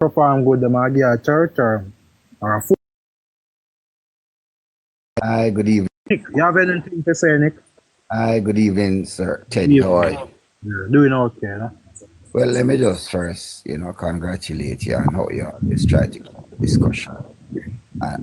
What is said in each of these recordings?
perform good, them a give a church or a food. Hi, good evening. Nick, you have anything to say, Nick? Hi, good evening, Sir Teddy. Yeah, How are you? yeah, doing okay, no? Well, let me just first, congratulate you on how you always try to keep the discussion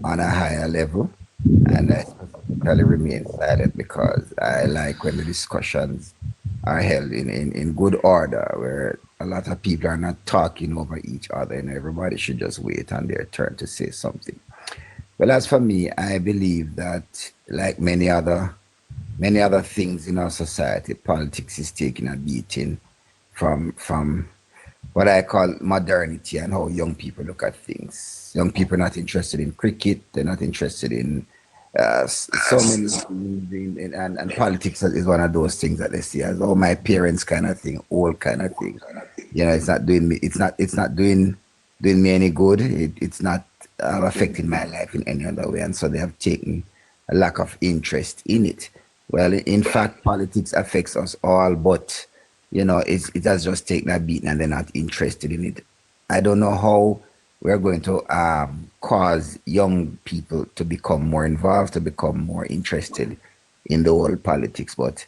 on a higher level. And I specifically remain silent because I like when the discussions are held in good order, where a lot of people are not talking over each other and everybody should just wait on their turn to say something. Well, as for me, I believe that, like many other things in our society, politics is taking a beating from what I call modernity and how young people look at things. Young people are not interested in cricket. They're not interested in so many things, and politics is one of those things that they see as oh my parents kind of thing, old kind of thing. It's not doing me. It's not doing me any good. It's not affecting my life in any other way, and so they have taken a lack of interest in it. Well, in fact, politics affects us all, but it has just taken a beating and they're not interested in it. I don't know how we're going to cause young people to become more involved, to become more interested in the whole politics, but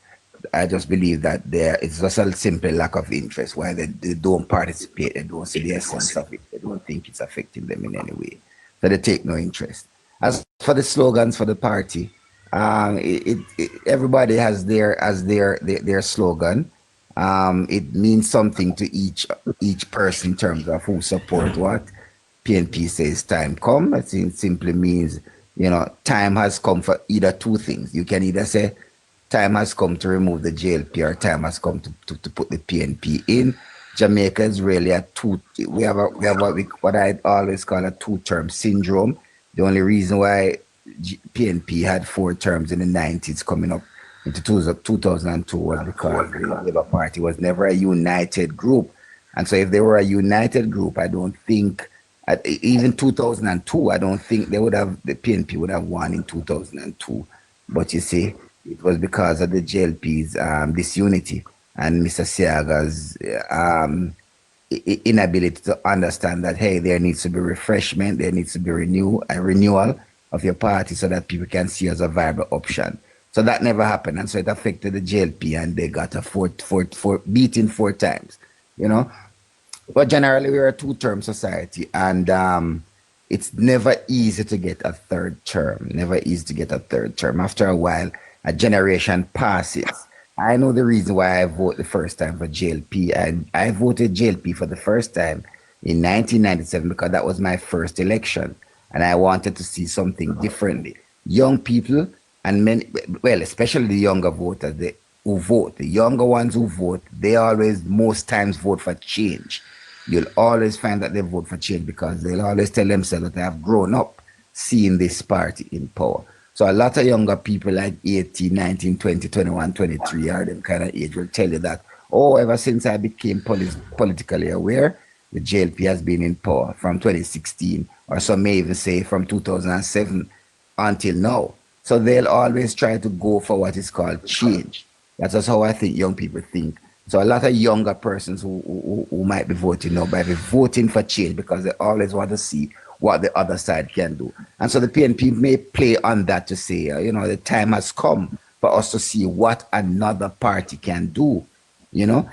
I just believe that it's just a simple lack of interest why they don't participate, they don't see the essence of it, they don't think it's affecting them in any way. So they take no interest. As for the slogans for the party, everybody has their slogan. It means something to each person in terms of who support what. PNP says time come. I think it simply means, time has come for either two things. You can either say time has come to remove the JLP or time has come to put the PNP in. Jamaica is really we have what I always call a two-term syndrome. The only reason why PNP had four terms in the 90s coming up into 2002 was because the Labour Party was never a united group. And so if they were a united group, I don't think, even 2002, I don't think the PNP would have won in 2002. But you see, it was because of the JLP's disunity and Mr. Siaga's inability to understand that, hey, there needs to be refreshment, there needs to be a renewal of your party so that people can see as a viable option. So that never happened. And so it affected the JLP and they got a beating four times, you know. But generally, we're a two-term society, and it's never easy to get a third term. Never easy to get a third term. After a while, a generation passes. I know the reason why I voted the first time for JLP, and I voted JLP for the first time in 1997 because that was my first election, and I wanted to see something differently. Young people and many, well, especially the younger voters, who vote, the younger ones who vote, they always most times vote for change. You'll always find that they vote for change because they'll always tell themselves that they have grown up seeing this party in power. So a lot of younger people like 18, 19, 20, 21, 23 are them kind of age will tell you that, oh, ever since I became politically aware, the JLP has been in power from 2016, or some may even say from 2007 until now. So they'll always try to go for what is called change. That's just how I think young people think. So a lot of younger persons who might be voting now might be voting for change because they always want to see what the other side can do. And so the PNP may play on that to say, the time has come for us to see what another party can do, you know.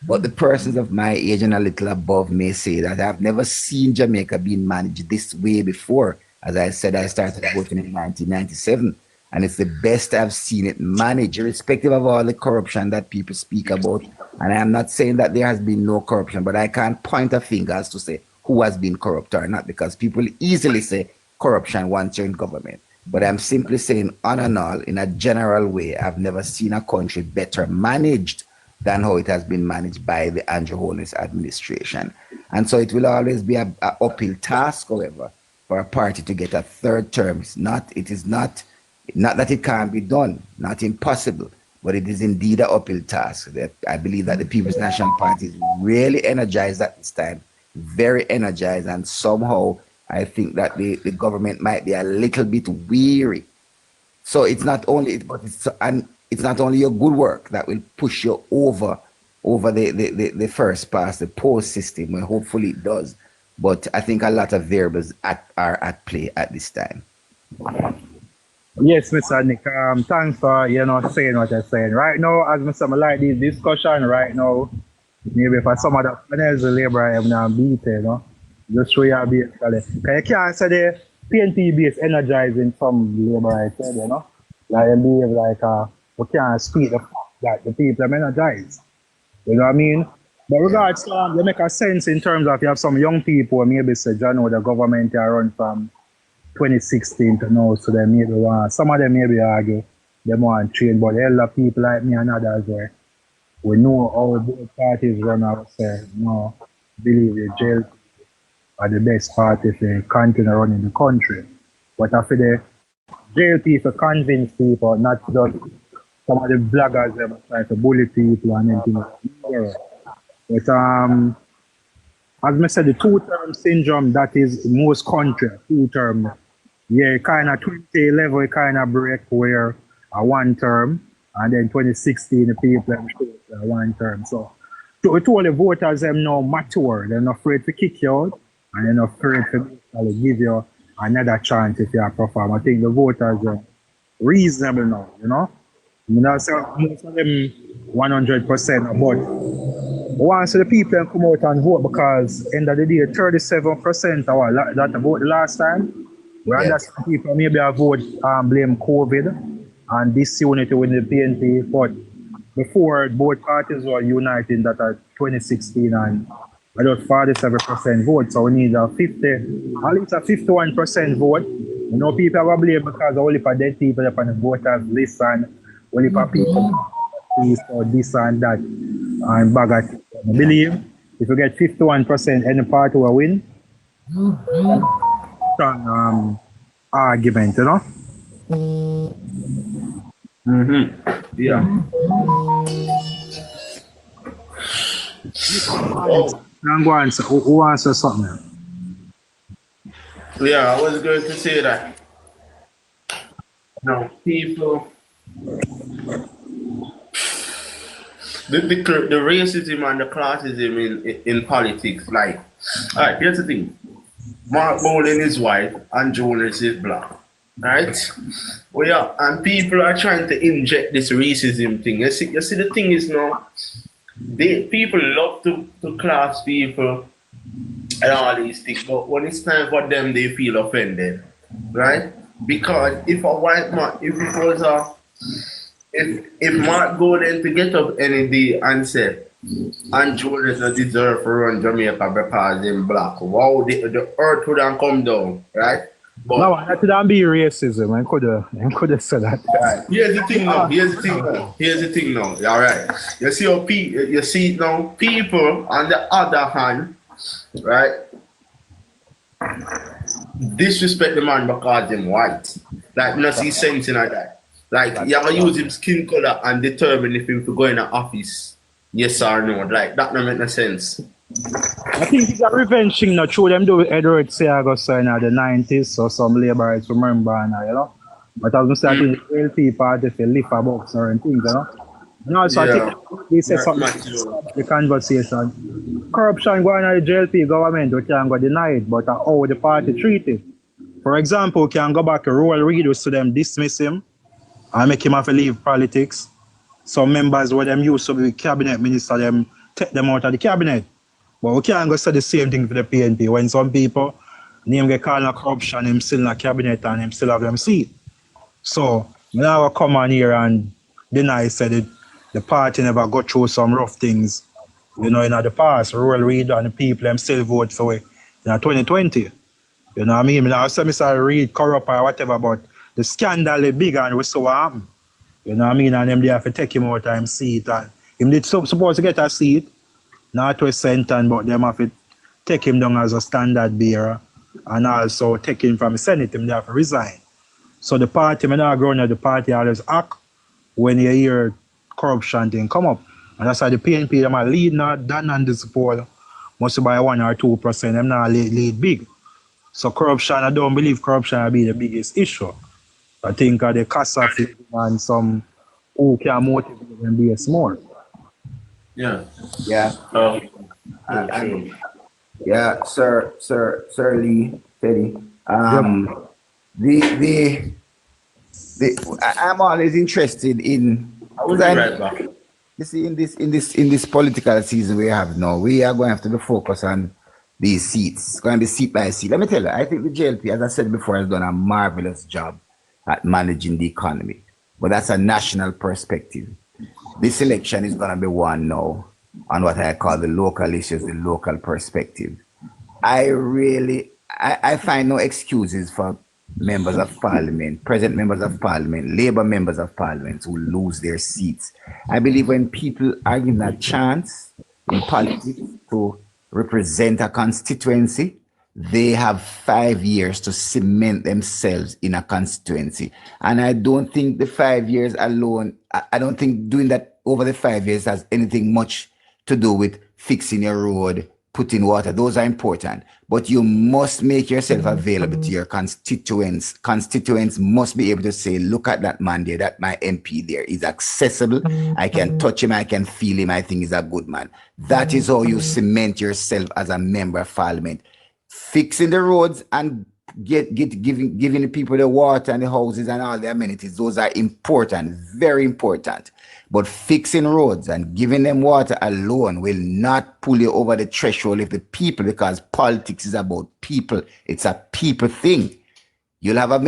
But the persons of my age and a little above may say that I've never seen Jamaica being managed this way before. As I said, I started voting in 1997, and it's the best I've seen it managed, irrespective of all the corruption that people speak about. And I'm not saying that there has been no corruption, but I can't point a finger as to say who has been corrupt or not, because people easily say corruption once you're in government. But I'm simply saying, on and all, in a general way, I've never seen a country better managed than how it has been managed by the Andrew Holness administration. And so it will always be a uphill task, however, for a party to get a third term. It is not that it can't be done, not impossible, but it is indeed an uphill task. That I believe that the People's National Party is really energized at this time, very energized, and somehow I think that the government might be a little bit weary. So it's not only, but it's not only your good work that will push you over the first pass, the post system, and hopefully it does. But I think a lot of variables are at play at this time. Yes, Mr. Nick. Thanks for saying what you're saying. Right now, as Mr. I like this discussion right now, maybe for some of the panels, the labor I have now beat. Just show you basically. Because you can't say the PNP base energizing some labor I said. Like you behave like we can't speak the fact that the people are energized. You know what I mean? But regards to they make a sense in terms of you have some young people maybe say, the government are run from 2016 to now, so they maybe want, some of them maybe argue they want change, but elder people like me and others we know how both parties run. I would say, no, believe the jail are the best party to continue running the country. But I feel the jail people convince people, not just some of the bloggers them try to bully people and anything. But as I said, the two-term syndrome that is most country, two-term. Yeah, kind of 2011 kind of break where a one term, and then 2016 the people a one term. So to all the voters them now mature, they're not afraid to kick you out, and they're not afraid to give you another chance if you perform. I think the voters are reasonable now. So most of them 100%, but once the people come out and vote, because end of the day 37% that vote the last time. We understand people maybe a vote blame COVID and disunity with the PNP, but before both parties were united that at 2016 and about 47% vote, so we need a 50, at least a 51% vote. People have a blame because only for dead people up on the voters list and only for people for this and that and bag of things. I believe if you get 51%, any party will win. Strong argument, Yeah. I'm going to who wants to say something? Yeah, I was going to say that. Now, people, the racism and the classism in politics, like, all right, here's the thing. Mark Bowling is white and Jonas is black, right? Well, yeah, and people are trying to inject this racism thing. You see the thing is now, people love to class people and all these things, but when it's time for them, they feel offended, right? Because if a white man, if it was if Mark Golden to get up any day and say, and Jonas does deserve to run Jamaica because they're black, wow, the earth would have come down, right? But no, that wouldn't be racism. I could have said that. right. Here's the thing now. All right. You see how you see now, people on the other hand, right? Disrespect the man because him white. Like, not see sense in that. Like, you're gonna use his skin color and determine if he to go in the office, yes or no. Like, that don't make no sense. I think it's a revenge thing now. True, them do with Edward Seagosa in the 90s, so some laborers remember now. But I was going to say, I think the LP party for lift a box or things, And also, I think they say something about the conversation. Corruption going on the JLP government, we can go deny it, but how the party treat it. For example, we can go back to Royal Reid to them dismiss him and make him have to leave politics. Some members where them used to be cabinet minister, them take them out of the cabinet. But we can't go say the same thing for the PNP when some people name get called a corruption, him still in the cabinet and him still have them seat. So now I come on here and deny said the party never got through some rough things, in the past. Royal Reid and the people them still vote for it in 2020. You know what I mean? I say Mr. Reid corrupt or whatever, but the scandal is big and we saw what happened. You know what I mean? And them they have to take him out of his seat. And him did supposed to get a seat, not to a sentence, but them have to take him down as a standard bearer and also take him from the Senate, him they have to resign. So the party, when I grown up, the party always act when you hear corruption thing come up. And that's why the PNP, them are lead not done on the support, must by 1 or 2%, them not lead big. So corruption, I don't believe corruption will be the biggest issue. I think the CASA and some who can motivate them be more. Yeah. Yeah. True. Yeah, Sir Lee, Teddy. Yep. The the I'm always interested in I will because be I know right back. you see in this political season we have now, we are going to have to focus on these seats. It's going to be seat by seat. Let me tell you, I think the JLP, as I said before, has done a marvelous job at managing the economy. But that's a national perspective. This election is going to be won now on what I call the local issues, the local perspective. I find no excuses for members of parliament, present members of parliament, Labour members of parliament who lose their seats. I believe when people are given a chance in politics to represent a constituency, they have 5 years to cement themselves in a constituency. And I don't think the 5 years alone, I don't think doing that over the 5 years has anything much to do with fixing your road, putting water. Those are important. But you must make yourself available to your constituents. Constituents must be able to say, look at that man there, that my MP there is accessible. I can touch him, I can feel him, I think he's a good man. That is how you cement yourself as a member of parliament. Fixing the roads and giving the people the water and the houses and all the amenities, those are important, very important. But fixing roads and giving them water alone will not pull you over the threshold if the people, because politics is about people. It's a people thing. You'll have a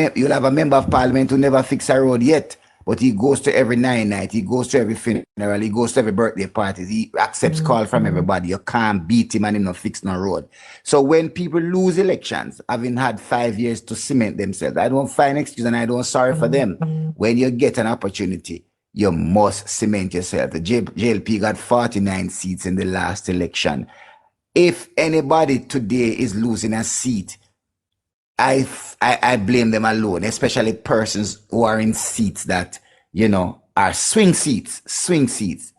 member of parliament who never fixed a road yet, but he goes to every night, he goes to every funeral, he goes to every birthday party, he accepts call from everybody. You can't beat him and him not fix no road. So when people lose elections, having had 5 years to cement themselves, I don't find excuse and I don't sorry for them. When you get an opportunity, you must cement yourself. The JLP got 49 seats in the last election. If anybody today is losing a seat, I blame them alone, especially persons who are in seats that, are swing seats,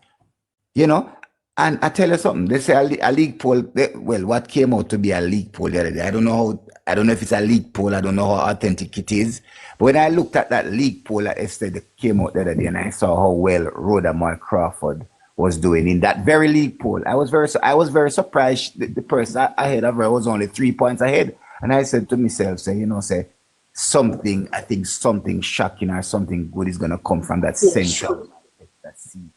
you know. And I tell you something, they say a league poll, well, what came out to be a league poll the other day, I don't know if it's a league poll, I don't know how authentic it is. But when I looked at that league poll that yesterday came out the other day and I saw how well Rhoda Moore Crawford was doing in that very league poll, I was very surprised. The person ahead of her was only 3 points ahead. And I said to myself, I think something shocking or something good is going to come from that center, that seat.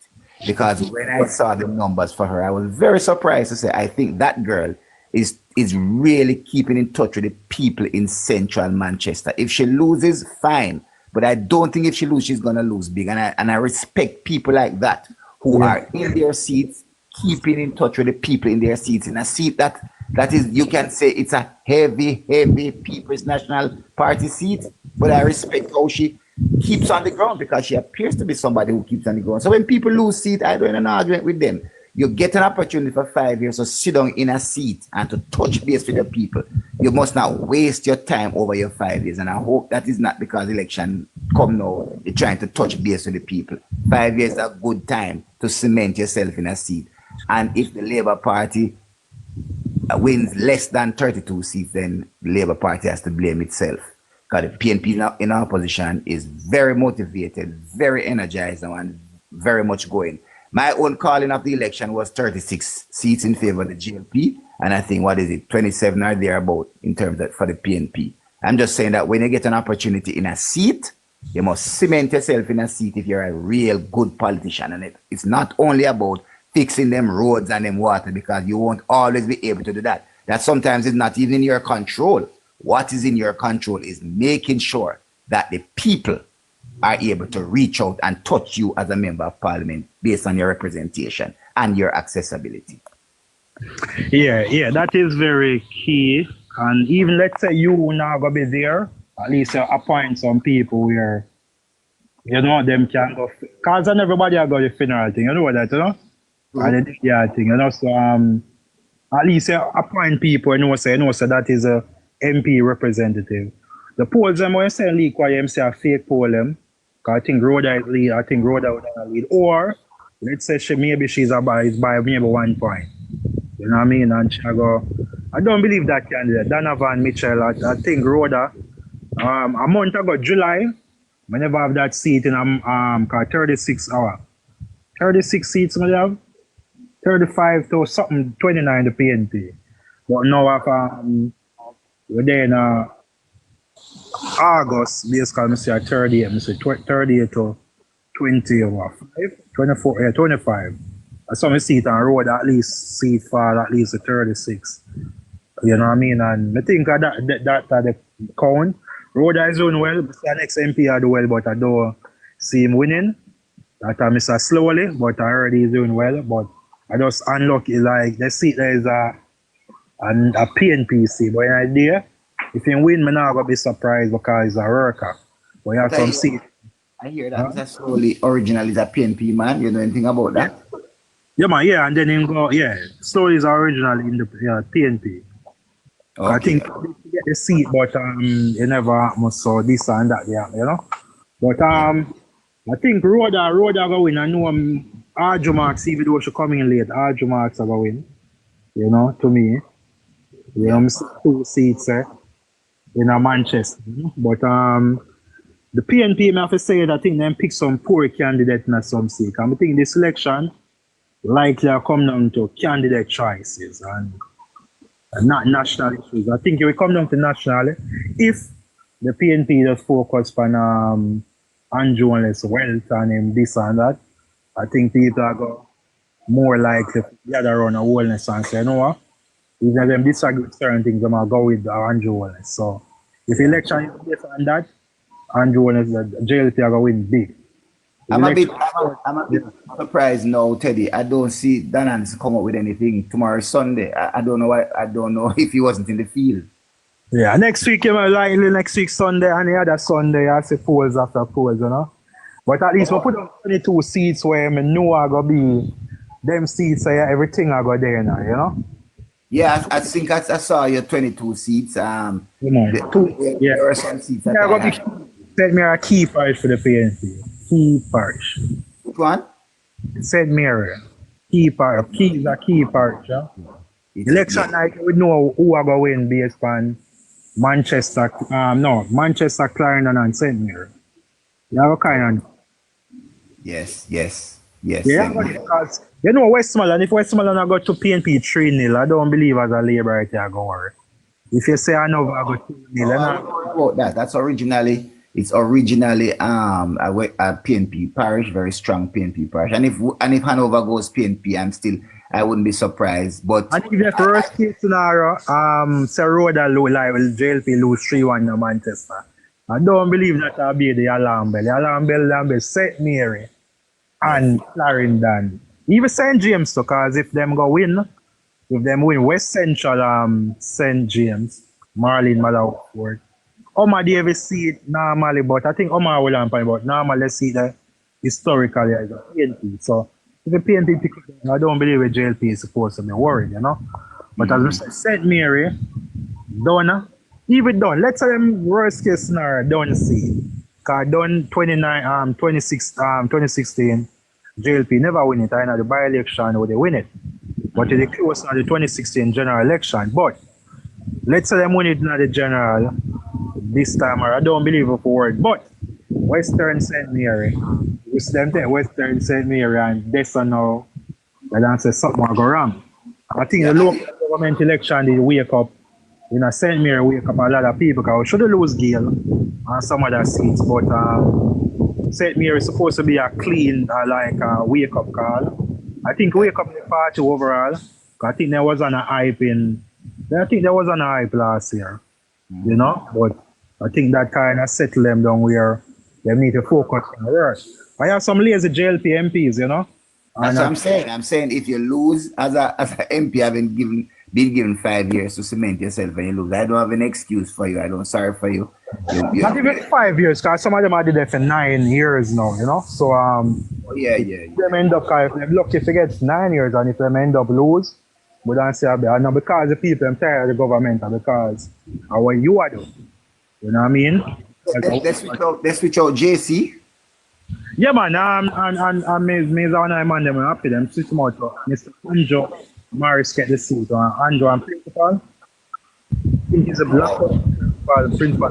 Because when I saw the numbers for her, I was very surprised to say, I think that girl is really keeping in touch with the people in central Manchester. If she loses, fine. But I don't think if she loses, she's going to lose big. And I respect people like that who are in their seats, keeping in touch with the people in their seats. In a seat that is, you can say it's a heavy People's National Party seat, but I respect how she keeps on the ground because she appears to be somebody who keeps on the ground. So when people lose seat, I don't have an argument with them. You get an opportunity for 5 years to sit down in a seat and to touch base with the people. You must not waste your time over your 5 years. And I hope that is not because election come now, you're trying to touch base with the people. 5 years is a good time to cement yourself in a seat. And if the Labour Party wins less than 32 seats, then the Labour Party has to blame itself. Because the PNP in our position is very motivated, very energized now, and very much going. My own calling of the election was 36 seats in favor of the GLP, and I think, 27 or thereabout in terms of for the PNP. I'm just saying that when you get an opportunity in a seat, you must cement yourself in a seat if you're a real good politician. And it's not only about fixing them roads and them water, because you won't always be able to do that. That sometimes is not even in your control. What is in your control is making sure that the people are able to reach out and touch you as a member of parliament based on your representation and your accessibility. Yeah, that is very key. And even let's say you now gonna be there, at least appoint some people where them can go, cause not everybody are going to the funeral thing, that, and the thing, so at least appoint people, say that is a MP representative. The polls them when you say leak, why you say a fake poll them, cause I think Rhoda is lead, I think Rhoda would lead, or let's say she's by maybe 1 point. You know what I mean? And she go, I don't believe that candidate, Donovan Mitchell. I think Rhoda, a month ago, July, I never have that seat in 36 hours. 36 seats I have, 35 to something, 29 the PNP. But now we're there in August, basically, I say 30, I say 30 to 20 or 5, 24, yeah, 25. So I see it on road, at least see it for at least a 36. You know what I mean? And I think that the count. Rhoda is doing well, but the next MP are do well, but I don't see him winning. That time is slowly, but I heard he's doing well. But I just unlucky, like the seat there is a PNP seat, but in idea, if you win, I'm not gonna be surprised because he's a worker. But you have some seat. I hear that Mr. Slowly originally is a PNP man. You know anything about that? Yeah, man, yeah, and then him go, yeah, Slowly is originally in the PNP. Okay. I think to get the seat, but it never happened, so this and that, yeah, you know. But I think Rhoda go win. I know Arjo Marks, even though she come in late, Arjo Marks are going win. You know, to me. You know, I'm 2 seats in Manchester. You know? But the PNP, I have to say that I think they pick some poor candidate in some seat. I think the selection likely come down to candidate choices and not national issues. I think it will come down to national if the PNP just focus on unjournalist wealth and this and that. I think people are go more likely to gather around a Holness and say, you know what? Even if them disagree with certain things, I'm gonna go with unjournalist. So if election is based on that, unjournalist, the JLP are gonna win big. I'm a bit surprised now, Teddy. I don't see Danans come up with anything tomorrow Sunday. I don't know why. I don't know if he wasn't in the field. Yeah, next week, likely next week Sunday and the other Sunday, I see polls after polls, you know. But at least we put on 22 seats where I know are gonna be them seats, so everything I go there now, you know. Yeah, I think I saw your 22 seats. You know, there are some seats. Said me a key parish for the PNP. Key parish. Which one? Said Mary. Key parish. Key is a key parish. Yeah? Election night, we know who are going to win based on Manchester, Manchester, Clarendon, and St. Mary. You have a kind of. Yes. Yeah, because you know Westmoreland, if Westmoreland got to PNP 3-0, I don't believe as a Labour right there go worry. If you say I know I got 2-0, about that. It's originally a PNP parish, very strong PNP parish. And if Hanover goes PNP, I wouldn't be surprised. But and if the worst case scenario, say Rhoda JLP lose 3-1 in Manchester. I don't believe that will be the alarm bell. The alarm bell St. Mary and Clarendon. Even St. James, because if them win West Central, St. James, Marlene Malawford. Omar Davis see it normally, but I think Omar will have but normally see the historically as a PNP. So if the PNP pick up, I don't believe the JLP is supposed to be worried, you know. But as I said, St. Mary, Donna, even done. Let's say them worst case scenario, don't see. Because done 2016, JLP never win it. I know the by-election where they win it. But they close on the 2016 general election. But let's say them win it in the general this time, or I don't believe it for word. But Western St. Mary, we see them take Western St. Mary and this and now, they don't say something will go wrong. I think the local government election did wake up, St. Mary wake up a lot of people because we should lose Gale on some other seats, but St. Mary is supposed to be a clean, wake up call. I think wake up the party overall. I think there was an hype last year, you know, but I think that kind of settled them down where they need to focus on the work. I have some lazy JLP MPs, you know. That's what I'm saying. I'm saying if you lose as an MP, I've been given 5 years to cement yourself and you lose. I don't have an excuse for you. I don't sorry for you. Not even 5 years, because some of them are there for 9 years now, you know. So yeah. If them end up if they're lucky if they get 9 years and if them end up lose, but don't say no, because the people are tired of the government and because of what you are doing. You know what I mean? Let's switch out JC. Yeah, man, and me and I man them happy them switch them out to Mr. Andrew Morris get the seat on Andrew and principal. I think he's a black principal.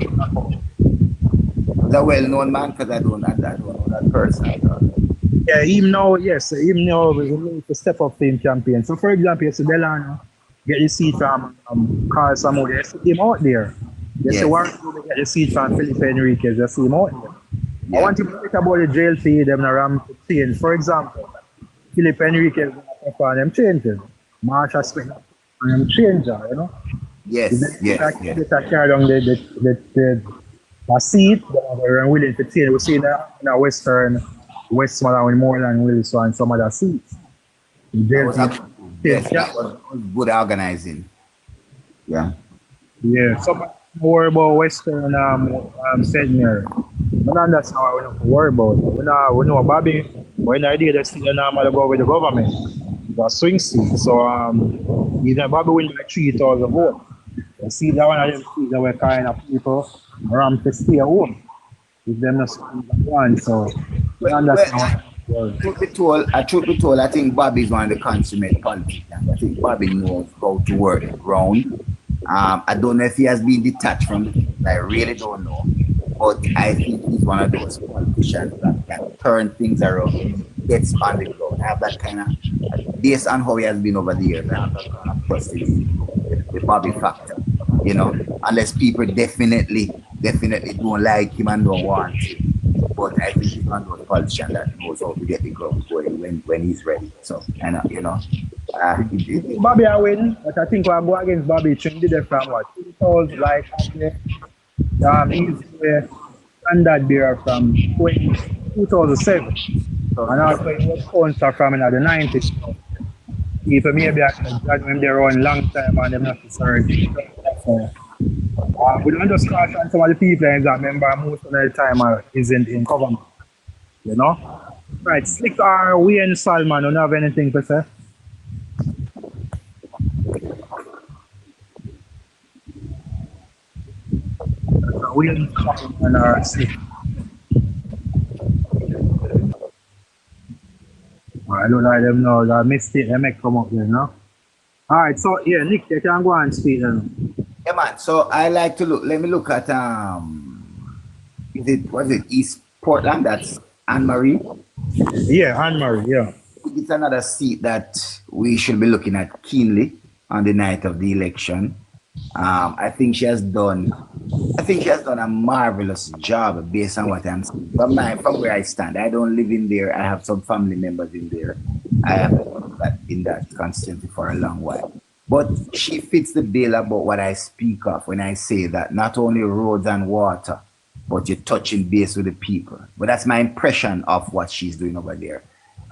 He's a well-known man because I don't know that person. Yeah, him now we need to step up team campaign. So for example, you see Delano get the seat from Carl Samuel. You see him out there. You see Yes. Warren Ruby get the seat from Felipe Enriquez. You see him out there. I Yeah. want to talk about the jail fee, them around to change. For example, Felipe Enriquez and them changes. Marsha Smith and them changer, you know. If Yes. they Yes. Yes. carry down the seat, they're willing to change. We see that in a Western, Westmoreland with Moreland, Wilson, and some other seats. The That jail was fee yes. change. That was good organizing. Yeah. Yeah, some more about Western St. Mary. But that's how we don't worry about it. We know Bobby, when I did the seat, normally go with the government, the swing seat. So, either Bobby win by 3,000 votes. You see, that one of them seats that were kind of people to stay at home. If them not one, so we Well, understand what truth be told, I think Bobby is one of the consummate politicians. I think Bobby knows how to work the ground. I don't know if he has been detached from the people. I really don't know. But I think he's one of those politicians that can turn things around. He gets on the ground. I have that kind of, based on how he has been over the years, I have that kind of trust in the Bobby factor. You know, unless people definitely don't like him and don't want him. But I think he's one of those politicians that knows how to get the ground going when he's ready. So, and Bobby I win, but I think we'll go against Bobby Trinity there from what? 2000, like he's the standard bearer from 2007. And also he was sponsor from in the 90s. People maybe actually judge him there on long time and they're not necessarily. We don't just caution some of the people that member most of the time isn't in government. You know? Right, Slick or Wayne Salman, don't have anything to say? Wayne Salman or Slick. I don't like them now. That mistake they make come up there, no? Alright, so yeah, Nick, you can go and speak then. yeah, man. So I like to look. Let me look at was it East Portland? That's Anne Marie. Yeah, Anne Marie, yeah. It's another seat that we should be looking at keenly on the night of the election. I think she has done. I think she has done a marvelous job based on what I'm seeing. From where I stand, I don't live in there. I have some family members in there. I have been in that constituency for a long while. But she fits the bill about what I speak of when I say that not only roads and water, but you're touching base with the people. But that's my impression of what she's doing over there.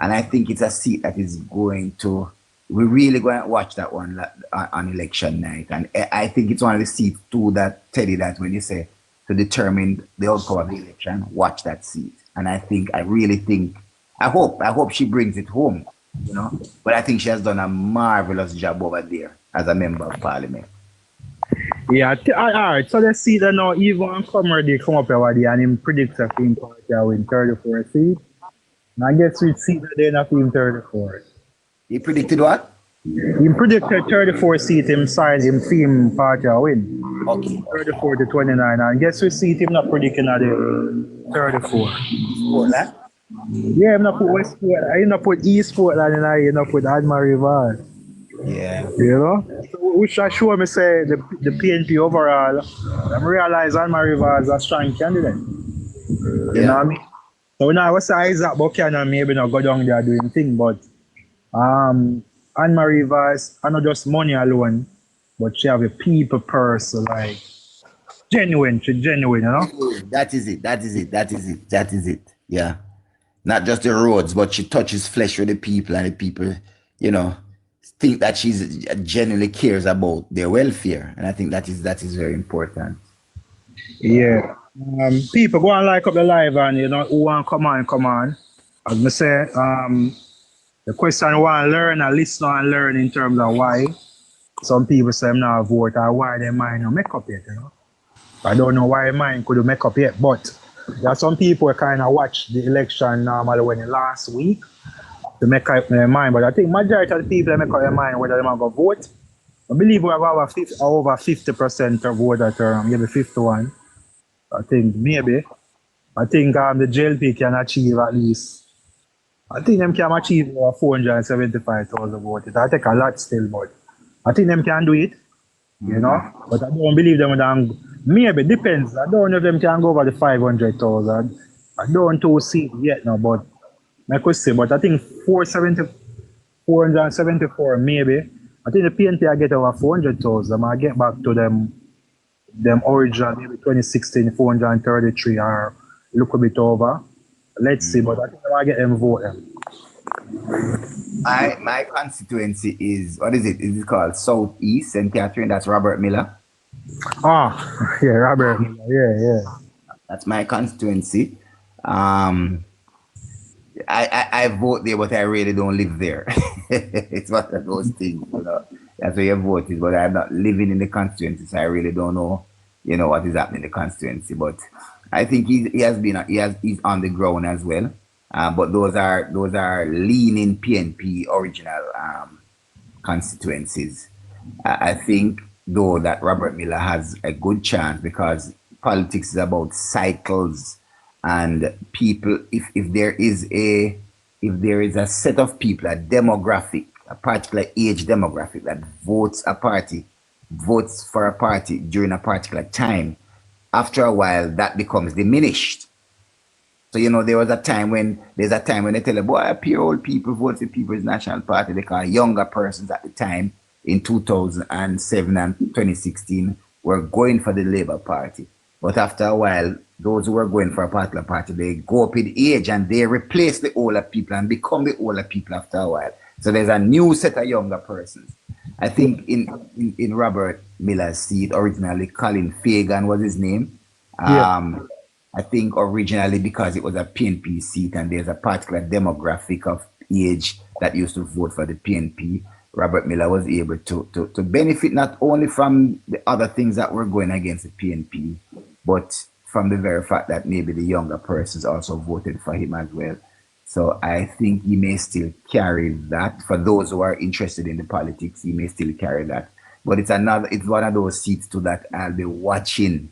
And I think it's a seat that is going to, we're really going to watch that one on election night. And I think it's one of the seats too that Teddy, that when you say to determine the outcome of the election, watch that seat. And I really think, I hope she brings it home, you know. But I think she has done a marvelous job over there as a member of parliament. Yeah, all right. So let's see that now. Even Comer they come up over there and him predicts a team party win 34 seats. And I guess we see that they're not team 34. He predicted what? He predicted 34 seats inside him team party win. Okay. 34 to 29. And guess we see him not predicting at the 34. Portland? Yeah, I'm not put West Portland. I not put East Portland and I not put Admiral River. Yeah. You know? So we should show me say the PNP overall. I realize Admiral River is a strong candidate. You know what I mean? So now what's the Isaac Buchanan maybe not go down there doing thing, but Anne-Marie Vaz, I not just money alone, but she have a people person, like genuine, you know? That is it. Yeah. Not just the roads, but she touches flesh with the people, and the people, you know, think that she's genuinely cares about their welfare. And I think that is very important. Yeah. People go and like up the live and you know who want come on. As I say, the question who want to learn and listen and learn in terms of why some people say I'm not vote or why their mind not make up yet, you know. I don't know why mine could make up yet, but there are some people who kind of watch the election normally when the last week to make up their mind. But I think majority of the people make up their mind whether they want to vote. I believe we have over 50% of voter term, maybe 51. I think maybe. I think the JLP can achieve at least. I think them can achieve over 475,000 votes. I take a lot still, but I think them can do it, you know, but I don't believe them would maybe depends. I don't know if them can go over the 500,000. I don't to see it yet now, but I could say, but I think 474 maybe. I think the PNP I get over 400,000. I get back to them original maybe 2016 433 or look a bit over. Let's see, but I think I get them vote them. My constituency is, what is it? Is it called Southeast St. Catherine? That's Robert Miller. Ah, yeah, Robert Miller. Yeah. That's my constituency. I vote there, but I really don't live there. It's one of those things, you know. That's where your vote is, but I'm not living in the constituency, so I really don't know, you know, what is happening in the constituency. But I think he's on the ground as well. But those are leaning PNP original constituencies. I think though that Robert Miller has a good chance because politics is about cycles and people. If there is a set of people, a demographic, a particular age demographic that votes for a party during a particular time, after a while that becomes diminished. So, you know, there's a time when they tell a boy, pure old people vote for People's National Party. They call younger persons at the time in 2007 and 2016 were going for the Labour Party. But after a while, those who were going for a particular party, they go up in age and they replace the older people and become the older people after a while. So there's a new set of younger persons. I think in Robert Miller's seat, originally Colin Fagan was his name. I think originally because it was a PNP seat and there's a particular demographic of age that used to vote for the PNP, Robert Miller was able to benefit not only from the other things that were going against the PNP, but from the very fact that maybe the younger persons also voted for him as well. So I think he may still carry that. For those who are interested in the politics, he may still carry that. But it's one of those seats too that I'll be watching.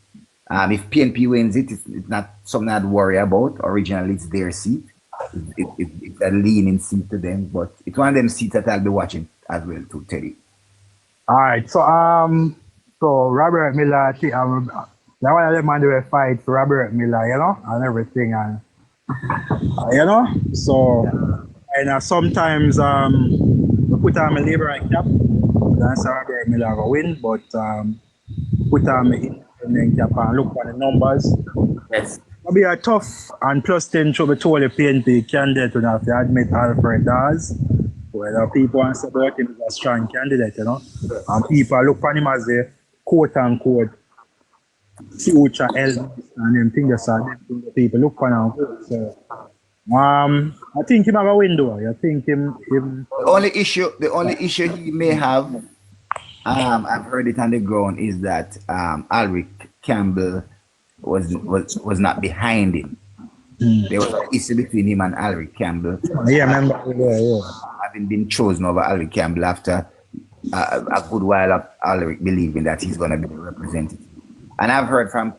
If PNP wins it, it's not something I'd worry about. Originally, it's their seat. It's a leaning seat to them, but it's one of them seats that I'll be watching as well too, Teddy. All right, so Robert Miller, I think that one of them man do a fight for Robert Miller, you know, and everything, and you know. So and sometimes we put on my Labour cap, that's Robert Miller will win, but put on my independent cap and look at the numbers. Yes. It'll be a tough and plus 10 trouble to all the PNP candidate when have to admit Alfred Dawes. Whether people want to say about him as a strong candidate, you know. And people look on him as a quote unquote future Elvis and them things that people look on him. So I think him have a window. I think him the only issue he may have, I've heard it on the ground, is that Alric Campbell was not behind him. There was an issue between him and Alric Campbell. Yeah, I remember. Having been chosen over Alric Campbell after a good while of Alric believing that he's going to be the representative. And I've heard from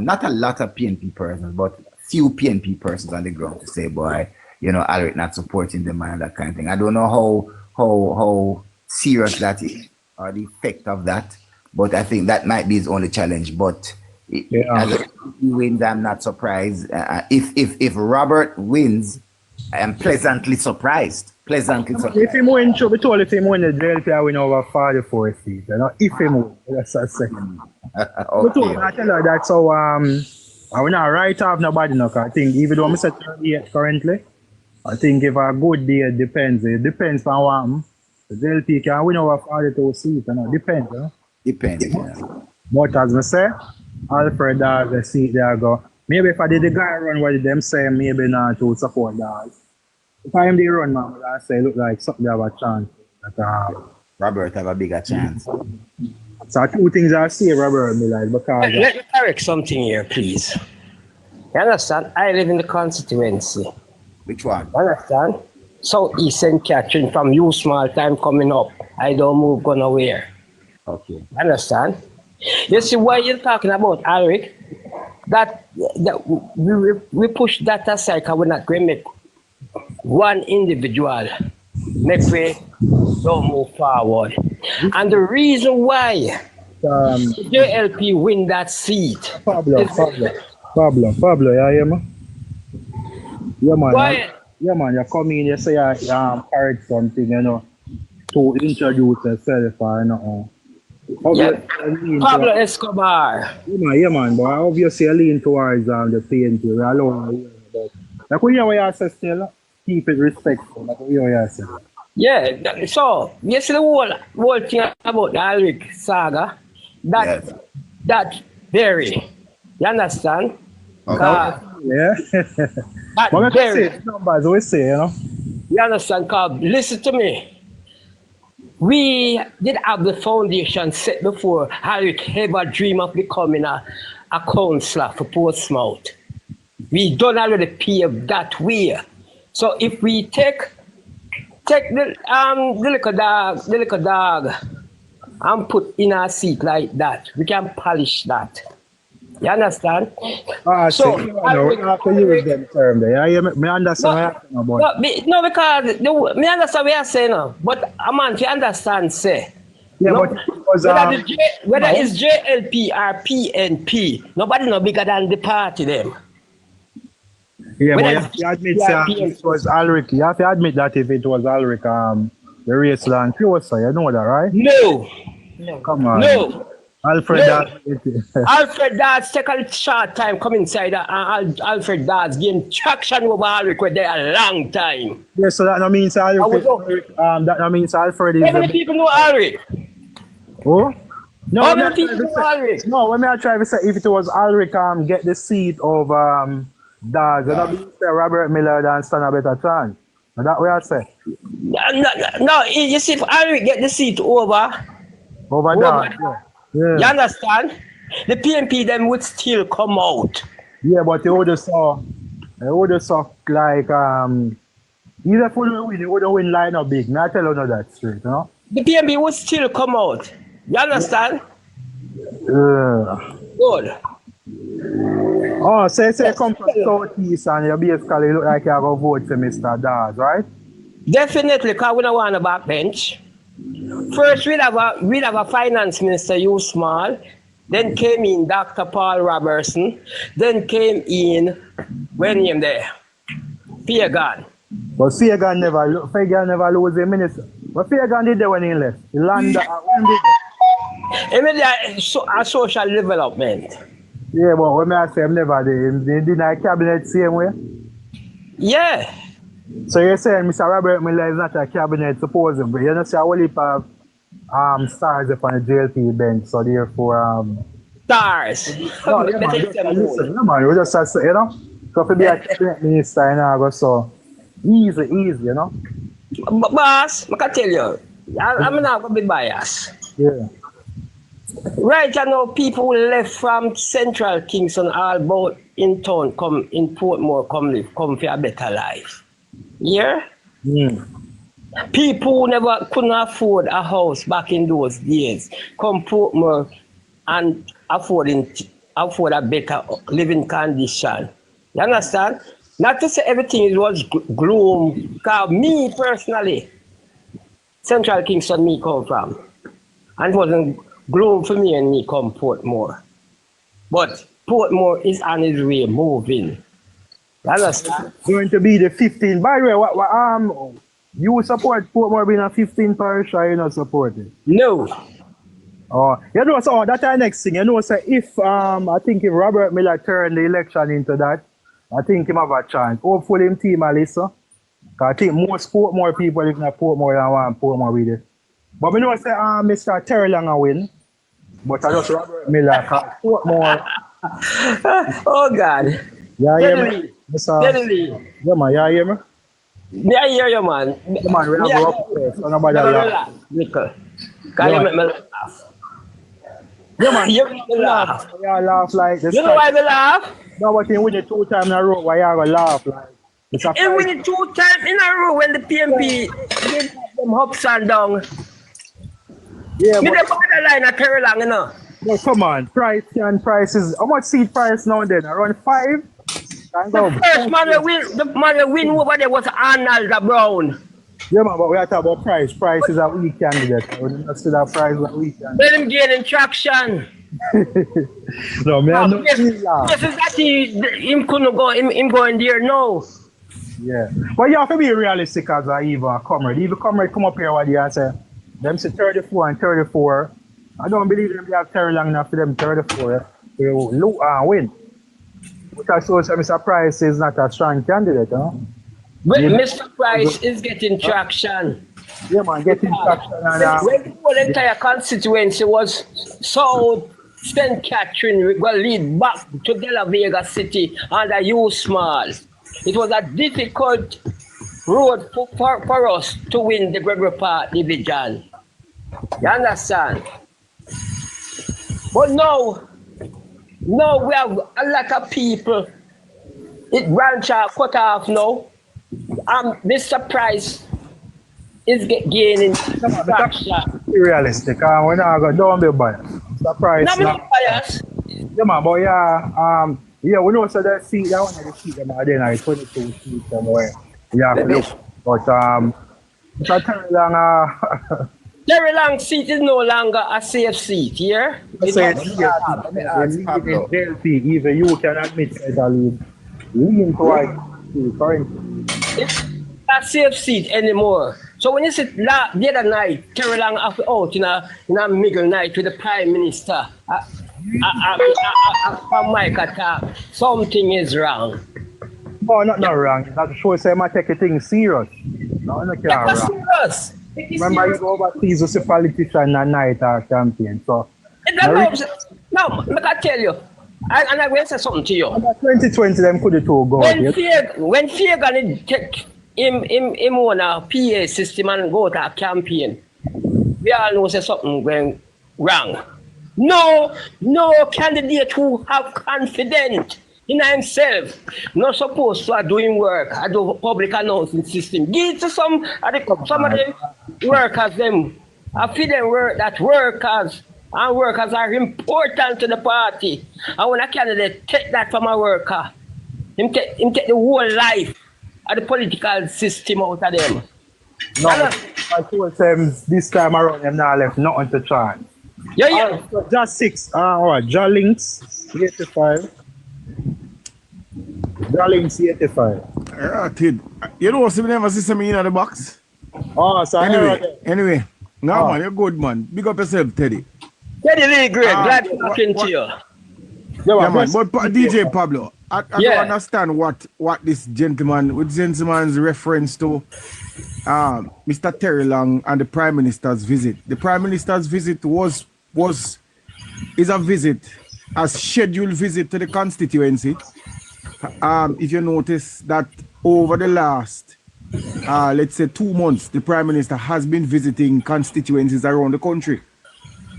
not a lot of PNP persons, but few PNP persons on the ground to say, boy, you know, Alric not supporting the man and that kind of thing. I don't know how serious that is or the effect of that, but I think that might be his only challenge. But as he wins, I'm not surprised. If Robert wins, I am pleasantly surprised. If him win, we told if him win the JLP, I win over 44 seats. You know, if him win, that's a second. Okay. I tell you that, so I will not write off nobody. No, I think even though I'm set 38 currently, I think if a good day depends. It depends on what the JLP can win over 42 seats. You know, depends. You know? Depends. Yeah. But as I say, Alfred Dawes, the seat there go. Maybe if I did the guy run, what did them say? Maybe not to support Dawes. If I am the run, man, I say look like something have a chance. That, Robert have a bigger chance. So two things I see Robert Miller because let me correct something here, please. You understand? I live in the constituency. Which one? You understand? Southeast St. Catherine from you small time coming up. I don't move going nowhere. Okay. You understand? You see why you're talking about Alric? That we push that aside because we're not going to make one individual make we don't move forward. And the reason why Um, JLP win that seat Pablo, is Pablo, yeah, yeah, man. Yeah, man. why Yeah, man. You come in, you say carry something, you know, to introduce yourself, you know. yeah, Obviously, I lean Pablo towards, Escobar. yeah, man, but obviously, I lean towards the PNP. We alone, but like we hear what you say still, keep it respectful. Like we hear what you say. Yeah, so you see the whole thing about the Alric saga, Yes. that very, you understand? Okay. Yeah. That But we can very, say numbers, we say, you know. you understand? Cause listen to me. We did have the foundation set before Alric ever dream of becoming a counselor for Portsmouth. We don't already pave that way. So if we take the little dog and put in a seat like that, we can polish that. You understand? So, So you know, we have to use them term there. Yeah, me understand what you're talking about. no, because me understand what you're saying now, but a man to understand say. Yeah, No, but it was, whether it's JLP or PNP, nobody no bigger than the party them. yeah, but Whether you it's have to admit, JLP if it was Alric, you have to admit that if it was Alric, the race land closer, you know that, right? no, Come on. no, Alfred, no. that, Alfred Dodds take a short time come inside and Alfred Dodds gain traction over Alric with there a long time. yeah, so that no means Alric, that no means Alfred is How many people know Alric? Oh? No, How when many I people try to know say, Alric? no, when I try to say if it was Alric, get the seat of Dodds, and I mean say Robert Miller than stand a better chance. And that way I say. No, you see, if Alric get the seat over Dodds, yeah. you Yeah. understand? The PNP them would still come out. Yeah, but you would have saw like either for the win, you would have win line up big. Now I tell you no that straight, you know? The PNP would still come out. You understand? Yeah. Good. Oh, say come from Southeast and you basically look like you're gonna vote for Mr. Dawes, right? Definitely, because we don't want a backbench. First, we'd have a finance minister, you small. Then came in Dr. Paul Robertson. Then came in, when him there? Fagan. But Fagan never lose a minister. But Fagan did that when he left. He landed when did that? Immediately, a social development. Yeah, but when I say him never did, he did not cabinet same way. Yeah. So you're saying Mr. Robert Miller is not a cabinet supposedly. You know, see a whole heap of stars up on the JLP bench, so therefore Stars. no, yeah, man, just listen, no, man, we just have to, you know, so to be a cabinet minister in August, so easy, you know. Boss, I can tell you, I'm not going to be biased. Yeah. Right now, people left from Central Kingston all about in town, come in Portmore, come for a better life. Yeah? Mm. People who never couldn't afford a house back in those days come Portmore and afford a better living condition. You understand? Not to say everything was gloom, because me personally, Central Kingston me come from. And it wasn't gloom for me and me come Portmore. But Portmore is on his way moving. You understand? Going to be the 15. By the way, what you support Portmore being a 15 parish or you not support it? No. Oh, you know, so that's our next thing. You know, so if I think if Robert Miller turned the election into that, I think him have a chance. Hopefully him team a listen. I think most Portmore people if not Portmore than want Portmore with it. But we know say Mr. Terry Long a win. But I just Robert Miller cause Portmore. Oh God. Yeah, Teddylee. Teddylee. Yeah, man, you hear me? Me I hear you, man. Yeah, man, we have to up there, so nobody laugh. Nickel. Can you make me laugh? Yeah, man. You make me laugh. Yeah, laugh like this. You know why they laugh? No, but he win it 2 times in a row. Why you gonna laugh like? It's a He win it 2 times in a row when the PNP give them ups and downs. Yeah, Me but the borderline at Terry Long, you know. no, come on. Prices. How much seed price now then? Around 5? Can go. The first man that win over there was Arnold Brown. Yeah, man, but we are talking about price. Price is a weak candidate. We don't see that price is a weak candidate. Let him gain traction. No, me, I know Places that him couldn't go, him going there now. Yeah. But you have to be realistic as a even comrade. Even comrade come up here what you and say, them say 34 and 34. I don't believe them they have terry long enough for them 34. They will loot and win. Because so Mr. Price is not a strong candidate, huh? But Mr. Price is getting traction. Yeah, man, getting traction. And, when the whole entire constituency was South St. Catherine, we will lead back to De La Vega City under you small. It was a difficult road for us to win the Gregory Park division. You understand? But now we have a lot of people. It branch out, cut off now. Mr. Price is gaining traction. realistic. We're not going don't be biased. Mr. Price. Not biased. Yeah, man, but yeah, we know so that seat, that one of the seat them are there, 22 seats somewhere. Yeah, but Mr. Terry Long, Terry Long seat is no longer a safe seat, yeah? Let me ask Pablo. Even you can admit that I lean toward currently. It's not a safe seat anymore. So when you sit the other night, Terry Long out in a middle night with the Prime Minister, from Mike attack, something is wrong. No, not wrong. That shows I take a thing serious. No, not wrong. Serious. Remember, you go overseas as a politician and night or campaign. So, no, but I tell you, and I will say something to you. 2020, them could have go. When Fear gonna take him on a PA system and go to a campaign, we all know say something going wrong. No candidate who have confidence in himself not supposed to do doing work. I do public announcing system. Give it to some of the workers them. I feel them work that workers are important to the party. And when a candidate take that from a worker, him take the whole life of the political system out of them. No, I told them this time around them now left nothing to try. Yeah. So just 6. Alright, Links 85. Links 85. Yeah, kid. You know what's never see me in the box? Oh, so anyway. No, man, you're good, man. Big up yourself, Teddy. Teddylee, great. Glad to talking to you. Yeah, man. But DJ Pablo, I don't understand what this gentleman's reference to Mr. Terry Long and the Prime Minister's visit. The Prime Minister's visit is a visit, a scheduled visit to the constituency. If you notice that over the last, let's say 2 months, the Prime Minister has been visiting constituencies around the country.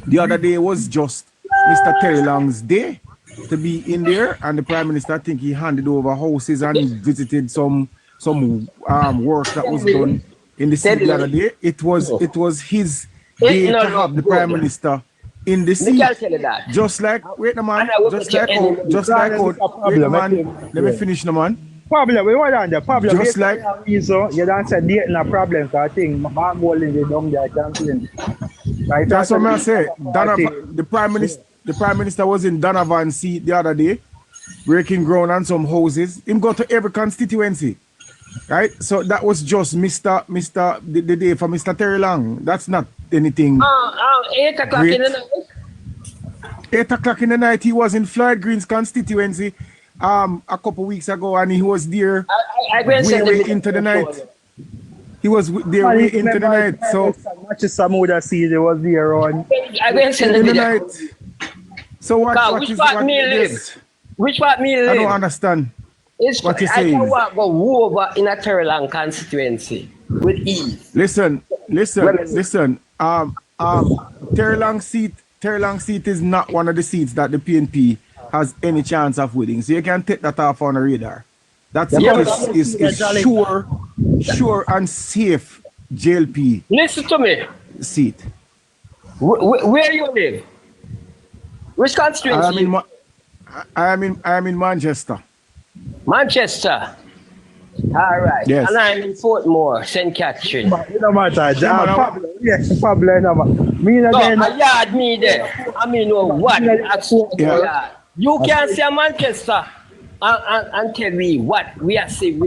The other day was just Mr. Terry Long's day to be in there, and the Prime Minister, I think he handed over houses and visited some work that was done in the city the other day. It was his day to have the Prime Minister in the seat. Just like, wait a man, just like wait a man, let me finish the man. Pablo, we were on the Pablo. Just like you don't say date no problem. I think Mark Bowling they down there campaign. Right, that's what I say. The Prime Minister was in Donovan's seat the other day, breaking ground on some houses. Him go to every constituency. Right? So that was just the day for Mr. Terry Long. That's not anything. 8 o'clock in the night. 8 o'clock in the night, he was in Floyd Green's constituency a couple weeks ago, and he was there way into the night. He was there way into the night. So much as some would have seen he was there on in the night. So which part me live? I don't understand. What you saying? I can walk over in a Terry Long constituency with ease. Listen. Terry Long seat is not one of the seats that the PNP has any chance of winning. So you can take that off on the radar. That is sure and safe JLP. Listen to me. Seat. Where you live? Which constituency? I am in Manchester. Manchester. All right. Yes. And I'm in Portmore, St. Catherine. It don't matter. man, Pablo, yes, Pablo, no matter. Me No, again. a yard me there. I mean, no, what? Yeah. Yeah. You can say Manchester and tell me what we are saying.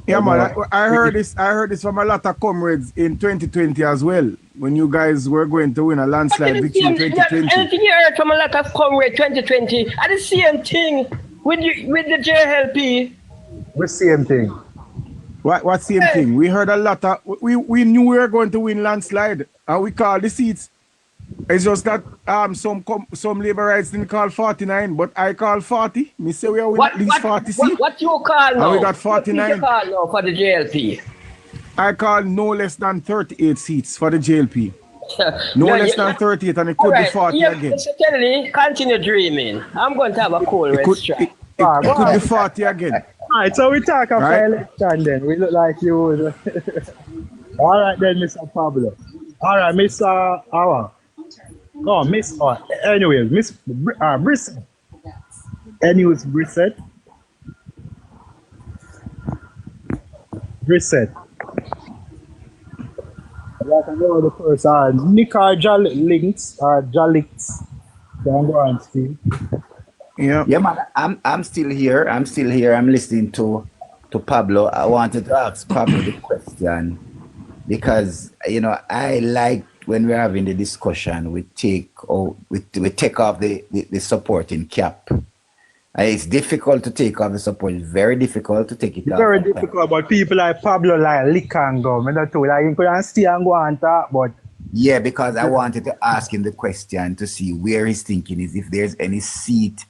Yeah, man. I heard this. I heard this from a lot of comrades in 2020 as well. When you guys were going to win a landslide victory in 2020. Anything you heard from a lot of comrades 2020 are the same thing with the JLP. The same thing. What same thing? We heard a lot of. We knew we were going to win landslide, and we called the seats. It's just that some labor rights didn't call 49, but I call 40. Me say we are winning at least 40 seats. What you call now? And we got 49. What you call now for the JLP? I call no less than 38 seats for the JLP. No less than 38, and it could be 40 again. Mr. Teddylee, continue dreaming. I'm going to have a cool restaurant. It could be 40 again. Alright, so we talk after Right. election then. We look like you. Alright then, Mr. Pablo. Alright, Mr. Awa. No, Miss. Anyways, Miss Brissett. Anyways, Brissett. Like I know the first. Nick or Jalix. Don't go and speak. Yeah. Yeah, man, I'm still here. I'm listening to Pablo. I wanted to ask Pablo the question because I like when we're having the discussion, we take off the supporting cap. It's difficult to take off the support. It's very difficult to take it off. Very difficult, but people like Pablo like lick and go. I don't know, like you couldn't stay and go and talk, but yeah, because I wanted to ask him the question to see where his thinking is, if there's any seat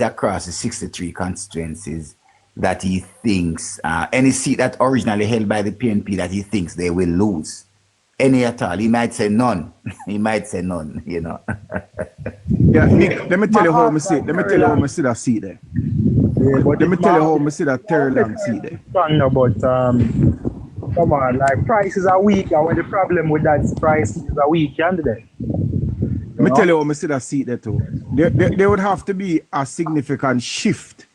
across the 63 constituencies that he thinks, any seat that originally held by the PNP that he thinks they will lose. Any at all. He might say none. Yeah, Nick, let me tell you how I see it. Let me tell you how I see that seat there. yeah, but Let me tell you how I see that Terry Lang seat there. But come on, like prices are weak, and when the problem with that price is a weak candidate. Let me tell you how I see that seat there too. There would have to be a significant shift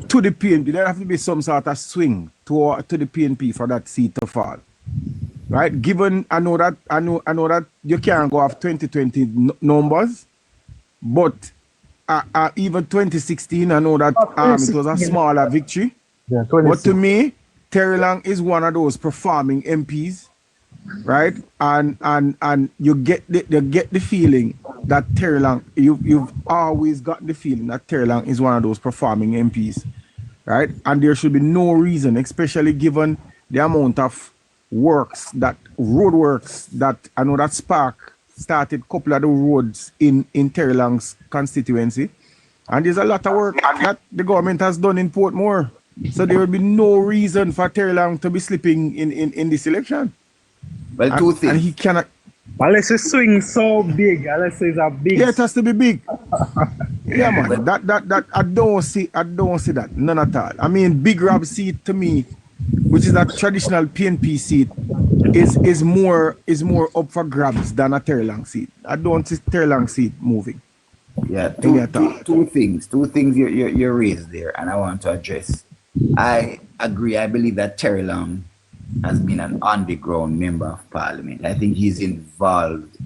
to the PNP. There have to be some sort of swing to the PNP for that seat to fall. Right? Given I know that you can't go off 2020 numbers, but even 2016 I know that it was a smaller victory. Yeah, but to me, Terry Lang is one of those performing MPs, right? And you get the feeling that Terry Lang, you've always got the feeling that Terry Lang is one of those performing MPs, right? And there should be no reason, especially given the amount of road works that I know that Spark started a couple of the roads in Terry Lang's constituency. And there's a lot of work that the government has done in Portmore. So there will be no reason for Terry Lang to be slipping in this election. Well, two things. And he cannot. Unless you swing so big, unless it's a big. Yeah, it has to be big. Yeah, man. That I don't see that. None at all. I mean, Big Rob seat to me, which is a traditional PNP seat, is more up for grabs than a Terry Lang seat. I don't see Terry Lang seat moving. Yeah, two things you raised there, and I want to address. I agree. I believe that Terry Lang has been an underground member of parliament. I think he's involved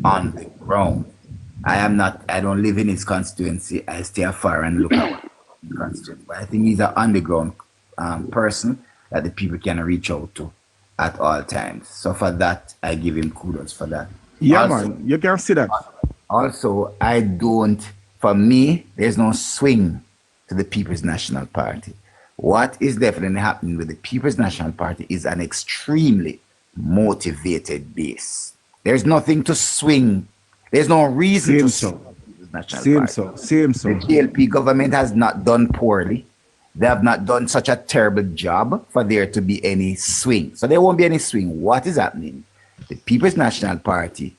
on the ground. I don't live in his constituency. I stay afar and look at the constituency. But I think he's an underground person that the people can reach out to at all times. So for that, I give him kudos for that. Yeah, also, man. You can see that. Also, for me, there's no swing to the People's National Party. What is definitely happening with the People's National Party is an extremely motivated base. There's nothing to swing. There's no reason to swing the National Party. Same so. The GLP government has not done poorly. They have not done such a terrible job for there to be any swing. So there won't be any swing. What is happening? The People's National Party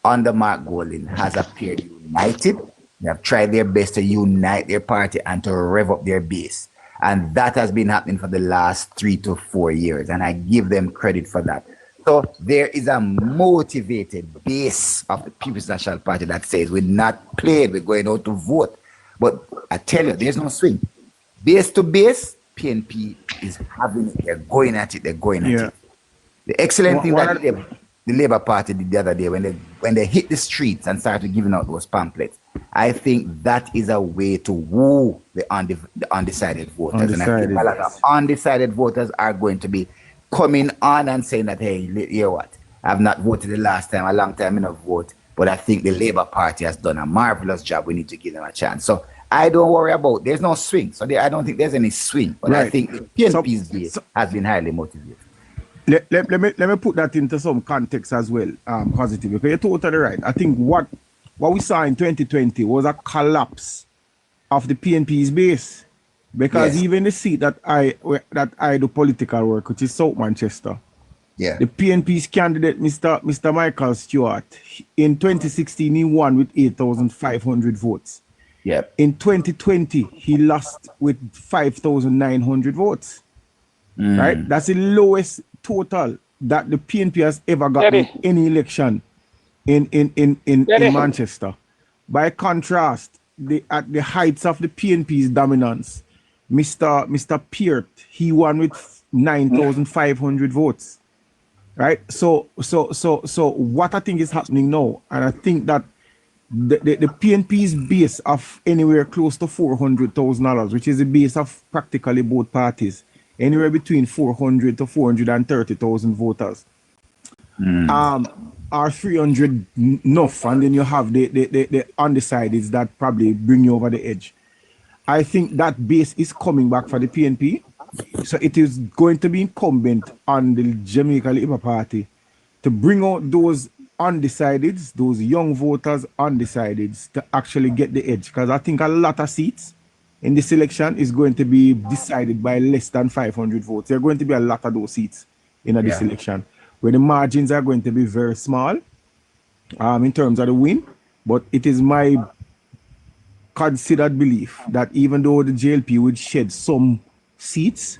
under Mark Golding has appeared united. They have tried their best to unite their party and to rev up their base. And that has been happening for the last 3 to 4 years. And I give them credit for that. So there is a motivated base of the People's National Party that says we're not playing, we're going out to vote. But I tell you, there's no swing. Base to base, PNP is having it. They're going at it. They're going at Yeah. it. The excellent thing One that of- the Labour Party did the other day when they hit the streets and started giving out those pamphlets, I think that is a way to woo the undecided voters. And I think a lot of undecided voters are going to be coming on and saying that, hey, you know what? I've not voted the last time, a long time I not vote, but I think the Labour Party has done a marvelous job. We need to give them a chance. So I don't worry about, there's no swing. So I don't think there's any swing, but I think the PNP's base has been highly motivated. Let me put that into some context as well, positive, because you're totally right. I think what we saw in 2020 was a collapse of the PNP's base, because even the seat that I do political work, which is South Manchester, the PNP's candidate, Mr. Michael Stewart, in 2016 he won with 8,500 votes. In 2020 he lost with 5,900 votes. Right, that's the lowest total that the PNP has ever gotten in any election in Manchester. By contrast, at the heights of the PNP's dominance, Mr. Peart, he won with 9,500 votes. Right? So what I think is happening now, and I think that the PNP's base of anywhere close to $400,000, which is the base of practically both parties, anywhere between 400 to 430,000 voters, are 300 enough, and then you have the undecideds that probably bring you over the edge. I think that base is coming back for the PNP, so it is going to be incumbent on the Jamaica Labour Party to bring out those undecideds, those young voters undecideds, to actually get the edge, because I think a lot of seats in this election is going to be decided by less than 500 votes. There are going to be a lot of those seats in this election, where the margins are going to be very small in terms of the win. But it is my considered belief that even though the JLP would shed some seats,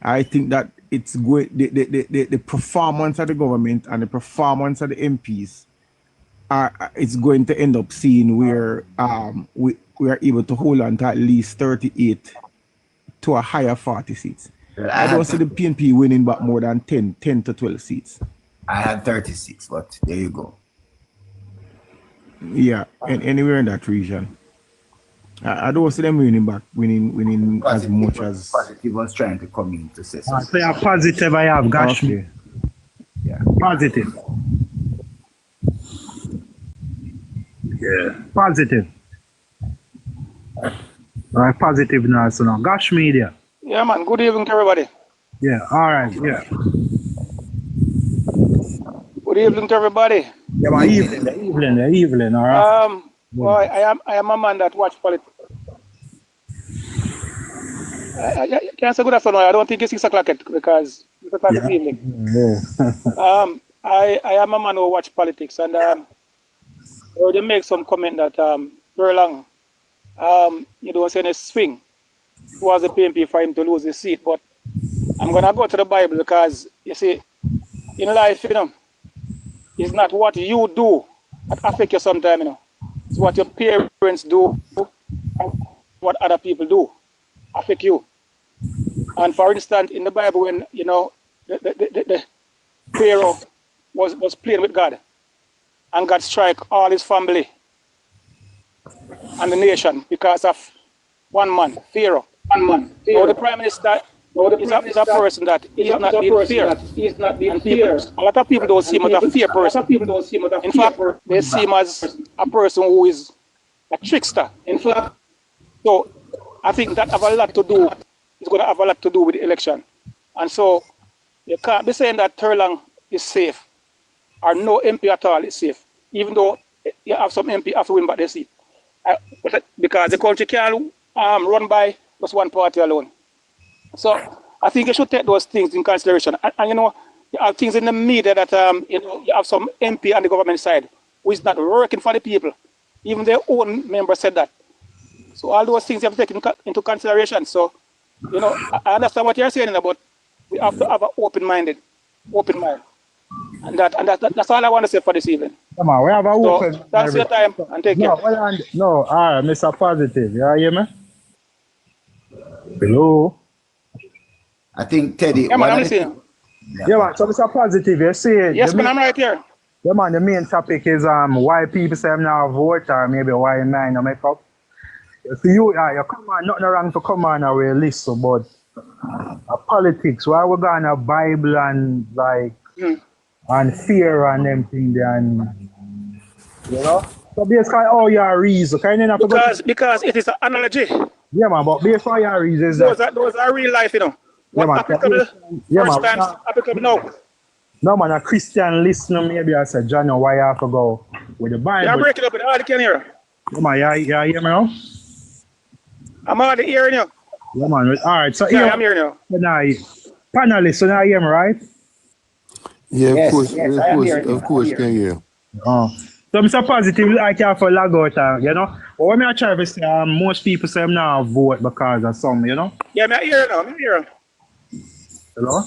I think that it's going the performance of the government and the performance of the MPs it's going to end up seeing where we are able to hold on to at least 38 to a higher 40 seats. I don't see the PNP winning back more than 10 to 12 seats. I had 36, but there you go. Yeah, and anywhere in that region. I don't see them winning as much as... Positive was trying to come in to say something. So yeah, positive I have, gosh. Okay. Yeah. Positive. Yeah, positive. Alright, positive now, so now. Gosh media. Yeah, man. Good evening to everybody. Yeah, alright, yeah. Good evening to everybody. Yeah, man, evening, alright. Well, I am a man that watch politics. I can't say good afternoon. I don't think it's 6 o'clock yet because it's o'clock this evening. Yeah. I am a man who watch politics, and I already make some comment that very long. You don't see any swing towards the PNP for him to lose his seat, but I'm gonna go to the Bible, because you see, in life, you know, it's not what you do that affect you sometimes, you know. It's what your parents do and what other people do affect you. And for instance, in the Bible, when, you know, the Pharaoh was playing with God, and God strike all his family and the nation because of one man, Pharaoh. So the prime minister is a person that is not being feared. A lot of people don't see him as a fear person. In fact, they see him as a person who is a trickster. So I think that have a lot to do. It's going to have a lot to do with the election. And so you can't be saying that Turlang is safe, or no MP at all is safe, even though you have some MP have to win back their seat. Because the country can't run by just one party alone. So I think you should take those things in consideration. And you know, you have things in the media that you know, you have some MP on the government side who is not working for the people. Even their own members said that. So all those things you have to take into consideration. So, you know, I understand what you're saying, but we have to have an open mind. And that's all I want to say for this evening. Come on, we have a open. So thanks for your time and take care. No, alright, Mr. Positive, you hear me? Hello? I think Teddy. Yeah, man, I'm listening. Yeah, man, so it's a positive. You see, Yes, man, I'm right here. yeah, man, the main topic is why people say I'm not vote or maybe why I'm not make up. So you come on, nothing wrong to come on our list, so, but politics, why we going to Bible and like and fear and them things and you know? So basically all your reasons, kind of Because it is an analogy. yeah man, but based on your reasons Those are real life, you know. yeah, What man, applicable yeah, first man, time applicable now. no man, a Christian listener maybe I said, John, why you have to go with the Bible? Yeah, break it up with all the can hear. Yeah man, you hear me now? I'm already hearing you. Yeah man, alright, so Yeah, I'm hearing you. now, panelists, so now you hear me, right? Yeah, Yes, of course, yes, of I am course, hearing you. of course, I'm can hear. So I'm so positive like you have to lag out, you know. But when I try to say most people say I'm not vote because of some, you know. Yeah, I'm hearing now. I'm hearing. Hello?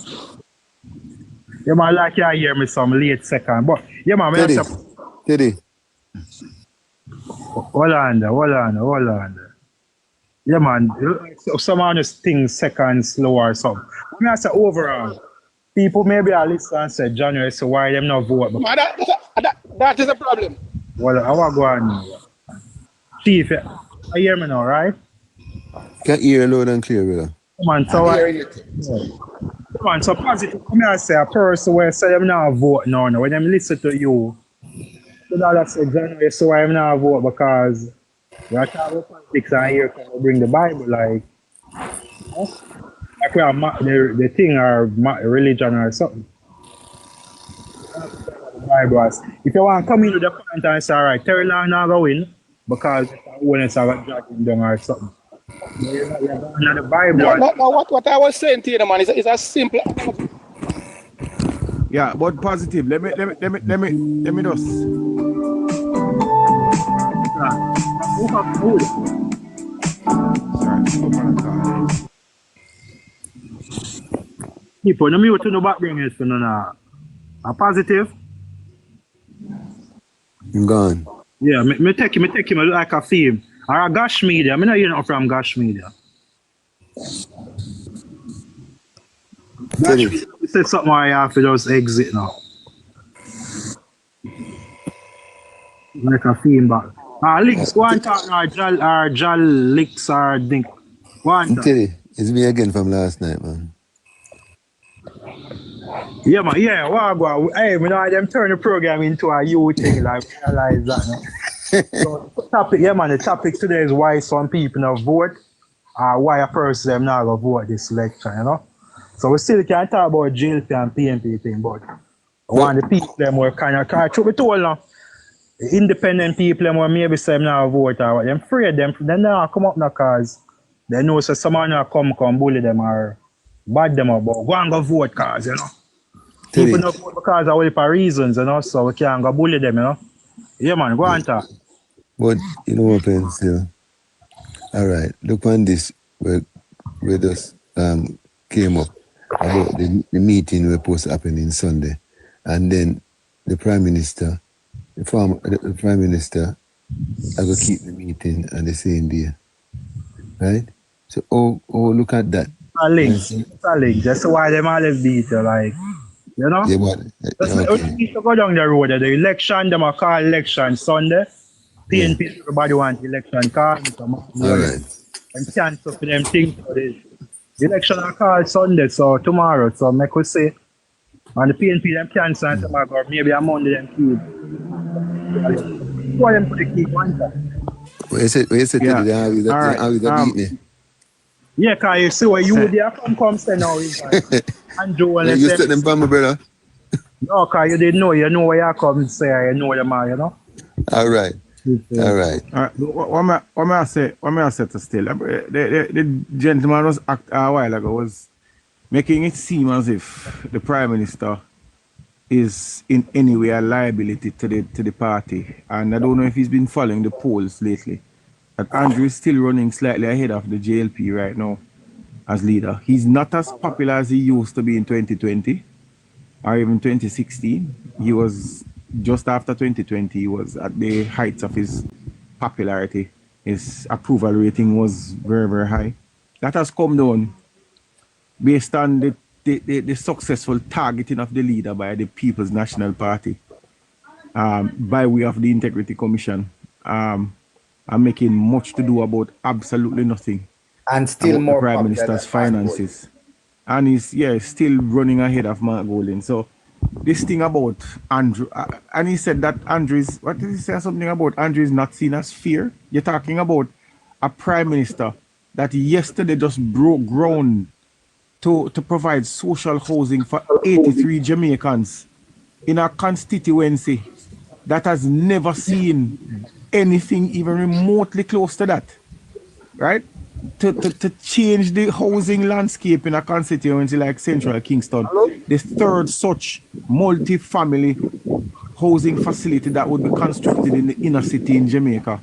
Yeah man, like you hear me some late second. But yeah man, when I say Teddy, hold on there. Yeah man, some of those things second slow or something. When I say overall, people maybe I listen and say January, so why them not vote? Man, that is a problem. Well, I want to go on. Chief, you hear me now, right? can hear loud and clear, brother. Come on, so come on, so positive. Come here and say a person where say them not vote now. When them listen to you, so that say January, so why I'm not vote because we are talking about politics and here can we bring the Bible like, you know? Like we are the thing or religion or something. The Bible as, if you want to come in with the point and say, all right, Teddylee not going because Holness have a drag him down or something. You're going to the Bible. No, what I was saying to you, man, is a simple. Yeah, but positive. Let me just. Sorry, People, no mute to no background is for no. A positive. I'm gone. Yeah, me take him like a theme. Or a Gosh Media. I'm not hearing nothing from Gosh Media. Teddy, You said something I have to just exit now. Like a theme back. Licks, go and talk now. Jal Licks or Dink. Go and talk. Teddy, it's me again from last night, man. Yeah, man, yeah, what? Hey, me know them turn the program into a youth thing, like, realize that. No? So, the topic today is why some people not vote, or why a person them not going to vote this election, you know? So, we still can talk about JLP and PNP thing, but I want the people them were kind of, truth be told now, the independent people them were maybe say them not vote, or what, them afraid them not come up now because they know so someone not come bully them or bad them up, but go and go vote cause, you know? Teddy, People not vote because of all the reasons, you know, so we can't go bully them, you know. Yeah, man, go on talk. but you know what I'm saying? All right, look on this where just came up about the meeting was supposed to happen in Sunday, and then the Prime Minister, the Prime Minister, I will keep the meeting on the same day, right? So, look at that. It's a link. That's why them always beat you, like, you know? Yeah, but We need to go down the road. The election, them are called election Sunday. PNP, everybody wants election card. all right. And cancel for them things. So the election are called Sunday, so tomorrow. So make we say, and the PNP them cancel and tomorrow, maybe a Monday them keep. Why them put the keep one time? What you said Yeah. Teddy, they All right. always beat me. Yeah, because you see what you there come say now is like, and Joe and You set them for me, brother. no, because you didn't know. You know where you come say, you know them all, you know? All right. All right. All right. What may I say to still? The gentleman was act a while ago was making it seem as if the Prime Minister is in any way a liability to the party. And I don't know if he's been following the polls lately. That Andrew is still running slightly ahead of the JLP right now as leader. He's not as popular as he used to be in 2020 or even 2016. He was just after 2020, he was at the heights of his popularity. His approval rating was very, very high. That has come down based on the successful targeting of the leader by the People's National Party by way of the Integrity Commission, are making much to do about absolutely nothing And still about the more Prime popular Minister's than Mark finances. And he's still running ahead of Mark Golding. So this thing about Andrew, and he said that Andrew is, what did he say, something about Andrew is not seen as fear? You're talking about a Prime Minister that yesterday just broke ground to provide social housing for 83 Jamaicans in a constituency that has never seen anything even remotely close to that, right? To change the housing landscape in a constituency like Central Kingston, the third such multi-family housing facility that would be constructed in the inner city in Jamaica,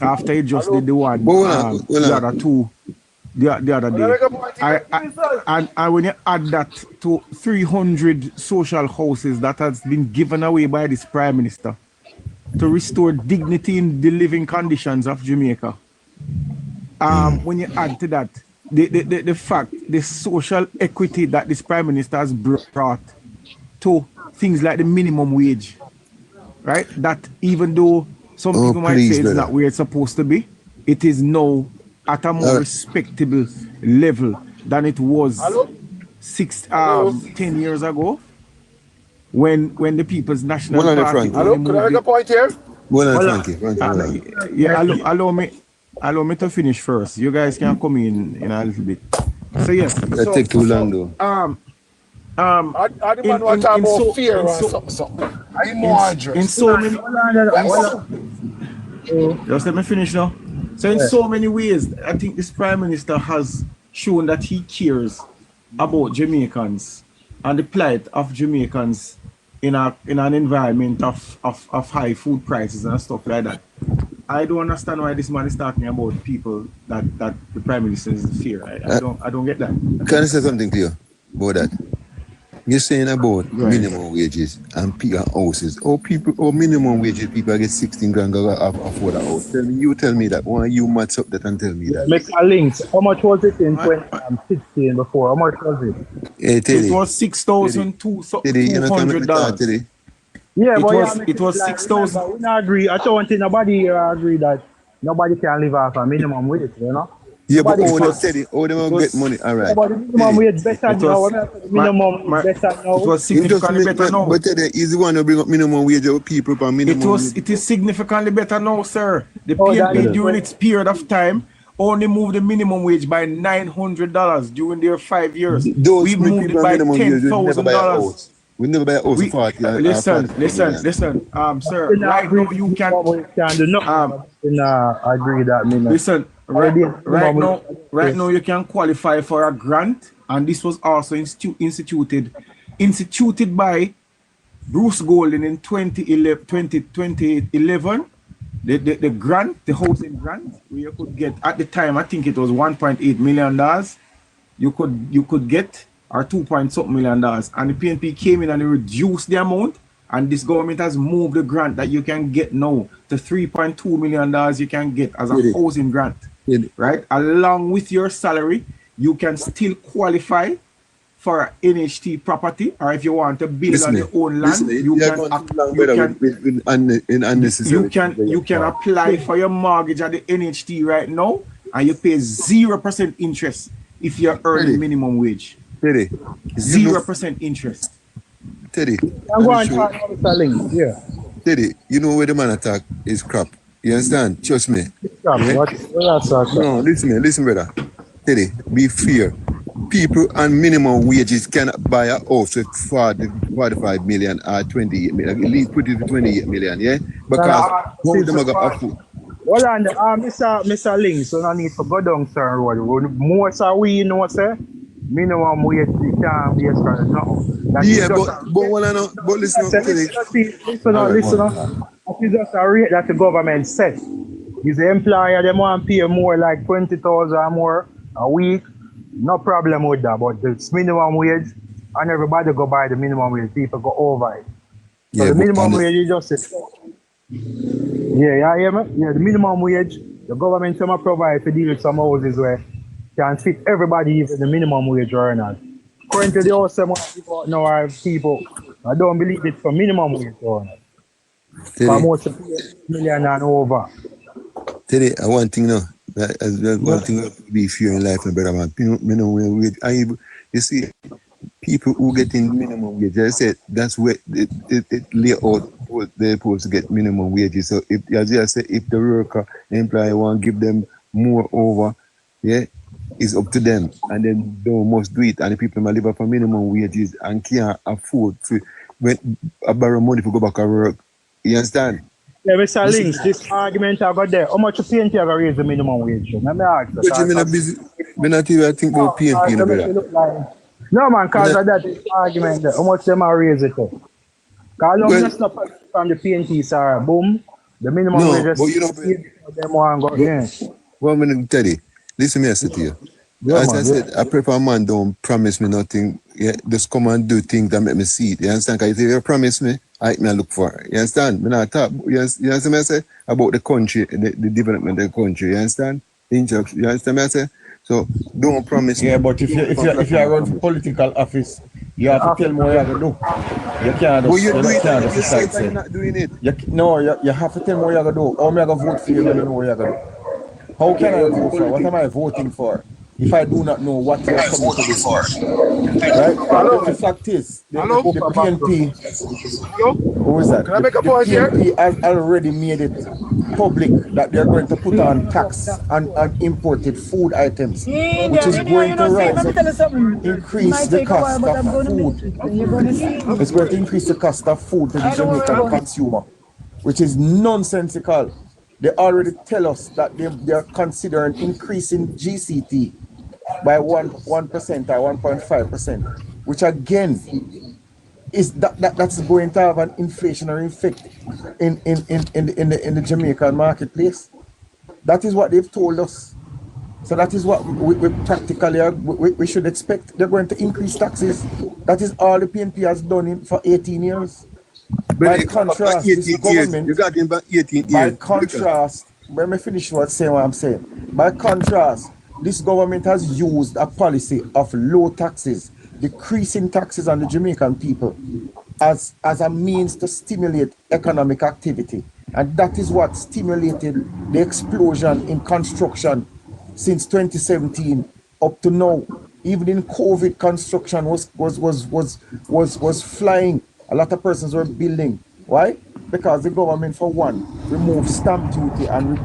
after he just did the one, the other two, the other day. And when you add that to 300 social houses that has been given away by this Prime Minister to restore dignity in the living conditions of Jamaica, when you add to that the fact, the social equity that this Prime Minister has brought to things like the minimum wage, right? That even though some people might say it's not where it's supposed to be, it is now at a more respectable level than it was 10 years ago when the People's National Party. Hello, can I make a point here? Allow me to finish first. You guys can come in a little bit. So yes, that take too long though. I didn't want to talk about fear or something. I'm more address. In so many, just let me finish now. So in so many ways, I think this Prime Minister has shown that he cares about Jamaicans and the plight of Jamaicans in an environment of high food prices and stuff like that. I don't understand why this man is talking about people that the Prime Minister is fear. I don't get that. Can I say something to you about that? You're saying about minimum wages and houses. Or minimum wages, people get 16 grand to afford a house. You tell me that. Why you match up that and tell me that? Make a link. How much was it in 2016 before? How much was it? It was $6,200. Yeah, it was 6,000. We not agree. I don't think nobody here agree that nobody can live off a minimum wage, you know? Yeah, but all them get money, all right. But the minimum wage better now. Minimum better now. It was significantly better now. But he's the one who bring up minimum wage of people for minimum wage. It is significantly better now, sir. The PNP during its period of time only moved the minimum wage by $900 during their 5 years. We moved it by $10,000. We never buy a house for 40. Listen, sir. Right now you can. I agree that. Listen, right now you can qualify for a grant, and this was also instituted by Bruce Golding in 2011. The grant, the housing grant, where you could get at the time, I think it was $1.8 million. You could get, or $2.something million, and the PNP came in and they reduced the amount, and this government has moved the grant that you can get now to $3.2 million you can get as a housing grant, right? Along with your salary, you can still qualify for NHT property, or if you want to build on your own land, you can apply for your mortgage at the NHT right now, and you pay 0% interest if you're earning minimum wage. 0% interest. Teddy, I'm going to talk about selling. Yeah. Teddy, you know where the man attack is crap. You understand? Trust me. Crap. Yeah? No, listen, brother. Teddy, be fair. People on minimum wages cannot buy a house with 45 million or 28 million. At least put it to 28 million, yeah? Because how them got afford? Well, and Mr. Ling, so no need to go down, sir. Most of we know, sir. Minimum wage can't be as far as now. Yeah, but listen up, Teddy. Listen up. It's just a rate that the government set. If the employer, they want to pay more, like 20,000 or more a week, no problem with that. But the minimum wage, and everybody go by the minimum wage, people go over it. So the minimum wage is just the minimum wage, the government some provide to deal with some houses where can fit everybody even the minimum wage earners. Currently, the house people now are people. I don't believe it's for minimum wage earners. For Teddy, most of million and over. Teddy, one thing now. One thing to be fair in life, my brother man. Minimum wage. You see, people who get in minimum wage, I said that's where it lay out what they're supposed to get minimum wages. So if, as I said, if the worker, the employer want to give them more over, yeah, it's up to them, and then they must do it. And the people might live up for minimum wages and can't afford to when borrow money to go back to work. You understand? Yeah, Mr. Links, this argument I got there. How much you paying to raise the minimum wage? Let me ask you. But you not busy. Me not even think about PNP, no brother. No man, cause of that argument there. How much them are raise it to? Cause I'm not stop from the PNP, sir. Boom. The minimum wage No, but you know, them one go yeah. well, I'm tell you, listen me, I say to you. Yeah, As man, I said, I prefer a man don't promise me nothing. Yeah, just come and do things that make me see it. You understand? Because if you promise me, I look for it. You understand? Me not talk. You understand me I say? About the country, the development of the country. You understand? You understand me I say? So don't promise me. Yeah, but if you run for political office, you have to tell me what you're gonna do. You can't But just you do it and you decide. say you're not doing it. You have to tell me what you're gonna do. How am I gonna vote for you when you know what you're gonna do? How can I vote for? What am I voting for? If I do not know what you are coming to do for, right? Hello? The fact is, the Hello? PNP, Hello? who is that? Can I make a The point here? PNP has already made it public that they're going to put on tax on imported food items, which is going to increase the cost of food. It's going to increase the cost of food to the Jamaican consumer, which is nonsensical. They already tell us that they are considering increasing GCT by 1% or 1.5%, which again is that's going to have an inflationary effect in the Jamaican marketplace. That is what they've told us. So that is what we practically we should expect. They're going to increase taxes. That is all the PNP has done for 18 years. By contrast, this government, you got him back 18 years. by contrast, let me finish what I'm saying. By contrast, this government has used a policy of low taxes, decreasing taxes on the Jamaican people as a means to stimulate economic activity. And that is what stimulated the explosion in construction since 2017 up to now. Even in COVID, construction was flying. A lot of persons were building. Why? Because the government, for one, removed stamp duty and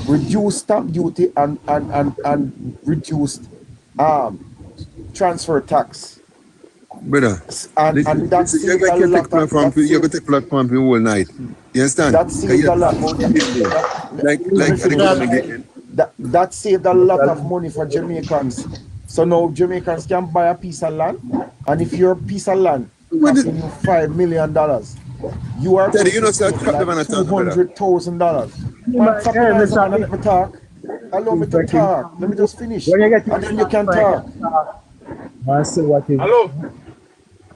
reduced stamp duty and reduced transfer tax. Brother, And that you're going to take platform for the whole night. You understand? That saved a lot. That saved a lot of money for Jamaicans. So now Jamaicans can buy a piece of land, and if your piece of land costing you $5 million, you are Teddy, you know, $200,000. Let me talk. Allow me to talk. Let me just finish, and then you can talk. Hello?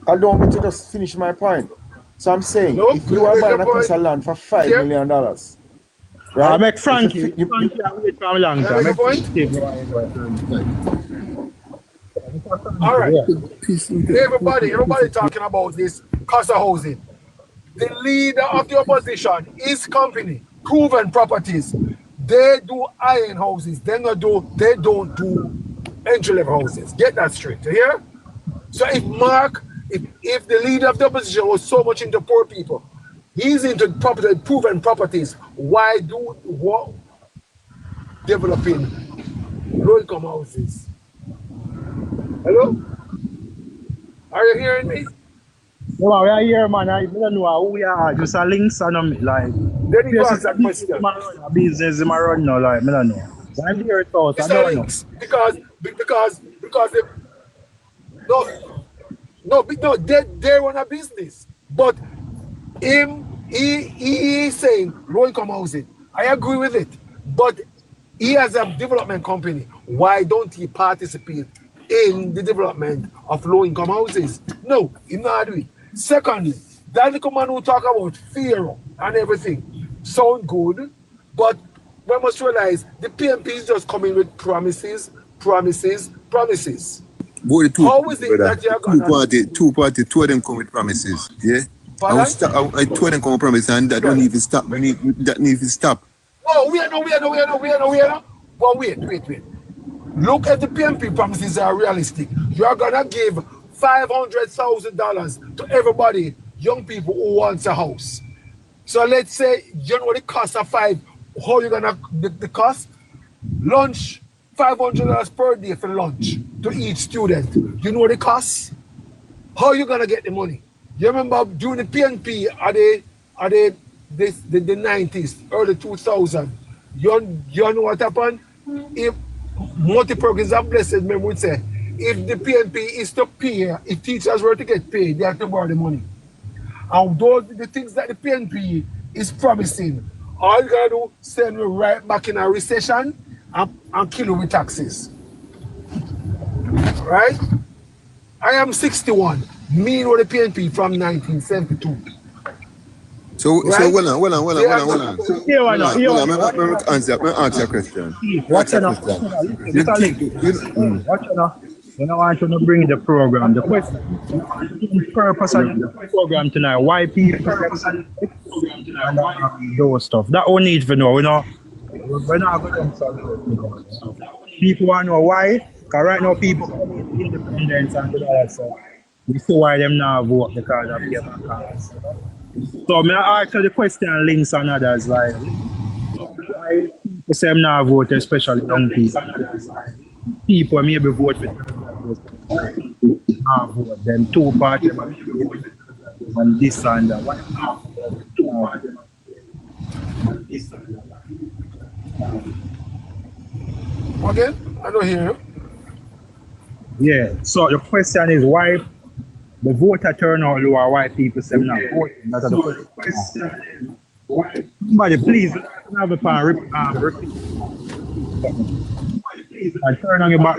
Allow me to just finish my point. So I'm saying, if you are buying a piece of land for $5 million, right? I make Frankie. Frankie, I wait for a long time. Make a point? All right. Everybody talking about this cost of housing. The leader of the opposition, his company, Proven Properties, they do iron houses. They don't do entry-level houses. Get that straight. You hear? So if the leader of the opposition was so much into poor people, he's into Proven Properties, why developing low-income houses? Hello? Are you hearing me? No, we are here, man. I don't know who we are. Just a links and like. Then you ask that question. Business in my run now, like, I don't know. I'm here thought. I don't know. Because they run a business. But he is saying low income housing. I agree with it. But he has a development company. Why don't he participate in the development of low income houses? No, he not do it. Secondly, that little man who talk about fear and everything sound good, but we must realize the PMP is just coming with promises, promises. Both the two, How is it brother. that you're gonna Two of them come with promises. Yeah. Pardon? I two of them come with promises, and that don't even stop. That need to stop. No, wait. Well, wait. Look at the PNP promises are realistic. You're gonna give $500,000 to everybody, young people who wants a house. So let's say you know the cost of five. How you gonna the cost? Lunch, $500 per day for lunch to each student. You know the cost? How you gonna get the money? You remember during the PNP are they the 90s, early 2000s? You know what happened? If Monty Perkins and Blessed Memory would say, if the PNP is to pay, if teachers were to get paid, they have to borrow the money. And those the things that the PNP is promising, all you gotta do send me right back in a recession and kill you with taxes. Right? I am 61. Me know the PNP from 1972. So Right? hold on. Let me answer your question. Watch it now. You know, I want to bring the program. The question, the purpose of the program tonight, why people and those stuff. That all need to know, you know. We're not going to people want to know why. Because right now people need independence and all that stuff. We see why them now vote because of their cars. So I ask the question links and others like why people say them now vote, especially young people. People maybe vote for now vote them two parties and this and that. Again? I don't hear you. Yeah. So the question is why the voter turnout low or why people say not voting. That's the question. Somebody please have a pan repeat. And turn on your back.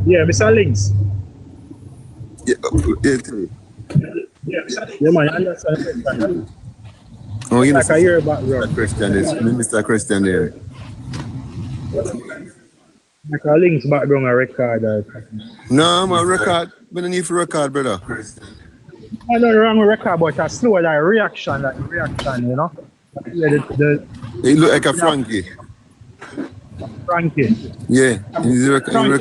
Yeah, Mr. Links. Yeah, man, I understand. Oh, you know, like I hear about Christian is Mr. Christian there. Like a Links background a record. No, my record. We don't need for record, brother. I don't wrong with record, but a slow like reaction, you know. He look like a Frankie. Frankie. Yeah, he's recording.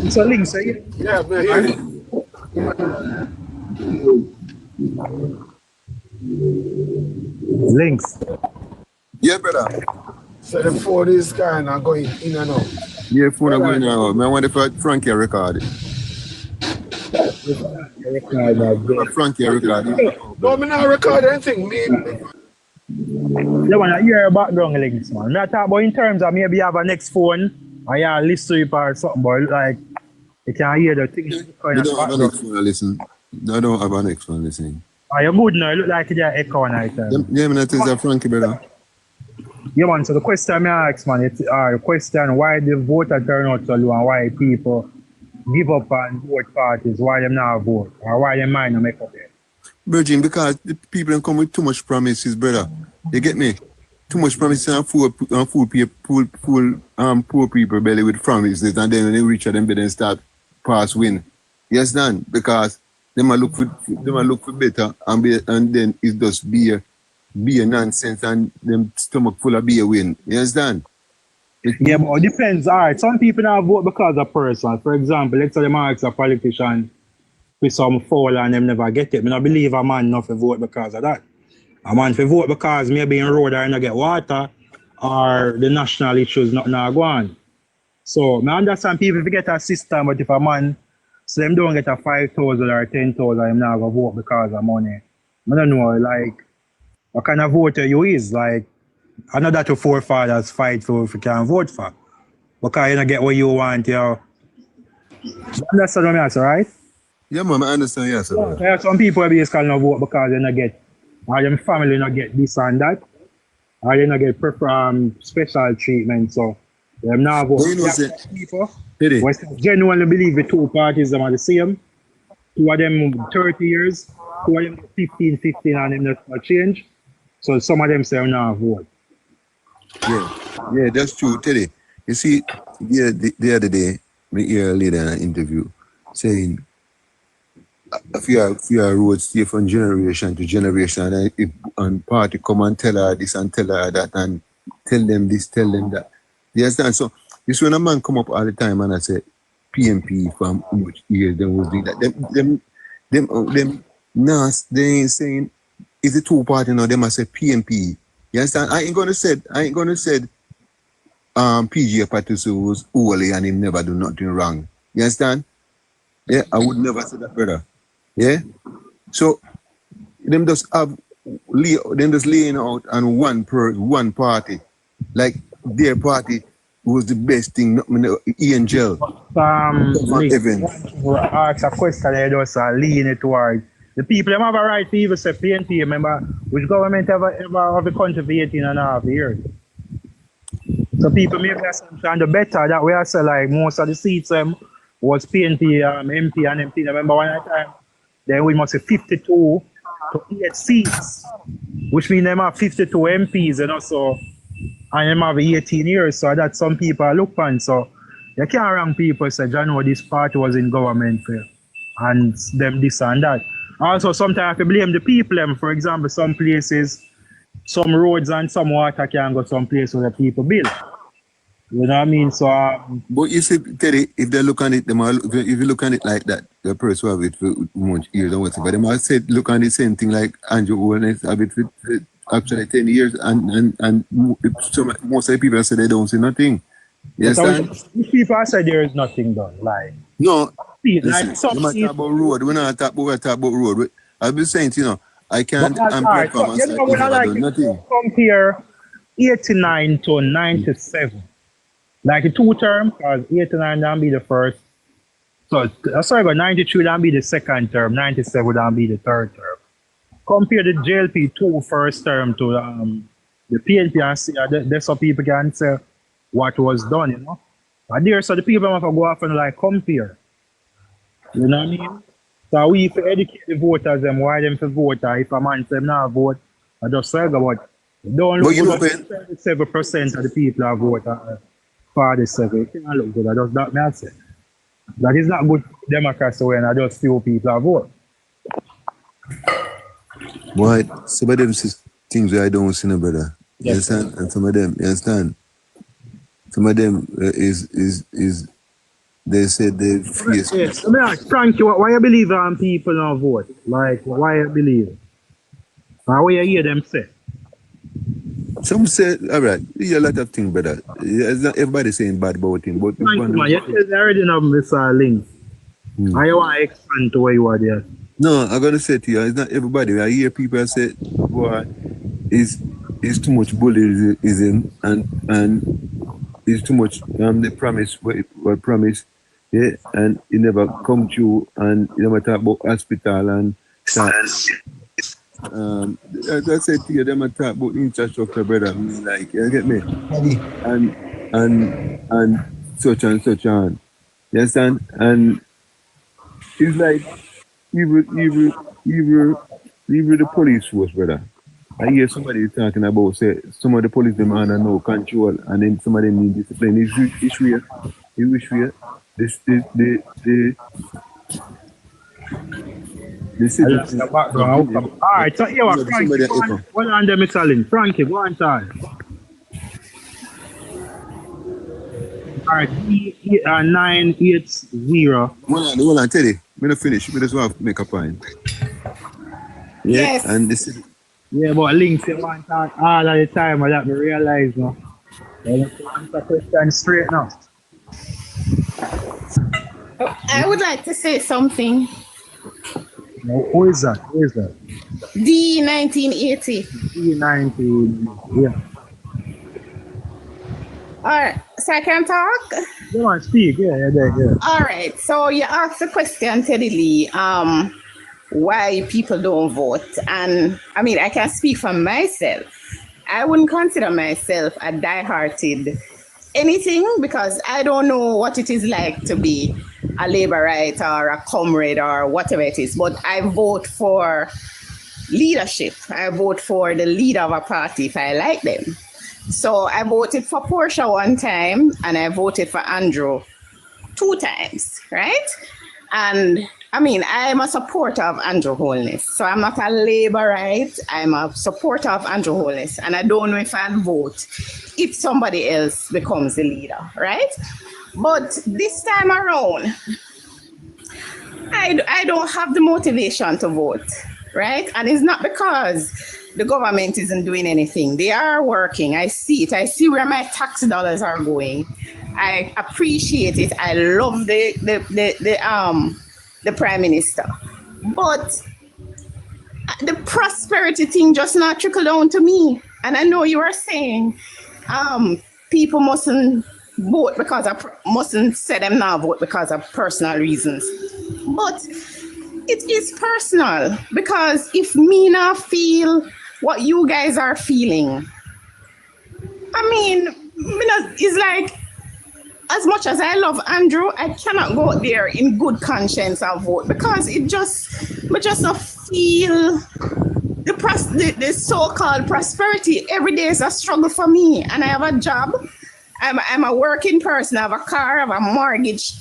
It's a Links, eh? Yeah, man, hear you. Links. Yeah, brother. So the phone is kind of going in and out. Yeah, phone are going out. I want the Frankie record. Frankie record. No, I'm not recording anything. Yeah, man, I hear your background Links, man. I talk about in terms of maybe you have a next phone or you have a list to it or something, but like you can hear the things. You don't have an next phone to listen. No, I don't have an next phone listening. Are you good now? You look like you're echo night. Yeah, man, that is a Frankie, brother. Yeah, man, so the question I ask, man, it's the question why the voter turnout so low and why people give up on vote parties, why them not vote, or why them mind not make up there. Virgin, because the people don't come with too much promises, brother. You get me? Too much promises and fool poor people belly with promises, and then when they reach them, they start pass win. Yes, Dan, because they might look for better, and then it just be a nonsense, and them stomach full of beer win. Yes, Dan. Yeah, but it depends. All right, some people now vote because of person. For example, let's say them ask a politician with some foul and them never get it. I don't believe a man not to vote because of that. A man to vote because maybe in road or not get water or the national issues not go on. So I understand people forget a system, but if a man so them don't get a 5,000 or 10,000, I'm not gonna vote because of money. I don't know, like what kind of voter you is. Like another two forefathers fight for if you can vote for. Because you don't get what you want, you understand what I mean, right? Yeah, man, I understand, yes, sir. There are some people basically not vote because they not get, or their family not get this and that, or they not get special treatment. So Them now vote. You know, Yeah, say, people Teddy, who genuinely believe the two parties them are the same. Two of them 30 years, two of them 15, and them not change. So some of them say now vote. yeah, that's true, Teddy. You see, the other day, me hear a lady in an interview saying, if you are road stay from generation to generation, and if and party come and tell her this and tell her that and tell them this, tell them that. You understand? So this when a man come up all the time and I say PMP from how much years them was doing that. Them nas they ain't saying it's a two party now, them I say PMP. You understand? I ain't gonna say PG Patuso was holy and him never do nothing wrong. You understand? Yeah, I would never say that, brother. Yeah. So them just laying out on one party, like their party was the best thing. Angel from heaven. Ask a question, they just lean it towards the people. Them have a right to even say PNP. Remember, which government ever have the country for 18.5 years. So people make the assumption the better that we are say like most of the seats was PNP, MP and MP. Remember one time, then we must say 52 to 8 seats, which means them have 52 MPs, you know, so and them have 18 years, so that some people look on. So you can't wrong people say, John, know this party was in government for and them this and that. Also, sometimes you blame the people. For example, some places, some roads and some water can go some place where the people build. You know what I mean? So, but you see, Teddy, if they look on it, if you look on it like that, the person who have it for much years or whatever, they might say look on the same thing like Andrew Holness have it for actually 10 years, and most of the people say they don't see nothing. You understand? If people say there is nothing done, like no, like listen, some we talk about road. We're not talk about road. I've been saying, I can't right. So, you know what I like nothing. compare 89 to 97. Like the two term, because 89 don't be the first. So sorry, but 93 don't be the second term, 97 don't be the third term. Compare the JLP two first term to the PNP and see that's so people can say what was done, you know. And there, so the people have to go off and like compare. You know what I mean? So we have to educate the voters them why them to vote. If a man say not vote, I just say about don't look good. 37% of the people have voted. 47, it can't look good. I just that me say. That is not good for democracy when I just few people have vote. Why? Some of them things I don't see, no brother. You Yes. understand? And some of them, you understand? Some of them is they said they face. Yes. Let me ask Frankie, why you believe people don't vote? Like why you believe? Or why you hear them say? Some say, all right, yeah, a lot of things, brother. It's not everybody saying bad about him, but Frankie, man, you already know Mr. Link. I want to expand to where you are there. no, I'm gonna say to you, it's not everybody. I hear people say, boy, it's too much bullyism and it's too much they promise what promise, yeah, and it never come true, and you never talk about hospital and as I said to you, them talk about infrastructure, brother. I mean, like, you get me? And such and such on. You understand? And it's like even the police force, brother. I hear somebody talking about say some of the police them under no control, and then some of them need discipline. It's weird. It's weird. The citizens. All right, so here was Frankie. Hold on there, Mr. Link. Frankie, go on time. All right, 980. Hold on, Teddy. I'm gonna finish. We just want to make a point. Yeah, Yes. and this is. Yeah, but Link say one talk all of the time, I that me realize now. Answer question straight now. I would like to say something. No, who is that? Who is that? D 1980. D90. Yeah. All right, so I can talk. You want to speak? Yeah. All right, so you asked the question, Teddylee, why people don't vote, and I mean, I can speak for myself. I wouldn't consider myself a die-hearted anything because I don't know what it is like to be a Labourite or a comrade or whatever it is, but I vote for leadership. I vote for the leader of a party if I like them. So I voted for Portia one time and I voted for Andrew 2 times, right? And I mean, I'm a supporter of Andrew Holness. So I'm not a Labourite. I'm a supporter of Andrew Holness. And I don't know if I'll vote if somebody else becomes the leader, right? But this time around, I don't have the motivation to vote, right? And it's not because the government isn't doing anything. They are working. I see it. I see where my tax dollars are going. I appreciate it. I love the Prime Minister. But the prosperity thing just not trickle down to me. And I know you are saying people mustn't vote because mustn't say them now vote because of personal reasons. But it is personal because if me not feel what you guys are feeling, I mean, it's like, as much as I love Andrew, I cannot go out there in good conscience and vote because I just don't feel the so-called prosperity. Every day is a struggle for me, and I have a job. I'm a working person. I have a car. I have a mortgage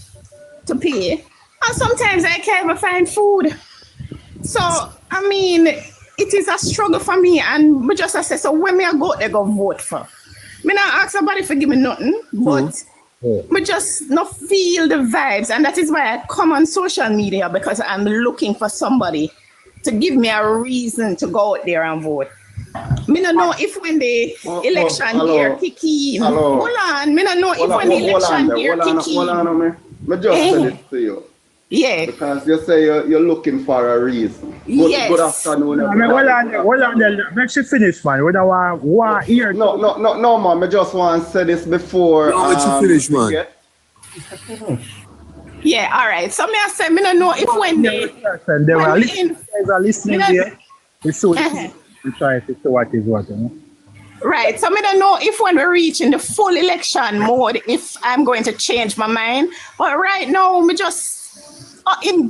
to pay, and sometimes I can't even find food. So I mean, it is a struggle for me, and we just say so. When me I go, they go vote for. Me not ask somebody for give me nothing, but. We just not feel the vibes, and that is why I come on social media because I'm looking for somebody to give me a reason to go out there and vote. Me not know if when the election year kick in. Hold on, me not know if when the election year kick in. Hold on, me just said it to you. Yeah. Because you say you're looking for a reason. Yes. Good afternoon. I mean, hold on, let she finish, man. We don't want here. No, man. I just want to say this before. No, let you finish, man. Yeah, all right. So me I say, me don't know if when they were listening here. We try to see what is what. Right. So I don't know if when we reach in the full election mode, if I'm going to change my mind. But right now, me just in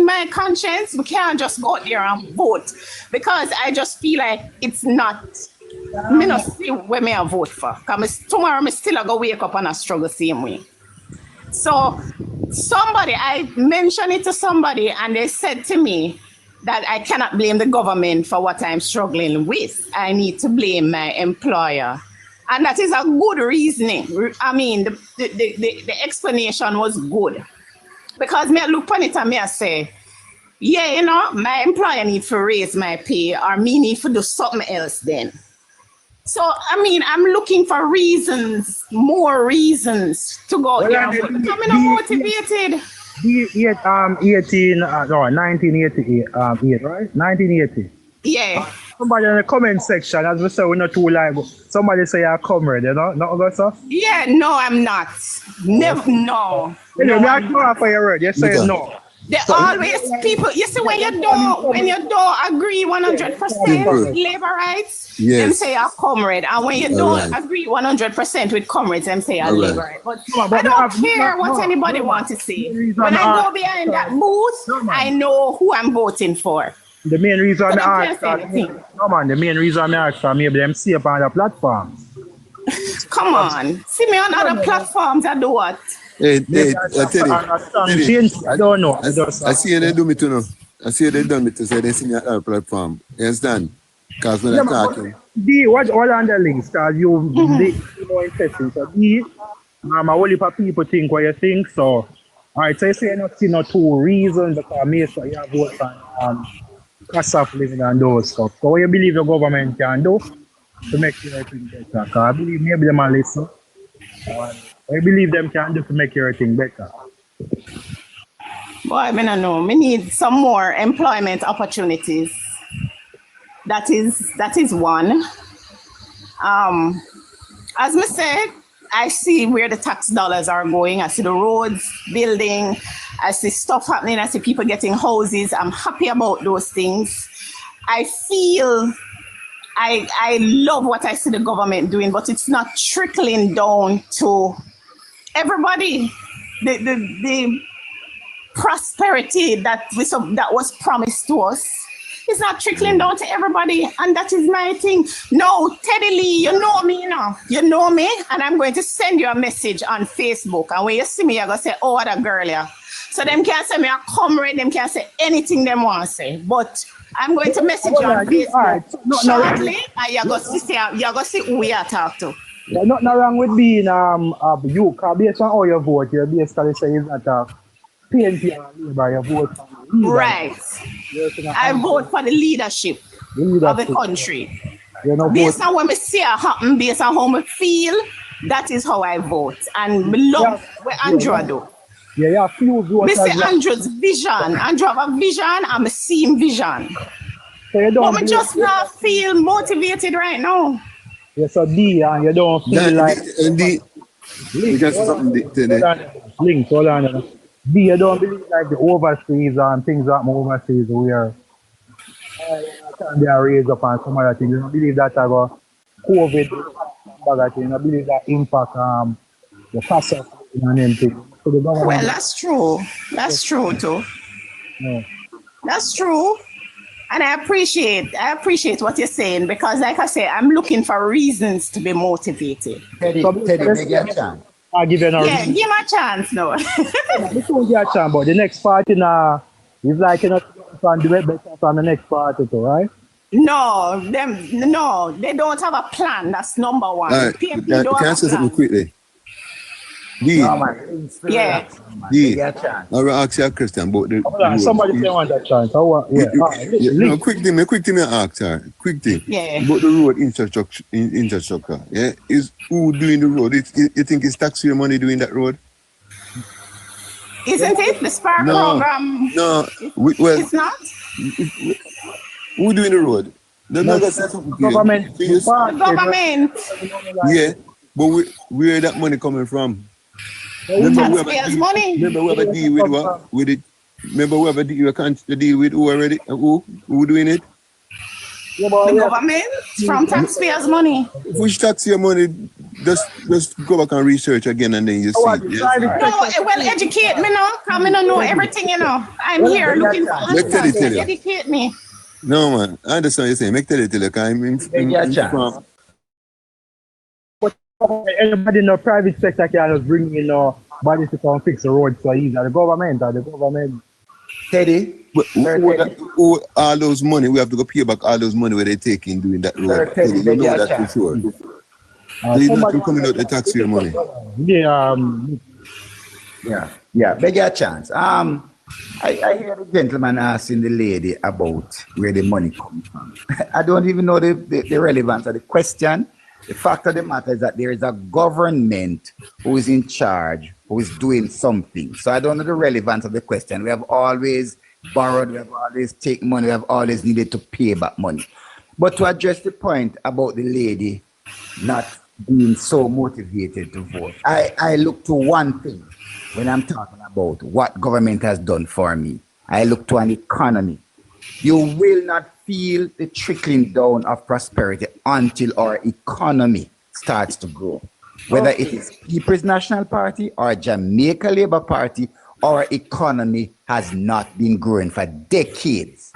my conscience, we can't just go out there and vote because I just feel like it's not. Me not see where me I vote for. Cause tomorrow me still I go wake up and I struggle same way. So I mentioned it to somebody and they said to me that I cannot blame the government for what I'm struggling with. I need to blame my employer. And that is a good reasoning. I mean, the explanation was good. Because me look on it and me I say, yeah, you know, my employer need to raise my pay or me need to do something else then. So, I mean, I'm looking for reasons, more reasons to go out there. I'm not motivated. 1988, right? 1980. Yeah. Somebody in the comment section, as we say, we're not too liable. Somebody say you're a comrade, you know? Not Augusta? Yeah, no, I'm not. Never, no. You know, I can't for your word. You say no. They always people. You see when you don't agree 100% with labor rights, them say a comrade, and when you don't agree 100% with comrades, them say a labor right. But I don't care what anybody wants to say. When I go behind that booth, I know who I'm voting for. The main reason I ask the main reason I ask for maybe them see up on the platforms. Come on, see me on other platforms. I do what? Hey, Teddy. I don't know. I see they do me too now. I see they done me to say they see me on our platform. You understand? Because when I'm talking. Watch all on the links because you more interesting. So a whole heap of people think what you think. So alright, so you say you not see no two reasons because me so you have vote on cost of living and those stuff. So what you believe the government can do to make everything better? Because I believe maybe them will listen. I believe them can do to make everything better. Boy, I mean, I know. We need some more employment opportunities. That is one. As I said, I see where the tax dollars are going. I see the roads building. I see stuff happening. I see people getting houses. I'm happy about those things. I feel I love what I see the government doing, but it's not trickling down to everybody. The prosperity that was promised to us is not trickling down to everybody, and that is my thing. No, Teddylee, you know me, you know me, and I'm going to send you a message on Facebook, and when you see me, you're going to say, oh, what a girl, yeah. So them can't say me a comrade, them can't say anything them want to say, but I'm going to message you on Facebook shortly, and you're going to see who we are talk to. There's nothing wrong with being you, because based on how you vote, you basically say it's not a PNP and Labour, you vote for the leader. Right. I vote for the leadership of the country. Based on what I see happen, based on how I feel, that is how I vote. And I love what Andrew do. Yeah, few voters. I see Andrew's vision. Andrew have a vision, I'm seeing vision. So but I just not feel motivated right now. Yes, so D, and you don't feel like... Link, hold on. D, you don't believe like the overseas and things that overseas where can be raised up and some other things. You don't believe that about COVID, you don't believe that impact the cost of and everything. So the government, well, that's true. That's true too. Yeah. That's true. And I appreciate what you're saying, because like I say, I'm looking for reasons to be motivated. Teddy, make you a chance. I'll give you a yeah, give him a chance now. This won't get a chance, but the next party now is like, you know, do it better from the next party too, right? No, they don't have a plan. That's number one. Right. PMP Can don't I have say a something plan. quickly? D, Yeah. D, I will ask you a question about the Hold on, somebody say want a chance. No, quick thing I ask her. Quick thing. Yeah. About the road infrastructure. Yeah, is who doing the road? You think it's taxpayer money doing that road? Isn't it? The Spark program. No. It's not? Who doing the road? The government. The government. Yeah, but where that money coming from? Taxpayers' money. Remember we have a deal with it. Remember we have a deal with who already? Who doing it? The government from taxpayers' money. Which taxpayer money? Just go back and research again and then you see. Yes. No, well, educate me now. Because I don't know everything, you know. I'm here looking for answers. Educate me. No, man. I understand what you're saying. Make tell you, like, I'm from. Anybody in the private sector can just bring in bodies to come fix the road so easy. The government. Teddy, who all those money, we have to go pay back all those money where they taking doing that road. Teddy, you know that for sure. There's nothing coming out the taxpayer money. Yeah, beg your chance. I hear the gentleman asking the lady about where the money comes from. I don't even know the relevance of the question. The fact of the matter is that there is a government who is in charge, who is doing something. So I don't know the relevance of the question. We have always borrowed, we have always taken money, we have always needed to pay back money. But to address the point about the lady not being so motivated to vote, I look to one thing when I'm talking about what government has done for me. I look to an economy. You will not feel the trickling down of prosperity until our economy starts to grow. Whether it is People's National Party or Jamaica Labour Party, our economy has not been growing for decades.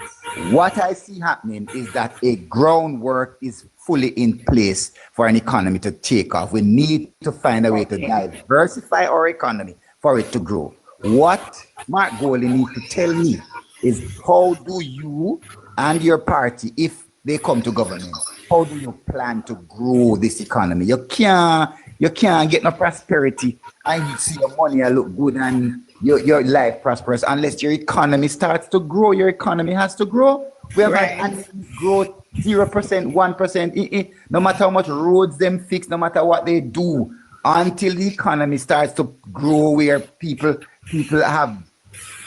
What I see happening is that a groundwork is fully in place for an economy to take off. We need to find a way to diversify our economy for it to grow. What Mark Goley needs to tell me is, how do you and your party, if they come to government, how do you plan to grow this economy? You can't get no prosperity and you see your money look good and your life prosperous unless your economy starts to grow. Your economy has to grow. We have had growth 0%, 1%, no matter how much roads them fix, no matter what they do, until the economy starts to grow where people have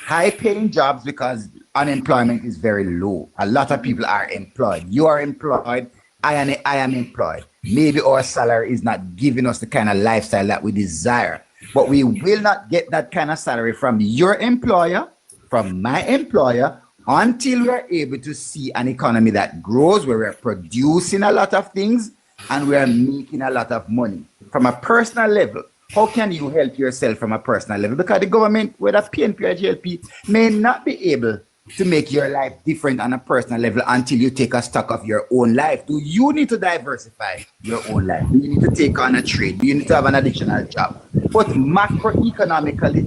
high-paying jobs because unemployment is very low. A lot of people are employed. You are employed. I am employed. Maybe our salary is not giving us the kind of lifestyle that we desire, but we will not get that kind of salary from your employer, from my employer, until we're able to see an economy that grows, where we're producing a lot of things and we're making a lot of money from a personal level. How can you help yourself from a personal level? Because the government, whether PNP or GLP, may not be able to make your life different on a personal level until you take a stock of your own life. Do you need to diversify your own life? Do you need to take on a trade? Do you need to have an additional job? But macroeconomically,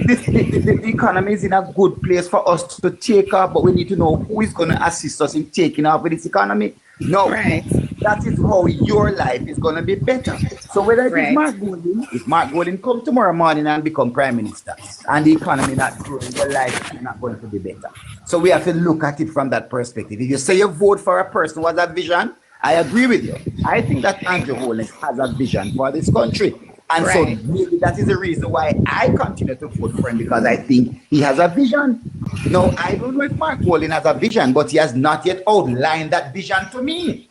the economy is in a good place for us to take off, but we need to know who is going to assist us in taking off with this economy. No, Right. that is how your life is going to be better. So whether it is Mark Golding, if Mark Golding come tomorrow morning and become prime minister and the economy not growing, your life is not going to be better. So we have to look at it from that perspective. If you say you vote for a person who has a vision, I agree with you. I think that Andrew Holness has a vision for this country. And so maybe that is the reason why I continue to vote for him, because I think he has a vision. Now, I don't know if Mark Golding has a vision, but he has not yet outlined that vision to me.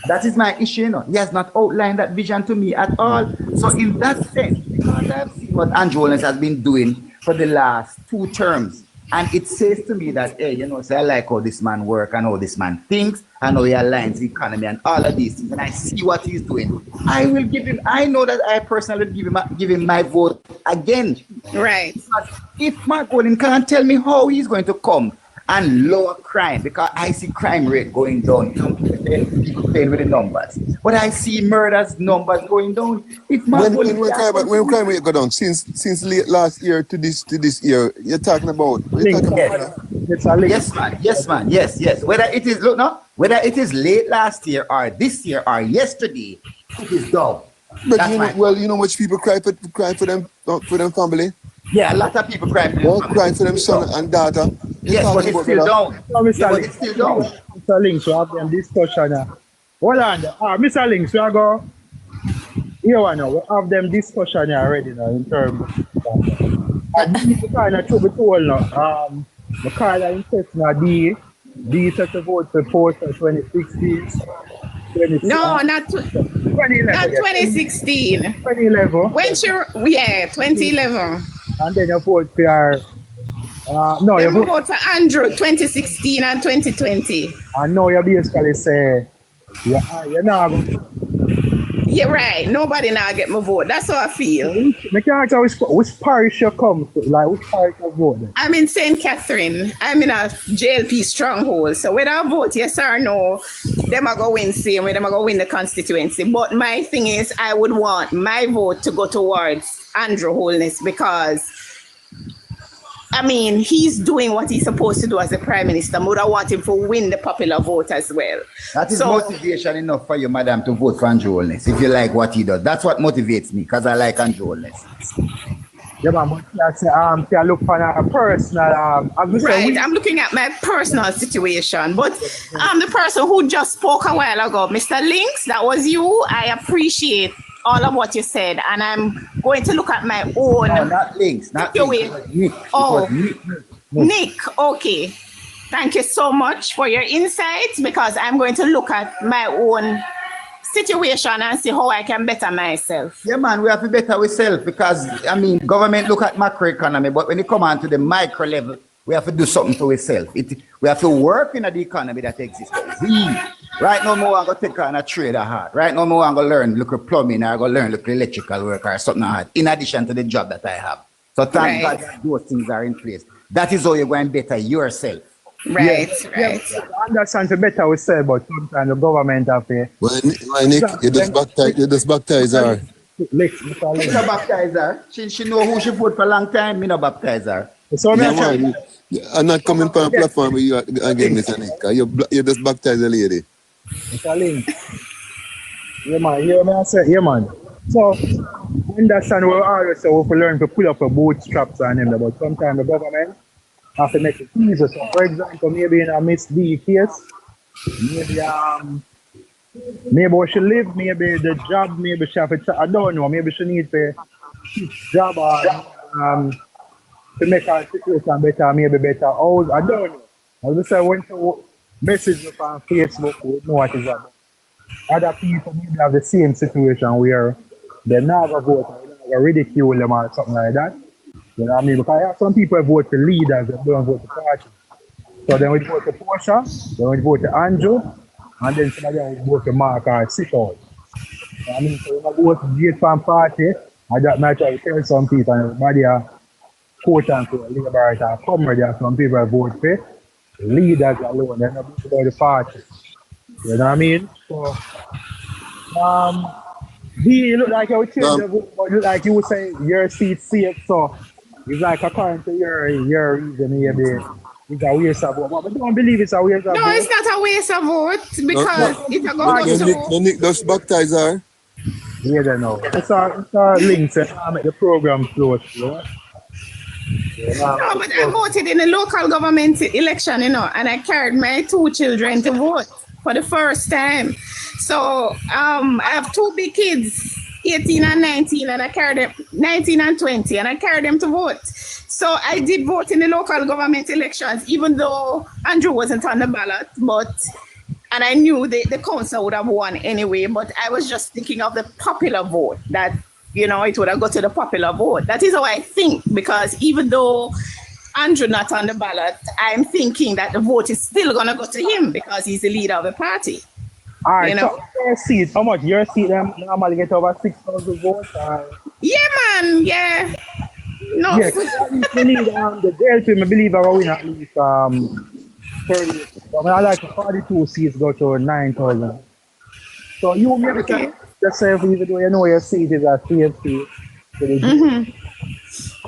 That is my issue, you know. He has not outlined that vision to me at all. So in that sense, because I've seen what Andrew Holness has been doing for the last 2 terms, and it says to me that, hey, you know, so I like how this man works and how this man thinks and how he aligns the economy and all of these things, and I see what he's doing. I will give him, I know that I personally give him my vote again. Right. Because if Mark Golding can't tell me how he's going to come and lower crime, because I see crime rate going down. You know, people playing with the numbers, but I see murders numbers going down. If Mark when crime rate go down since late last year to this year, you're talking about. Yes, man. Yes. Whether it is whether it is late last year or this year or yesterday, it is down. But you know much people cry for them family. Yeah, a lot of people cry for them. Won't cry for them son and daughter. Yes, but it's still down. It's still down. Mr. Links, we have them discussion. Hold on. Mr. Links, we are going. Here we know. We have them discussion already now in terms of the kind of trouble told now. The kind of interest now, D set to vote for post in 2016. No, not 2016. 2011. When she, 2011. And then you vote for you vote for Andrew 2016 and 2020. And now you basically say, you're not. You're right. Nobody now get my vote. That's how I feel. I can't tell which parish you come to, like which parish you vote then? I'm in St. Catherine. I'm in a JLP stronghold. So whether I vote yes or no, them are going to win same way, them are going to win the constituency. But my thing is, I would want my vote to go towards Andrew Holness, because I mean, he's doing what he's supposed to do as the Prime Minister. Would I want him to win the popular vote as well? That is motivation enough for you, madam, to vote for Andrew Holness, if you like what he does. That's what motivates me, because I like Andrew Holness. Yeah, man, but you look for a personal... I'm looking at my personal situation. But the person who just spoke a while ago, Mr. Links, that was you. I appreciate all of what you said, and I'm going to look at my own. No, not Links, not Links. Nick. Nick. Okay. Thank you so much for your insights, because I'm going to look at my own situation and see how I can better myself. Yeah, man, we have to better ourselves, because I mean, government look at macroeconomy, but when it come on to the micro level, we have to do something to ourselves. We have to work in the economy that exists. Right now, I'm going to take on a trade hard. Right now, I'm going to learn look at plumbing, or go learn look at electrical work or something hard, in addition to the job that I have. So thank God that those things are in place. That is how you're going to better yourself. Right. I understand to better ourselves, but sometimes the government have to... Well, Nick, you just baptize her. She's a baptizer. She know who she vote for a long time. Me no baptize her. So I'm not coming from a platform with you again, Mr. Nick. You just baptize the lady. Mr. Link. Yeah, man. You hear me? I say, yeah, man. So, I understand we always say we learn to pull up a bootstraps on them, but sometimes the government have to make it easier. So, for example, maybe in a Miss D case, maybe we should leave, maybe the job, maybe she have to, I don't know, maybe she need to job or to make her situation better, maybe better house, I don't know. As I say, when to message me on Facebook, we know what is happening. Other people maybe have the same situation where they're not going to vote, they're going to ridicule them or something like that. You know what I mean? Because I have some people vote for leaders that don't vote for parties. So then we vote to Portia, then we vote to Andrew, and then some of them we vote to Mark or sit out. I mean, so when I go to the Great Fan Party, I just might try to tell some people, and everybody are quote unquote Labour or come with there. Some people vote for leaders alone, they're not about the party. You know what I mean? So, you look like you would change the vote, but look like you would say your seat safe, so it's like according to your reason, maybe it's a waste of vote. But I don't believe it's a waste of No, vote. it's not a waste of vote because it's a go No, Nick does baptize her. Yeah, they know. It's a link to make the program close, you know? No, but I voted in the local government election, and I carried my 2 children to vote for the first time. So I have 2 big kids, 18 and 19, and I carried them 19 and 20, and I carried them to vote. So I did vote in the local government elections, even though Andrew wasn't on the ballot, and I knew the council would have won anyway, but I was just thinking of the popular vote that, it would have got to the popular vote. That is how I think, because even though Andrew not on the ballot, I'm thinking that the vote is still going to go to him because he's the leader of the party. All right, so your seat, how much? Your seat normally get over 6,000 votes? Yeah, man, yeah. No. Yes, we need the JLP, I believe I will win at least 30. But I like 42 seats go to 9,000. So you maybe can yourself, even though you know your seat is a CFC.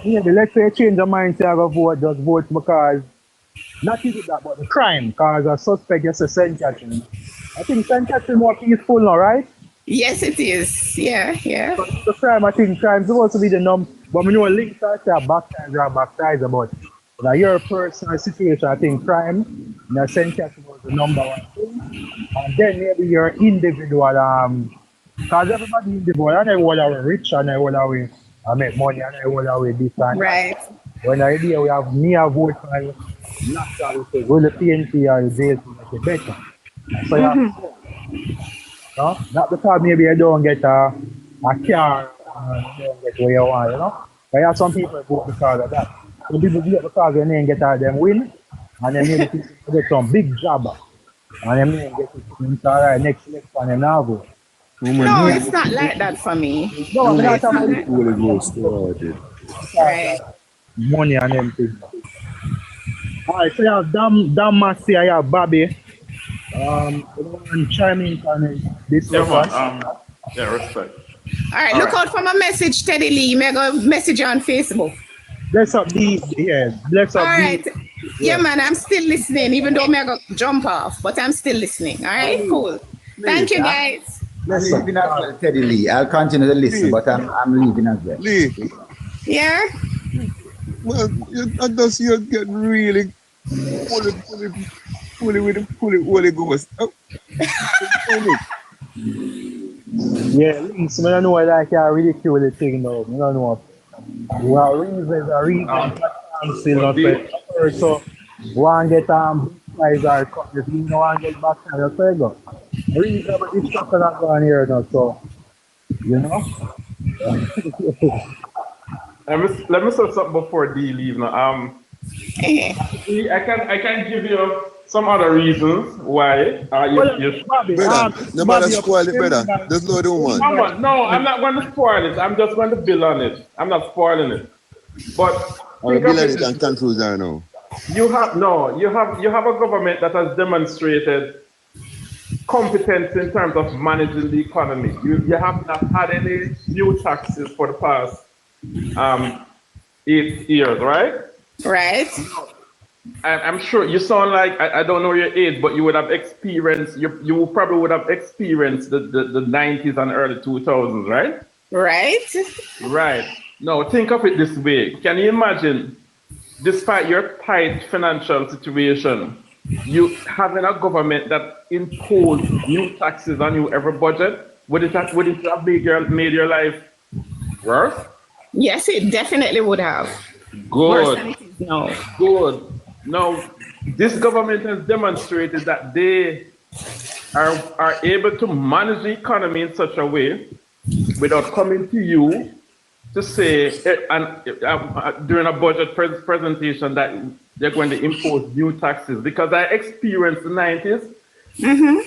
Maybe let's say change your mind to have a vote, just vote because, not even that, but the crime, because I suspect it's a St. Catherine. I think St. Catherine more peaceful now, right? Yes, it is. Yeah. But the crime, I think crime is supposed to be the number, but we know links are baptizer, but in your personal situation, I think crime in St. Catherine was the number 1 thing. And then maybe your individual, because everybody individual, and everyone are rich, and everyone are make money, and everyone are this and right. When I idea we have me a vote for national, we say, will the PNP or the JLP make it better? So you have to vote. No? Not because maybe you don't get a car, you don't get where you want, But you have some people vote because of that. Some people vote because their name get them win, and then maybe people get some big job, and then name get it right, next and then now vote. No, it's not like that for me. No, I'm not talking about money and everything. Alright, so you have Dan Massey, you have Bobby. Chime in on this one. Yeah, respect. All right, look out for my message, Teddylee. May I go message you on Facebook. Bless up these, bless up. All right. Yeah, man, I'm still listening, even though I go jump off, but I'm still listening. All right, cool. Thank you, guys. I'm leaving as well, Teddylee. I'll continue to listen, but I'm leaving as well. Lee. Yeah? Well, you're getting really fully with the Holy Ghost. Oh. Yeah, links, I don't know like I ridicule the thing though. I don't know. Well, reasons are reasons I'm still not fair. So one get guys are cut, you know, one get back to the figure. Reason but it's not going here now, so Let me say something before D leave now. I can give you some other reasons why you nobody spoil it, brother. There's no other one. No, I'm not going to spoil it. I'm just going to build on it. I'm not spoiling it. But build on it and conclude there now. You have a government that has demonstrated competence in terms of managing the economy. You have not had any new taxes for the past 8 years, right? Right. I'm sure you sound like I don't know your age, but you would have experienced you probably would have experienced the 90s and early 2000s, right? Right. Now think of it this way. Can you imagine, despite your tight financial situation, you having a government that imposed new taxes on you every budget? Would it have made your life worse? Yes, it definitely would have. Good. No. Good. Now, this government has demonstrated that they are able to manage the economy in such a way without coming to you to say during a budget presentation that they're going to impose new taxes, because I experienced the 90s, and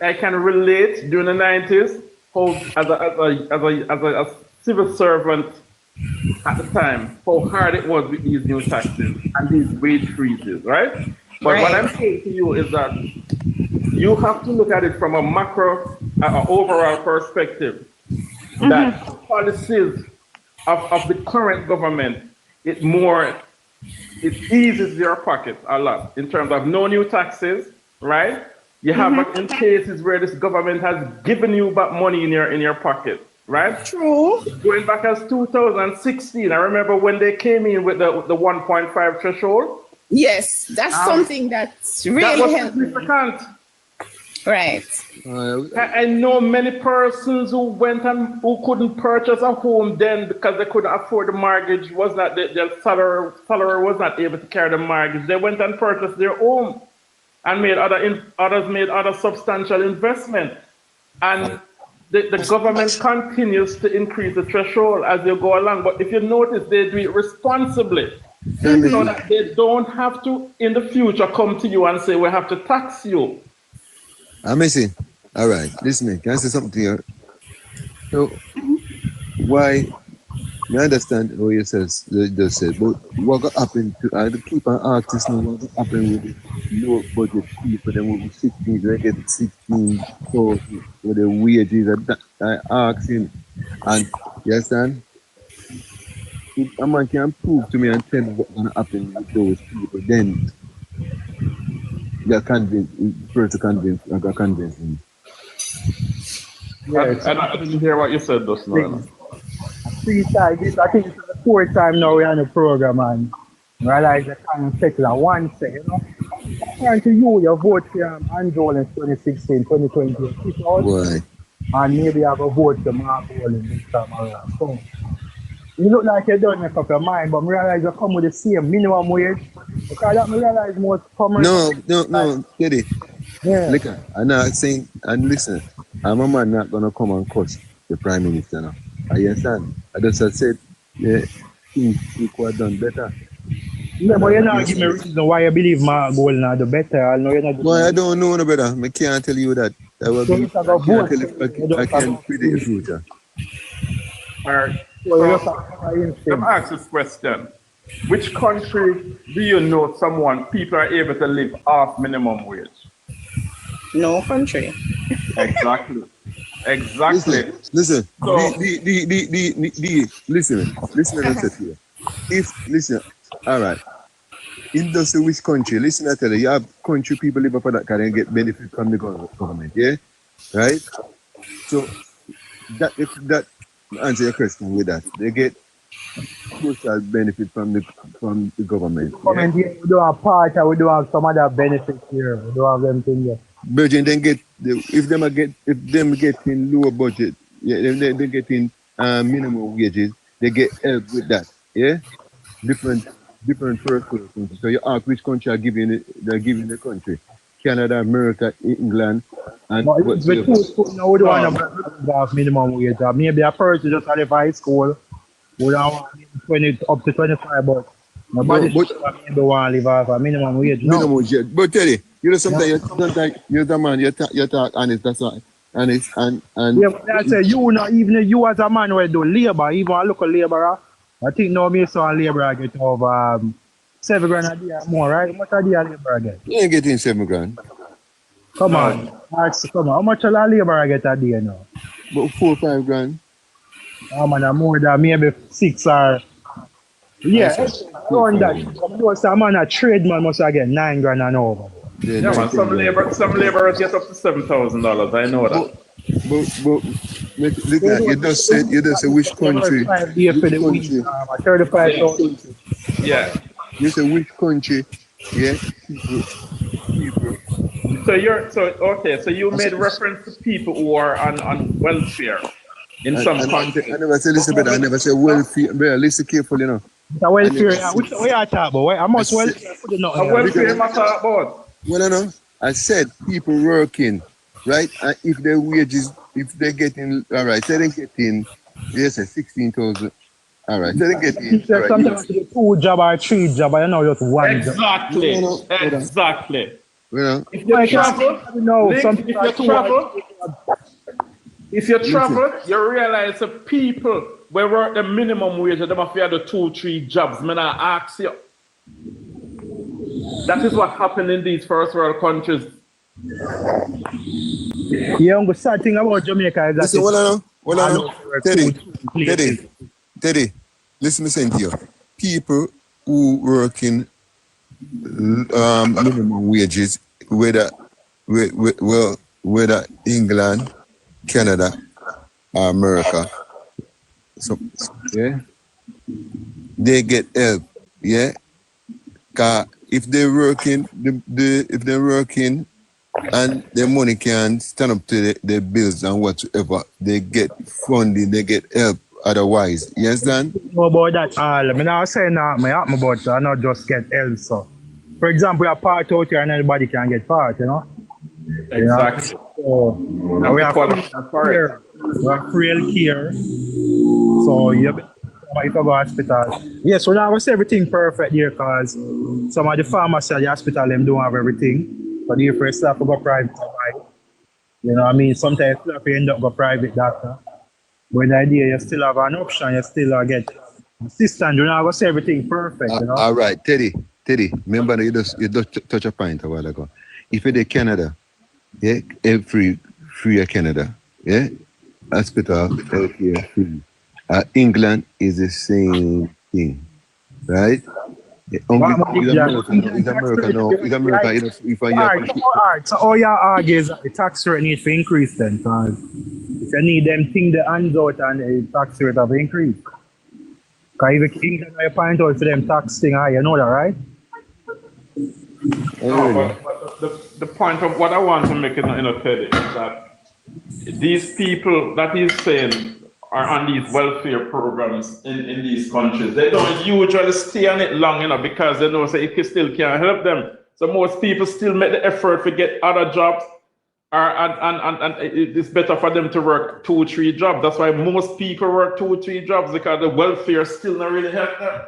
I can relate during the 90s how as a civil servant at the time, how hard it was with these new taxes and these wage freezes, right? But what I'm saying to you is that you have to look at it from a macro, overall perspective. That policies of the current government, it eases your pocket a lot in terms of no new taxes, right? You have in cases where this government has given you back money in your pocket, right? True. Going back as 2016, I remember when they came in with the 1.5 threshold. Yes, that's something that's really that was significant. Right. I know many persons who went and who couldn't purchase a home then because they couldn't afford the mortgage, was not their salary was not able to carry the mortgage. They went and purchased their home and others made other substantial investment. And the government continues to increase the threshold as you go along. But if you notice, they do it responsibly. So that they don't have to in the future come to you and say we have to tax you. I'm missing. All right, listen, can I say something to you? So, why? I understand what you just said, but what got happened to? I keep on asking what got happened with the low budget people. Then with 16, they get 16 so with the wages. I asking, and you understand? If a man can prove to me and tell me what's gonna happen with those people, then they're convinced. First to convince, I got convinced him. Yes. I didn't hear what you said, just now. Three times. I think this is the fourth time now we're on the program and realize the kind of settle at one say, you know. According to you vote for Andrew in 2016, 2020. Why? And maybe I go vote for Mark Bolin this time around. So, you look like you don't make up your mind, but I realize you come with the same minimum wage. Because I realize most common. No, Teddy. Yeah. Look, I'm not saying, and listen, I'm a man not gonna come and curse the Prime Minister now. I understand. I just said, yeah, things could have done better. Yeah, but you're not giving me a reason why you believe Mark Bolin now do better. I know you're not. Well, I don't know no better. I can't tell you that. I can't predict the future. All right. So, let me ask this question. Which country do you know people are able to live off minimum wage? No country. Exactly. Listen. So, listen. Listen. All right. In those which country? Listen, I tell you, you have country people live up for that kind and get benefit from the government. Yeah, right. So that answer your question with that. They get social benefit from the government. Government here, we don't have part, we don't have some other benefits here. We don't have them things here. Virgin then get if them getting lower budget, yeah, they getting minimum wages, they get help with that. Yeah, different first countries. So you ask which country they're giving the country. Canada, America, England, and but it's the two now we don't want to have minimum wage. Maybe a person just out of high school would have 20 up to 25, but nobody maybe want to live off a minimum wage. Minimum wage. But Teddy, you know sometimes you're the man, you talk honest, that's all. Honest and yeah, but I say you know, even you as a man will do labor, even a local laborer. I think now me saw a laborer get over 7 grand a day or more, right? How much a day a laborer get? You ain't getting 7 grand. Come on. How much a laborer get a day now? About 4 or 5 grand. Oh man, more than maybe 6 or yeah, around that. So a man a trade man must get 9 grand and over. Yeah, man, some laborers get up to $7,000. I know that. But you just said which country? 35,000. Yeah. You said which country? Yeah. People. So you made reference to people who are on welfare in some countries. I never said listen, but I never said welfare. But listen carefully, you know. The welfare. Which way I talk about? How much welfare? Welfare I talk about. Well, I know. I said people working, right? And if their wages, if they're getting, all right, say they're getting, yes, 16,000, All right, let me get in. Instead All right, sometimes you do 2 job or 3 job, and you know just 1 job. Exactly. No, hold on. Exactly. You know, If you Like, travel, no, Link, some if people you are 2 or travel, 3 jobs. if you listen. travel, you realize the people where work the minimum wage, them have to do 2-3 jobs. Man, I ask you. That is what happened in these first world countries. Yeah, the sad thing about Jamaica is that Listen, hold on, hold on. allow for Teddy, 2 Teddy, places. Teddy, listen me saying to you. People who working minimum wages, whether whether England, Canada, or America, so yeah, they get help. Yeah, 'cause if they're working, if they're working and their money can stand up to their bills and whatsoever, they get funding, they get help. Otherwise, you understand? Know about that all. I mean, I was saying that my happen about I not just get help. So, for example, we are part out here and anybody can get part, you know. Exactly. So, That's we the have quality. That's correct. care. We have real care. So, if you go to hospital, yes, we're not going to say everything perfect here because some of the pharmacy at the hospital them don't have everything. But if you have to go private, you know what I mean? Sometimes you have to end up go private doctor. But the idea you still have an option, you still get assistance. You're not going to say everything perfect, you know? All right, Teddy, remember you just touch a point a while ago. If you're in Canada, yeah, free Canada, yeah, hospital, healthcare free. England is the same thing, right? Only is America now. Is America if I Alright, so all your argue is that the tax rate needs to increase then, because if you need them thing the hands out and the tax rate have increased. Because if England you point out for them tax thing, you know that, right? No, but the point of what I want to make in Teddy is that these people that he's saying are on these welfare programs in these countries. They don't usually stay on it long, because they know say it still can't help them. So most people still make the effort to get other jobs, and it's better for them to work 2-3 jobs. That's why most people work 2-3 jobs, because the welfare still not really help them.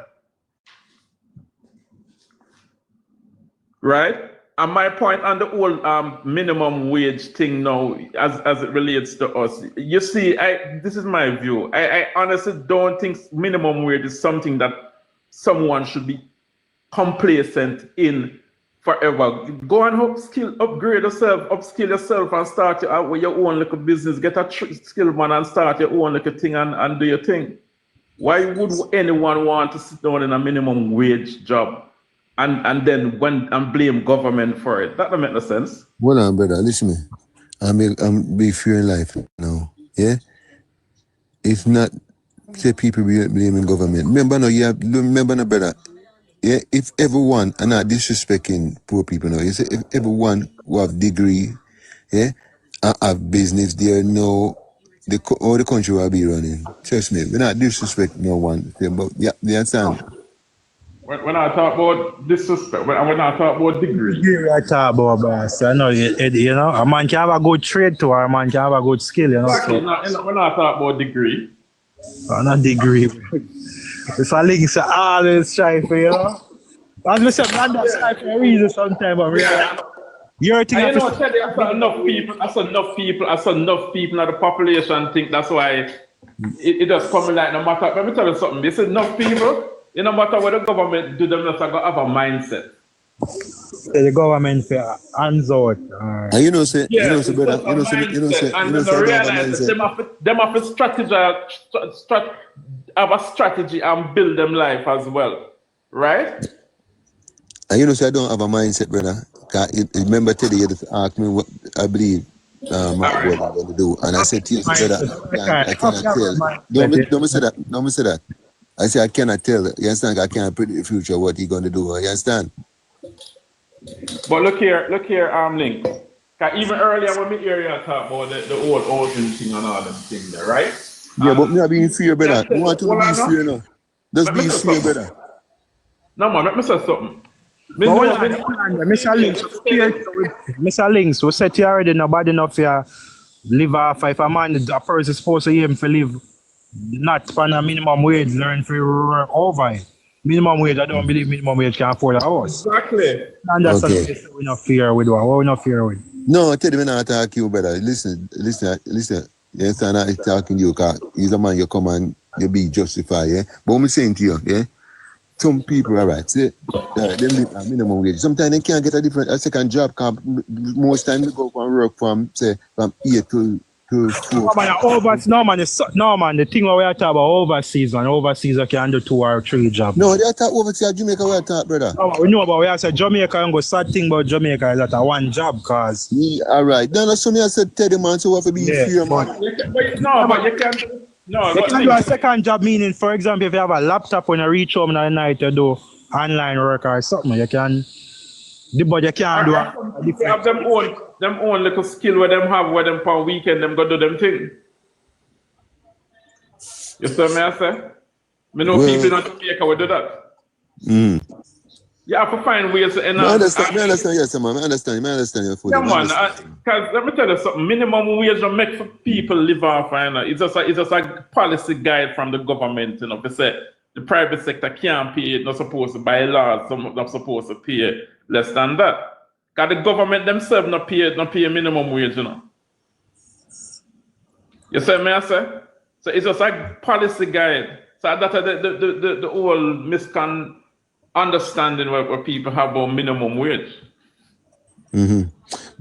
Right? And my point on the whole minimum wage thing now, as it relates to us, you see, this is my view. I honestly don't think minimum wage is something that someone should be complacent in forever. Go and upgrade yourself, upskill yourself, and start your own little business. Get a skill man and start your own little thing and do your thing. Why would anyone want to sit down in a minimum wage job? And then blame government for it? That don't make no sense. Hold on, brother. Listen me. I'm be fair in life now. Yeah? It's not say people blaming government. Remember no, brother. Yeah, if everyone, and not disrespecting poor people now, you say if everyone who have degree, yeah, and have business, they know all the country will be running. Trust me, we're not disrespecting no one. But yeah, you understand? When I talk about disrespect, when I talk about degree. I talk about, boss. I know, you know, a man can have a good trade too, or a man can have a good skill, you know. Exactly. So. When I talk about degree. Not degree. If I link, I always try for, you know. As I said, man, that's try for a reason sometimes, but really, you're thinking I know, Teddy, I saw enough people in the population think that's why it just coming like no matter. Let me tell you something. There's enough people. No matter what the government do, them just have a mindset. The government for hands out. And you know, say, yeah, you know, say, brother, you know, say, them have a strategy, have a strategy and build them life as well, right? And you know, say I don't have a mindset, brother. Remember, Teddy, you just asked me what I believe what I'm going to do, and I said to you, brother, I cannot tell. Don't say that. Don't say that. I say I cannot tell. You understand? I cannot predict the future, what he's going to do. You understand? But look here, Link. Even earlier when we hear you talk about the old housing thing and all them thing there, right? Yeah, but me not being fair, brother. You want to be fair now? Just be fair, brother. No, man, let me say something. Mr. Links, we said you already nobody enough here live off. If a man, a person is supposed to aim for live not on a minimum wage, learn to work over it. Minimum wage, I don't believe minimum wage can afford a house. Exactly. And that's Okay. something we're not fear with. What we're not fear with. No, Teddy, me not attack you, brother. Listen. You understand? I'm talking to you, because he's a man, you come and you be justified, yeah? But what I'm saying to you, yeah? Some people, all right, say, they live at minimum wage. Sometimes they can't get a second job, because most time they go and work from 8 to 4. No man, the thing we are talking about overseas, man. Overseas you can do 2 or 3 jobs. No, they attack overseas at Jamaica, we attack, brother. No, we know about we say Jamaica and go sad thing about Jamaica is that a one job cause. Yeah, all right. Then that's something I said, Teddy, man, so what for being fear, man. But you can't. No, you can do a second job, meaning, for example, if you have a laptop when you reach home in the night, you do online work or something, you can. But you can't do it. They have them own little skill where them have where them per weekend them go do them thing. You see me I say? Me know people in Jamaica will do that. You have to find ways to I understand, yes, man. I understand your food. Yeah, man. Because let me tell you something. Minimum wage will make for people live off. It's just a policy guide from the government. You know, they say the private sector can't pay it. Not supposed to by law. Some not supposed to pay less than that. Because the government themselves not pay minimum wage. You know. You see me I say? So it's just a policy guide. So that's the whole understanding what people have about minimum wage. I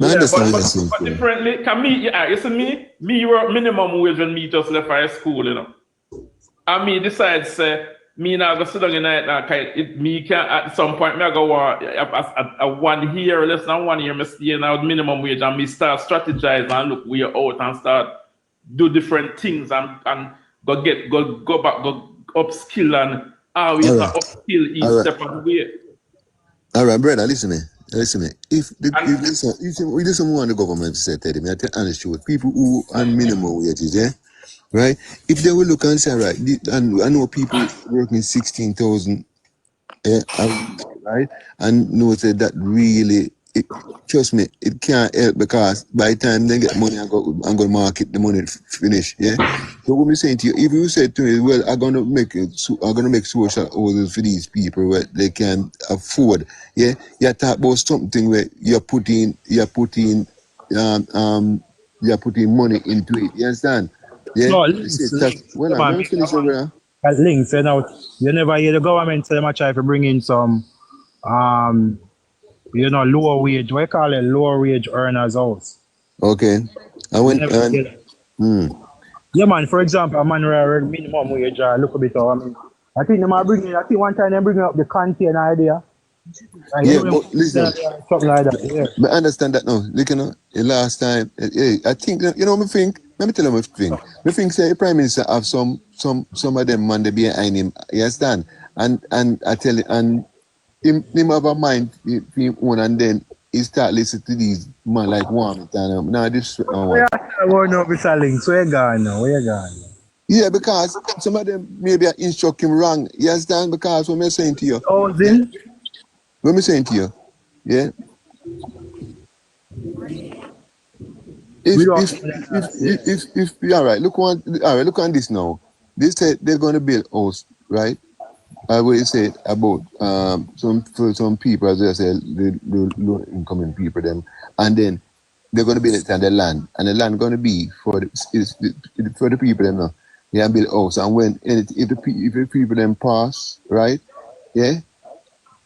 understand but differently, can me, you see me work minimum wage when me just left high school, you know. And me decide say me now go sit down in night me can at some point me I go a 1 year, less than 1 year, me stay now with minimum wage and me start strategize and look way out and start do different things and go back, go upskill and always upskill each step of the way. All right, brother, listen me. If listen what the government said, Teddy, I tell honest truth, people who on minimum wages, yeah, right? If they will look and say, right, and I know people working 16,000, right, and know that really. Trust me, it can't help because by the time they get money, I'm going to market the money finish. Yeah. So what I'm saying to you, if you said to me, well, I'm gonna make social orders for these people where they can afford. Yeah. You talk about something where you're putting money into it. You understand? Yeah. No, links. I'm finishing, brother. Links, you know, you never hear the government say they try to bring in some lower wage, what you call it, lower wage earners house. Okay. Yeah, man, for example, a man who minimum wage, look a bit of, I think one time they bring up the container idea. But listen, something like that, yeah. I understand that now. Look, the last time, I think, let me tell you what I think. I think, say, the Prime Minister have some of them man, they behind him, you understand? And I tell you, and him have a mind and then he start listening to these man like one and now this where you gone now? Yeah, because some of them maybe I instruct him wrong. You understand? Because what I'm saying to you. What I'm saying to you, yeah. If all right, look on this now. They said they're gonna build house, right? I will say about some people, as I said, the low income people, them, and then they're going to build it on the land, and the land going to be for the people, them now. Yeah, build house, and if the people them pass, right? Yeah,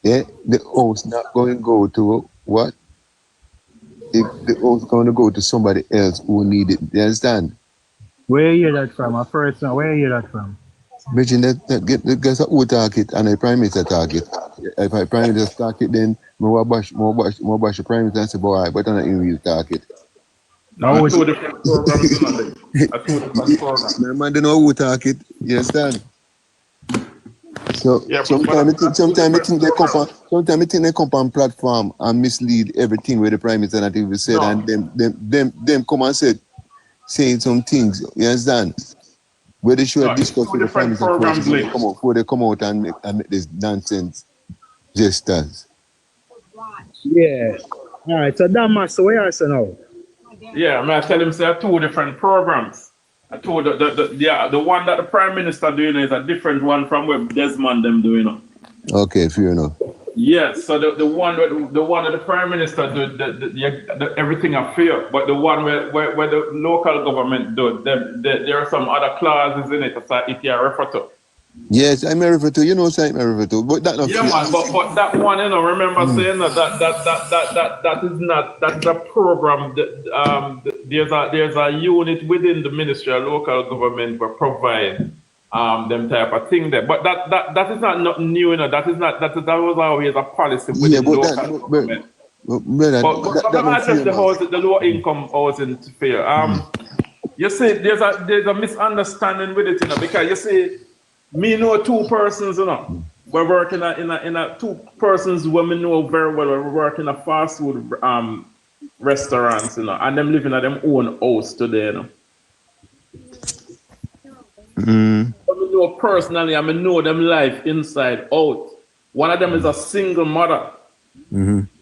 the house not going to go to what? If the house going to go to somebody else who need it, you understand? Where you hear that from? Where you hear that from? Imagine that gets a who target and a Prime Minister target. If I Prime Minister target, then more bash the Prime Minister and say, boy, but I'm not in real target. No, 2 different programs. 2 different programs. Man, they know who target. You understand? So sometimes I think they come on platform and mislead everything where the Prime Minister not even said, and them come and saying some things. You understand? Where they should discuss with the Prime Minister before they come out and make this nonsense gestures. Yeah. All right. So that must where else now? Yeah, I'm gonna tell him say 2 different programs. I told the one that the Prime Minister doing is a different one from what Desmond them doing. Okay, fair enough. Yes, so the one that the Prime Minister do, everything are fair, but the one where the local government do, there are some other clauses in it that it can refer to. Yes, I'm a refer to. You know, I'm a refer to. But that not Yeah, fair. man, but that one, remember saying that is not, that's a program that there's a unit within the Ministry of Local Government that provide them type of thing there. But that is not nothing new, that was always a policy within local government. But let me address the low income housing fair. You see, there's a misunderstanding with it, because you see, me know two persons, we're working in a two persons who me know very well. We work in a fast food restaurants, and them living at them own house today, I know personally, I know them life inside out. One of them is a single mother,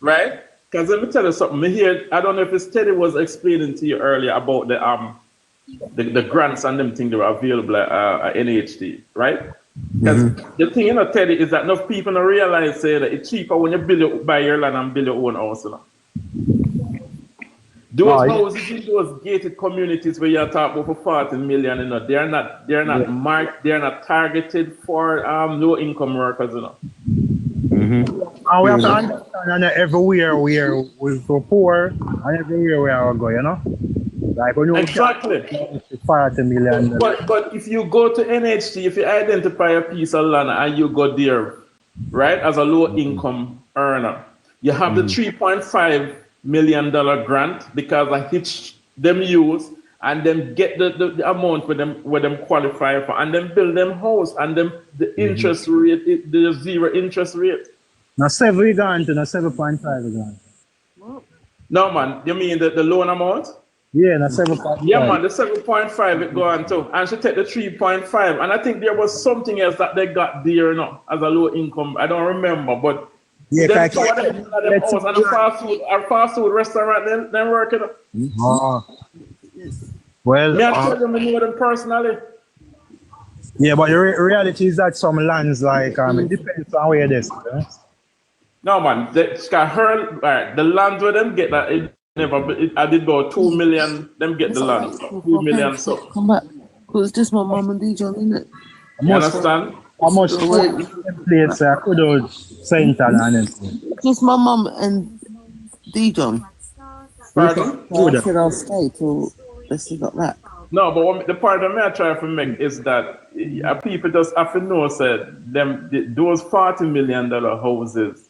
right? Because let me tell you something. Me here, I don't know if it's Teddy was explaining to you earlier about the grants and them things that were available at NHT, right? Because the thing, Teddy, is that enough people don't realize that it's cheaper when you buy your land and build your own house. Those houses in those gated communities where you're talking about for 40 million, they're not marked, they're not targeted for low income workers, And we have to understand that everywhere we're so poor, and everywhere where we go, Like when you exactly. 40 million. But if you go to NHT, if you identify a piece of land and you go there, right, as a low income earner, you have the $3.5 million grant because I hitch them use and then get the amount where them qualify for, and then build them house, and then the interest rate, the zero interest rate. Now 7 gone to 7.5 gone. No man, you mean the loan amount? Yeah, the 7.5. Yeah, man, the 7.5 it go on too. And she take the 3.5. And I think there was something else that they got there, as a low income. I don't remember, but yeah, them two of them house and a fast food restaurant, then working. Well, me I tell them I know them personally. Yeah, but the reality is that some lands, like, it depends on where it is. No, man, the land where them get that, I did about 2 million, them get the land. 2 million, so. Come back. Because it's just my mum and DJ, isn't it? You understand? How much place I could have sent and anything? Just my mum and DJ. Pardon? I said I'll stay till they still got that. No, but the point I try to make is that people just have to know that those $40 million houses,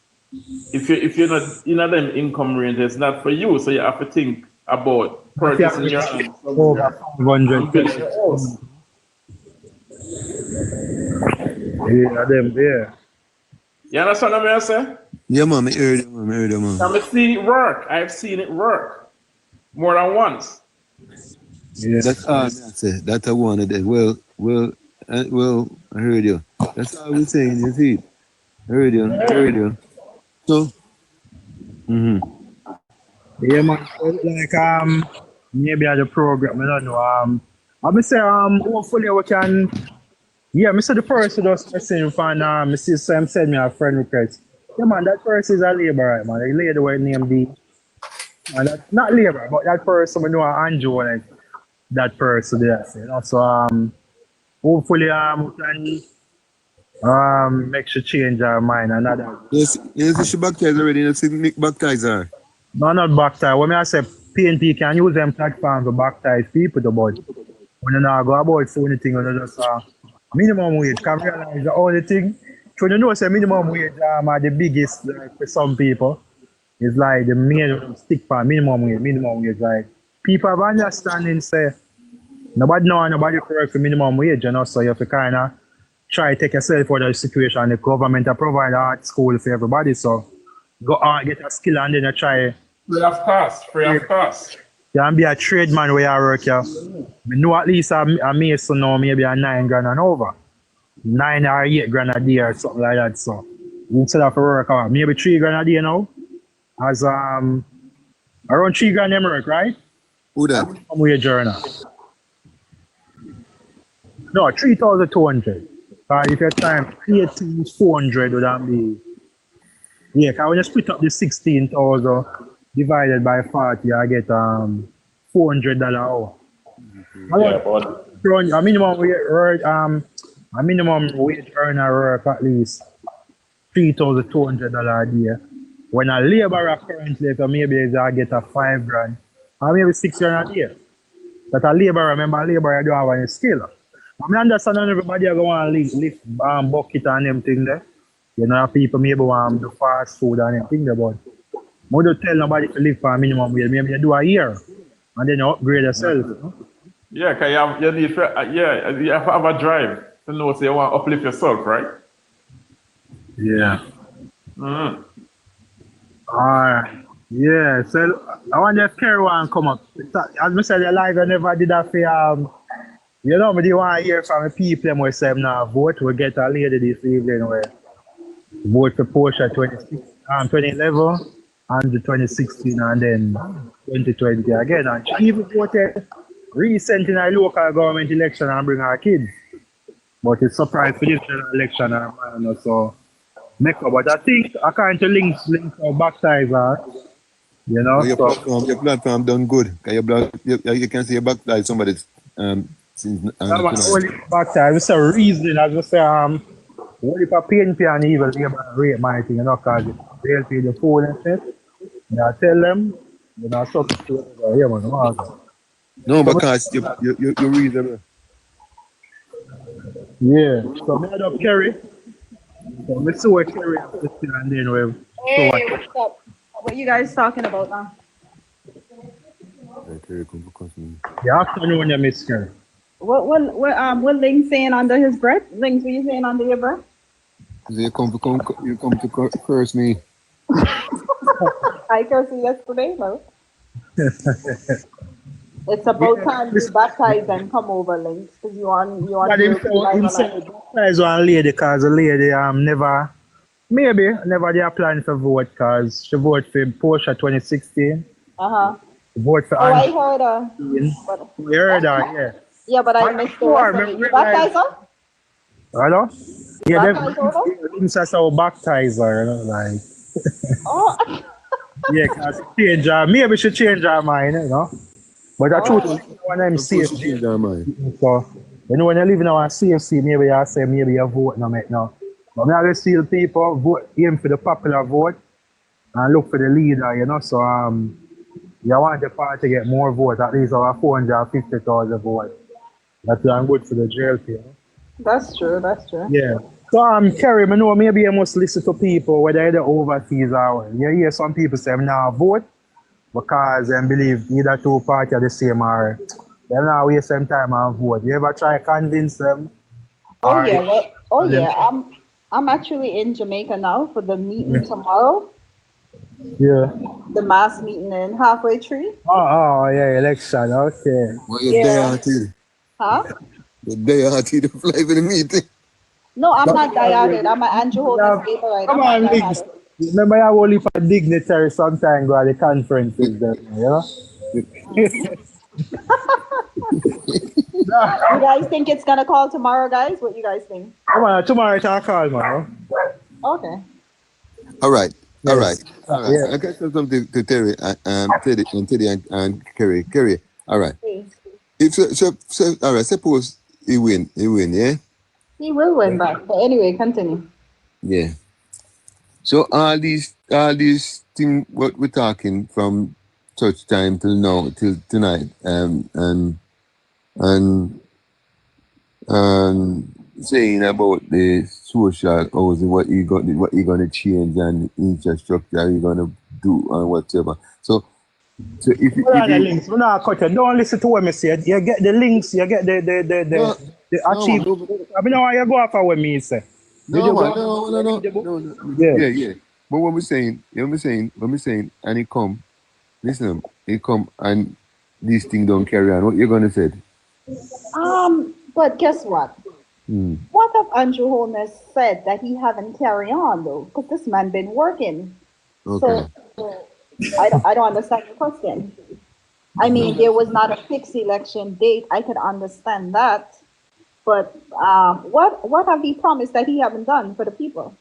if you're not in them income range, it's not for you. So you have to think about purchasing your house. Over 500. Yeah, them there. You understand what I say? Yeah, man, I heard it, man. I see it work. I've seen it work more than once. Yeah. That's all I say. That's a one of them. Well, I heard you. That's all we're saying, you see. I heard you. So, yeah, man. Like, maybe at the program, I don't know. I may say, hopefully we can. Yeah, I say the person just messaging from, I see Sam send me a friend request. Yeah, man, that person is a labor, right, man. The lady was named D. And that's not labor, but that person, I know Andrew, like, that person there. So, hopefully, we can make sure change our mind. Another. Yes, she baptized already. You see Nick baptize her. No, not baptize. When I say PNP can use them platforms to baptize people, but when you not go about so anything, you just minimum wage. Can realize the only thing. So you know, say minimum wage are the biggest, like, for some people. It's like the main stick for minimum wage. Like, people have understanding, say nobody correct for minimum wage, so you have to kind of try to take yourself out of the situation. The government are provide art school for everybody, so go out, get a skill, and then you try. Free of cost. You can be a tradesman where you work. I know at least a mason now, maybe a 9 grand and over. 9 or 8 grand a day or something like that. So instead of work, maybe 3 grand a day now. As around 3 grand them work, right? Who that? Wage earner. No, 3,200. If your time 18,400 would that be? Yeah, can when you split up the 16,000 divided by 40, I get $400 hour. Yeah, but A minimum wage earner work at least $3,200 a day. When a laborer currently, so maybe I get a $5,000 or maybe $6,000 a day. But a laborer, remember, a laborer don't have any skill. I mean, understand not everybody are going to lift bucket and them thing there. You know, people maybe want do fast food and them thing there, but I don't tell nobody to live for a minimum wage. Maybe you do a year and then you upgrade yourself. You know? yeah, cause you need you have to have a drive to know so you want to uplift yourself, right? Yeah. Mm-hmm. Alright. Yeah, so I wonder if Kerry want to come up. As I said, the live I never did that for you know, but you want to hear from the people who say now vote. We get a lady this evening where vote for Porsche 2011 and the 2016 and then 2020 again. And she even voted recent in a local government election and bring her kids. But it's surprised for this election and so make up. But I think according to links or baptizer, you know. Your platform done good. You can see you baptize somebody since only baptize. It's a reason as we say only for pain and evil rate my thing, you know, because they'll pay the fool and shit. I tell them, you know, something to here, man. No, because you reasonable. Yeah. So me up Kerry. So we see what Kerry has to say and then we Hey, what's up? What you guys talking about now? the afternoon you miss Kerry. What Ling saying under his breath? Ling, what you saying under your breath? You come to curse me. I cursed you yesterday, no? It's about time you baptize and come over, Ling, because you want But him say baptize one lady because the lady never they applying for vote because she voted for Porsche 2016. Vote for I heard her. We heard her, yeah. Yeah, but I missed the rest of it. You baptize her? Hello? Yeah, Baptize them says our baptizer, you know, like. Oh. Yeah, because change her. Maybe she change her mind, you know. But the truth is, when I'm safe, so you know when you live in our CFC, maybe you say maybe you vote no make no. But me always see people vote aim for the popular vote and look for the leader, you know. So you want the party to get more votes, at least over 450,000 votes. That's good for the JLP, you know? That's true, that's true. Yeah. So Kerry, I know maybe you must listen to people whether they're overseas or you hear some people say now vote because they believe either two parties are the same or they now waste some time and vote. You ever try to convince them? I'm actually in Jamaica now for the meeting tomorrow. Yeah. The mass meeting in Halfway Tree. Oh yeah, election, okay. Well, you're there, auntie. Huh? You're there, auntie, to fly for the meeting. No, I'm not diated. I'm an Andrew Holness Gatorite. Come on, Links. Remember, I only for dignitary sometimes go at the conferences, there, you know? You guys think it's gonna call tomorrow, guys? What you guys think? Come on, tomorrow it's a call, man. Okay. All right. Yeah. All right. Yeah. I can say something to Terry, Teddy and Kerry. Kerry, all right. If so, all right. Suppose he win, yeah. He will win back. But anyway, continue. Yeah. So all these things what we're talking from church time till now till tonight, and saying about the social housing, what you gonna change and infrastructure you gonna do and whatever. So if you the links, we're not cut it. Don't listen to what me say. You get the links, you get the achievement. I mean, how you go after what me say. No. Yeah. But when we're saying, and it come, listen, it come and this thing don't carry on. What you gonna say? But guess what? What if Andrew Holness said that he haven't carried on though? Because this man been working. Okay. So I don't understand the question. I mean, there was not a fixed election date. I could understand that. But what have he promised that he haven't done for the people?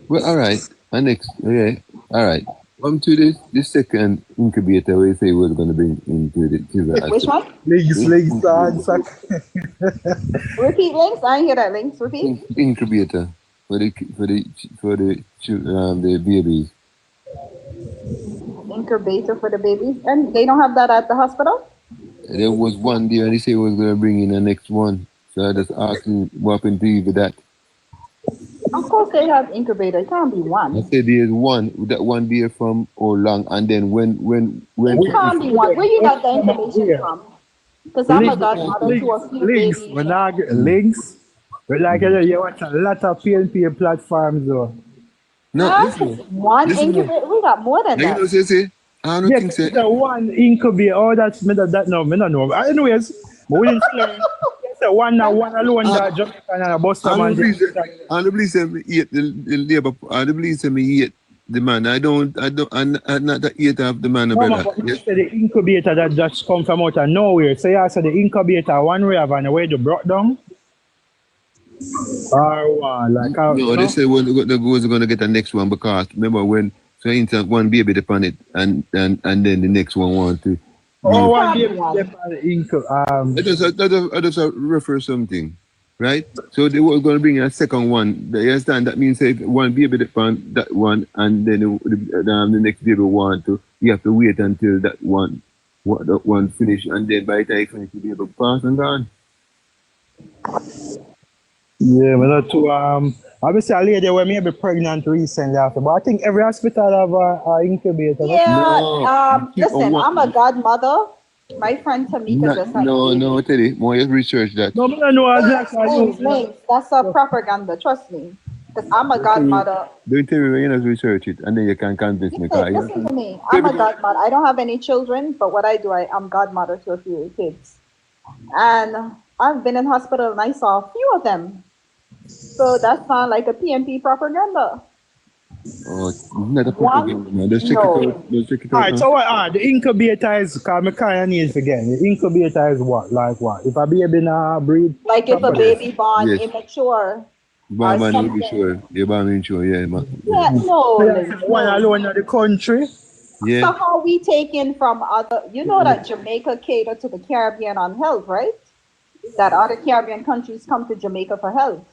Well, all right. And next, okay, all right. Come to the second incubator we say we're going to bring into the Which one? Links, answer. Repeat, Links. I didn't hear that, Links. Repeat. Incubator for the babies. Incubator for the babies, and they don't have that at the hospital. There was one there, and they say was going to bring in the next one. So I just asked him what happened to you with that. Of course, they have incubator. It can't be one. I said there's one, that one there from how long, and then when It can't be one. Where you got the information from? Because I'm a godmother to a few Links, babies. when I get links, but like you watch a lot of PNP platforms though. No, Huh? One listen, incubator. We got more than you that. know, say, I don't think so. The one incubator. Oh, that's me. That no, me don't know. Anyways, but we didn't tell them. One alone that Jamaican and a Buster man. I don't believe me eat the labor. I don't believe me eat the man. I'm not the eater of the man, brother. But you said the incubator that just come from out of nowhere. So you said the incubator one way have and where you brought down. Or one like no, they said the girls are gonna get the next one because remember when so instant one baby upon it and then the next one want to. Oh, one baby I just refer something, right? So they were going to bring a second one. You understand? That means if one baby upon that one, and then the next baby want to, you have to wait until that one finish, and then by the time you finish, the baby pass and gone. Yeah, but not too obviously a lady where maybe pregnant recently after, but I think every hospital have a incubator. Yeah, listen, I'm a godmother. My friend Tamika just had No, Teddy, more research that. No, I know exactly. That's a propaganda, trust me. Because I'm a godmother. Don't tell me when you not research it, and then you can convince me. Listen to me. I'm a godmother. I don't have any children, but what I do, I'm godmother to a few kids. And I've been in hospital and I saw a few of them. So that's not like a PNP propaganda. Oh, it's not a propaganda. Let's check it out. Alright, so what? The incubator is, because I kind of need to forget. The incubator is what? Like what? If a baby now breed? Like if a baby born immature. Born will be sure. Yeah, born sure, yeah. Yeah, no. One alone in the country. Yeah. So how we taking from other, you know that Jamaica cater to the Caribbean on health, right? That other Caribbean countries come to Jamaica for health.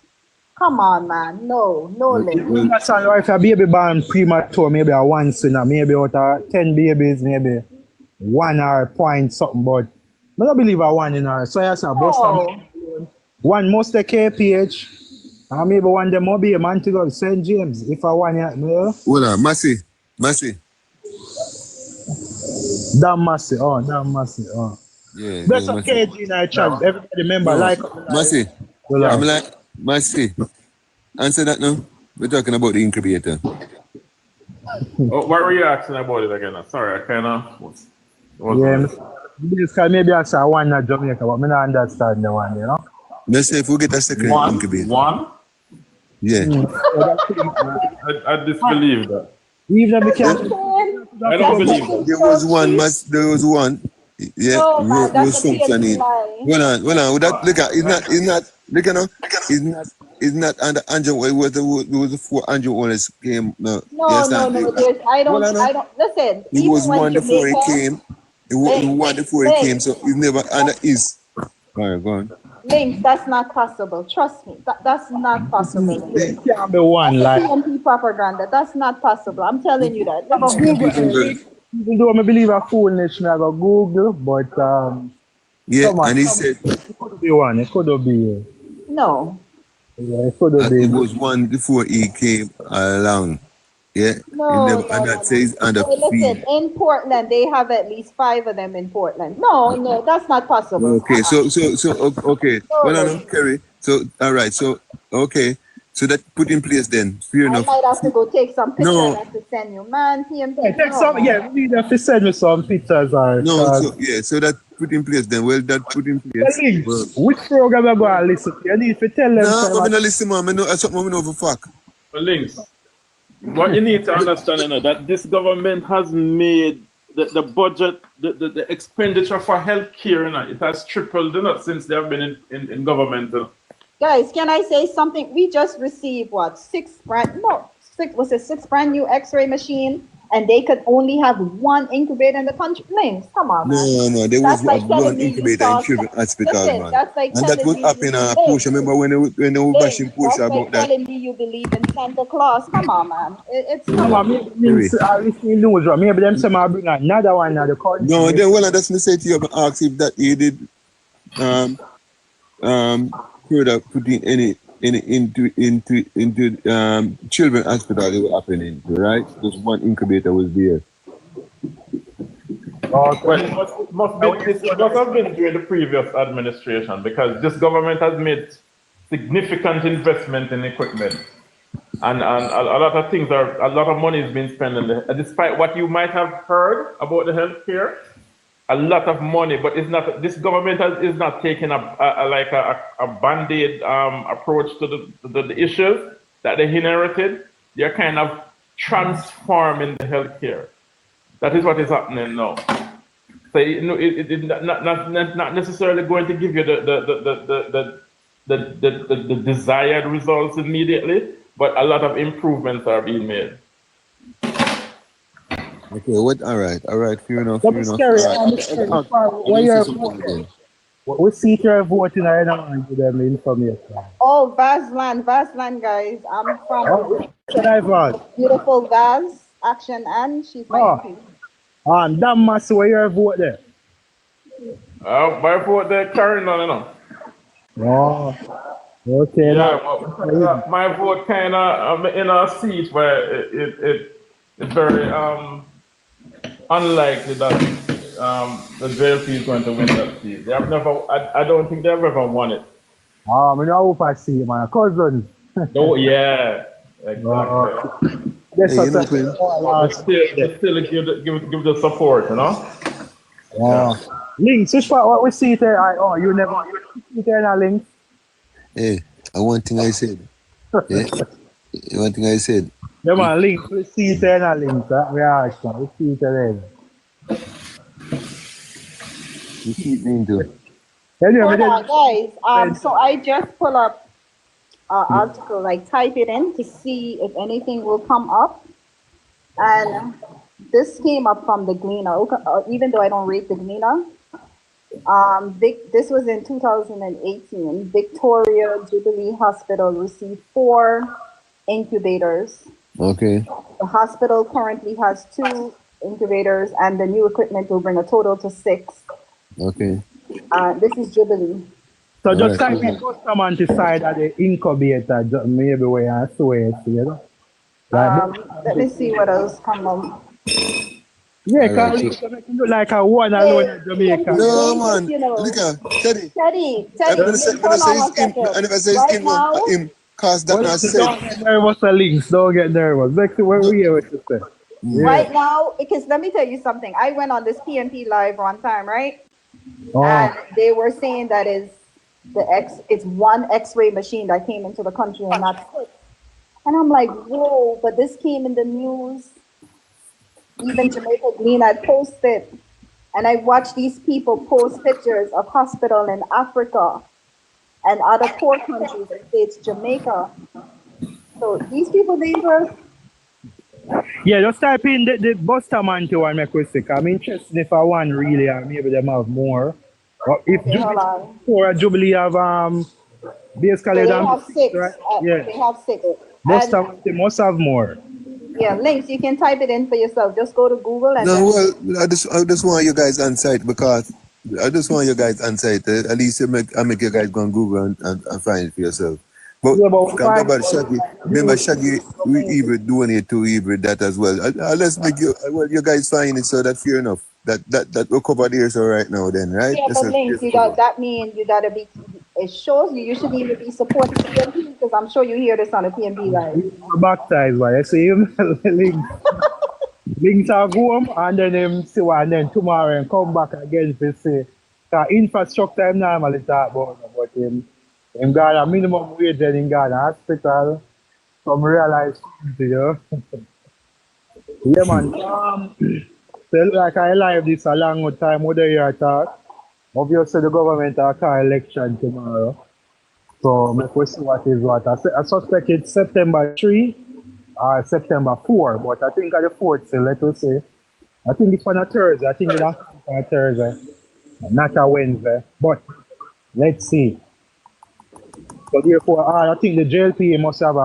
Come on, man. No limit. That's all right. If a baby born premature, maybe a one sinner, maybe out of 10 babies, maybe one or point something, but I don't believe a one in her. So yes, a Boston. One must take KPH, and maybe one them will be a man to go to St. James. If I want you, Well, Massey. Damn Massey. Oh. Yeah. That's okay, Gina. Everybody remember, Massey. I'm like, Massey. Answer that now. We're talking about the incubator. What were you asking about it again? Sorry, I kind of. Maybe I saw one in Jamaica, but I don't understand the one, you know? Let's say if we get a second incubator. One? Yeah. I disbelieve that. Even if I don't believe that. There was one. Yeah, was functioning. Hold on. Look at it's not under Andrew. It was before Andrew Holness came. No. I don't listen. It was one before he came. It was one before he came, so it's never under his. All right, go on. Links, that's not possible. Trust me, that's not possible. It can't be one like PNP propaganda. That's not possible. I'm telling you that. Even though I believe a foolish, I go Google, but yeah, and he said it could be one. It could be no. Yeah, it could be. It was one before he came along. Yeah. No. That says under listen, in Portland, they have at least 5 of them in Portland. No, that's not possible. Okay, so okay. Well, no, Kerry. So all right, so okay. So that put in place then. Fair enough. I might have to go take some pictures and have to send you. Man, PMP. Take some, we need to send me some pictures. So that put in place then. Well, that put in place. Which program are going to listen to? You need to tell them. No, I'm not listening, man. I know something I know for fuck. Links. What you need to understand is that this government has made the budget, the expenditure for healthcare, you know, it has tripled, you know, since they have been in government. You know. Guys, can I say something? We just received what, six brand new X-ray machine, and they could only have one incubator in the country. Names, come on, man. No, there That's was like telling one me you incubator in saw. Children's Hospital, Listen, man. that's like And that telling was me up in Lynn, Portia. Remember when they were bashing Portia that's like about that? telling me you believe in Santa Claus. Come on, man. It's No, come on. maybe Anyway. maybe them say bring another one in the country. No, then well, that's me say to you, I ask if that you did further put in any into children's hospital they were happening, right? Just one incubator was there. Well, it must have been during the previous administration, because this government has made significant investment in equipment, and a lot of things a lot of money is being spent on the, despite what you might have heard about the healthcare, a lot of money, but it's not. This government is not taking a band-aid approach to the issues that they inherited. They're kind of transforming the healthcare. That is what is happening now. So it's not necessarily going to give you the desired results immediately, but a lot of improvements are being made. Okay, what? All right, fair enough. Scary. We see your voting, I don't give them information. Oh, Vaslan, guys. I'm from beautiful Vaz, Action, and she's my MP. And that must where your vote there. My vote there carrying on, you know. Oh, okay. Yeah, my vote kind of in a seat where it's very unlikely that the JLP is going to win that seat. They have never. I don't think they've ever won it. I know if I see my cousins. Oh yeah, exactly. Still give the support, you know. Yeah. Links, which part what we see there? You never see there now, Links. Hey, one thing I said. Yeah. One thing I said. Yeah, man, Links, we see there now, Links. Reaction, we see there. You keep me into. Hold on, guys. So I just pull up article, like type it in to see if anything will come up. And this came up from the Gleaner, even though I don't rate the Gleaner. This was in 2018. Victoria Jubilee Hospital received 4 incubators. Okay. The hospital currently has 2 incubators, and the new equipment will bring a total to 6. Okay. This is Jubilee. So just kind of someone decide at the incubator, maybe where I saw it, you know? Let me see what else come up. Yeah, because it look like a one alone in Jamaica. No, man. Look at Teddy. Teddy. Hold on a second. And if I say his him cause that not said. Don't get nervous, Links. Don't get nervous. Let's see what we hear what you say. Right now, because let me tell you something. I went on this PMP live one time, right? And they were saying that it's one X-ray machine that came into the country and not 6. And I'm like, whoa, but this came in the news. Even Jamaica Glean had posted. And I watched these people post pictures of hospital in Africa and other poor countries and say it's Jamaica. So these people dangerous. Yeah, just type in the Buster Manti one, make we see. I'm interested if I want really, maybe they have more. Or if Jubilee have basically they have 6, right? They have 6. Buster Manti must have more. Yeah, Links, you can type it in for yourself. Just go to Google and I just want you guys on site because I just want you guys on site. At least I make you guys go on Google and find it for yourself. But remember Shaggy, we even donate to even that as well. Let's make you guys find it, so that's fair enough. That will cover the so right now then, right? Yeah, but Links, that means you gotta be. It shows you should even be supporting PMP, because I'm sure you hear this on a PMP live. Baptized, but I see him. Links are go home and then him see one, and then tomorrow and come back again to say. Because infrastructure I'm normally talk about him. Him got a minimum wage and him got a hospital. Some realize, you know. Yeah, man. So like I live this a long time with the year talk. Obviously the government will call election tomorrow. So make we see what is what. I suspect it's September 3 or September 4, but I think at the 4th, so let us say. I think it's on a Thursday. I think it's on a Thursday, not a Wednesday. But let's see. So therefore, I think the JLP must have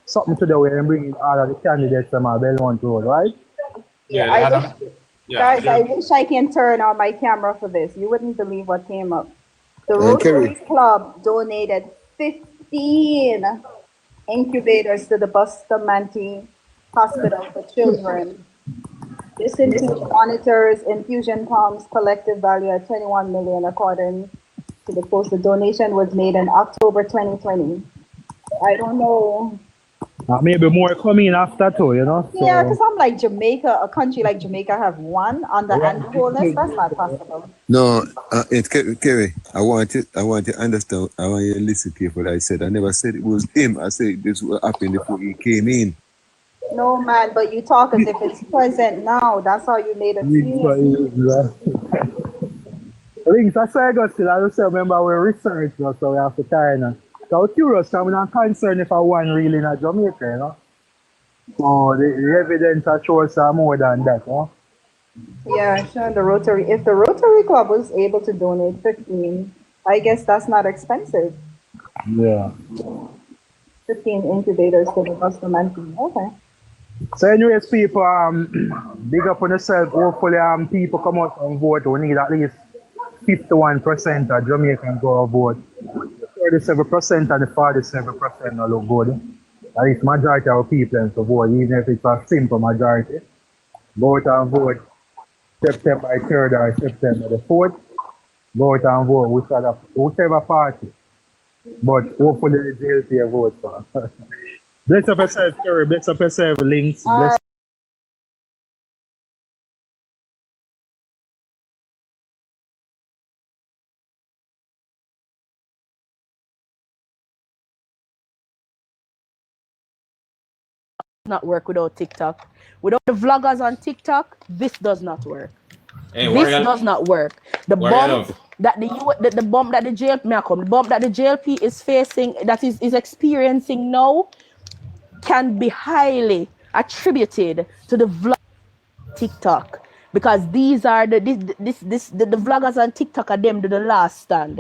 something to do with them bringing all of the candidates from Belmont Road, right? Yeah, guys, I wish I can turn on my camera for this. You wouldn't believe what came up. The Rotary Club donated 15 incubators to the Bustamante Hospital for Children. This includes monitors, infusion pumps, collective value at 21 million, according to the post. The donation was made in October 2020. I don't know. Maybe more coming after too, you know? So. Yeah, because I'm like Jamaica, a country like Jamaica have one under Holness. That's not possible. No, it's Kerry. I want to understand. I want you to listen carefully. I said I never said it was him. I said this will happen before he came in. No, man, but you talk as if it's present now. That's how you made it seem. Links, I say, Augustine, I just remember we research, so we have to kind of. So I'm curious, I'm not concerned if I won really in Jamaica, you know? So the evidence shows more than that, huh? Yeah, sure. The Rotary, if the Rotary Club was able to donate 15, I guess that's not expensive. Yeah. 15 incubators to the Bustamante. Okay. So anyways, people, big up on yourself. Hopefully, people come out and vote. We need at least 51% of Jamaicans go vote. 37% and the 47% are look good. At least majority of people to vote, even if it's a simple majority. Go out and vote September 3rd or September the 4th. Go out and vote whichever party. But hopefully the JLP vote for. Bless up yourself, Kerry. Bless up yourself, Links. Bless not work without TikTok. Without the vloggers on TikTok, this does not work. Hey, this does not work. The bump that the bump that the JLP is facing, that is experiencing now, can be highly attributed to the vlog TikTok, because these are the vloggers on TikTok are them to the last stand.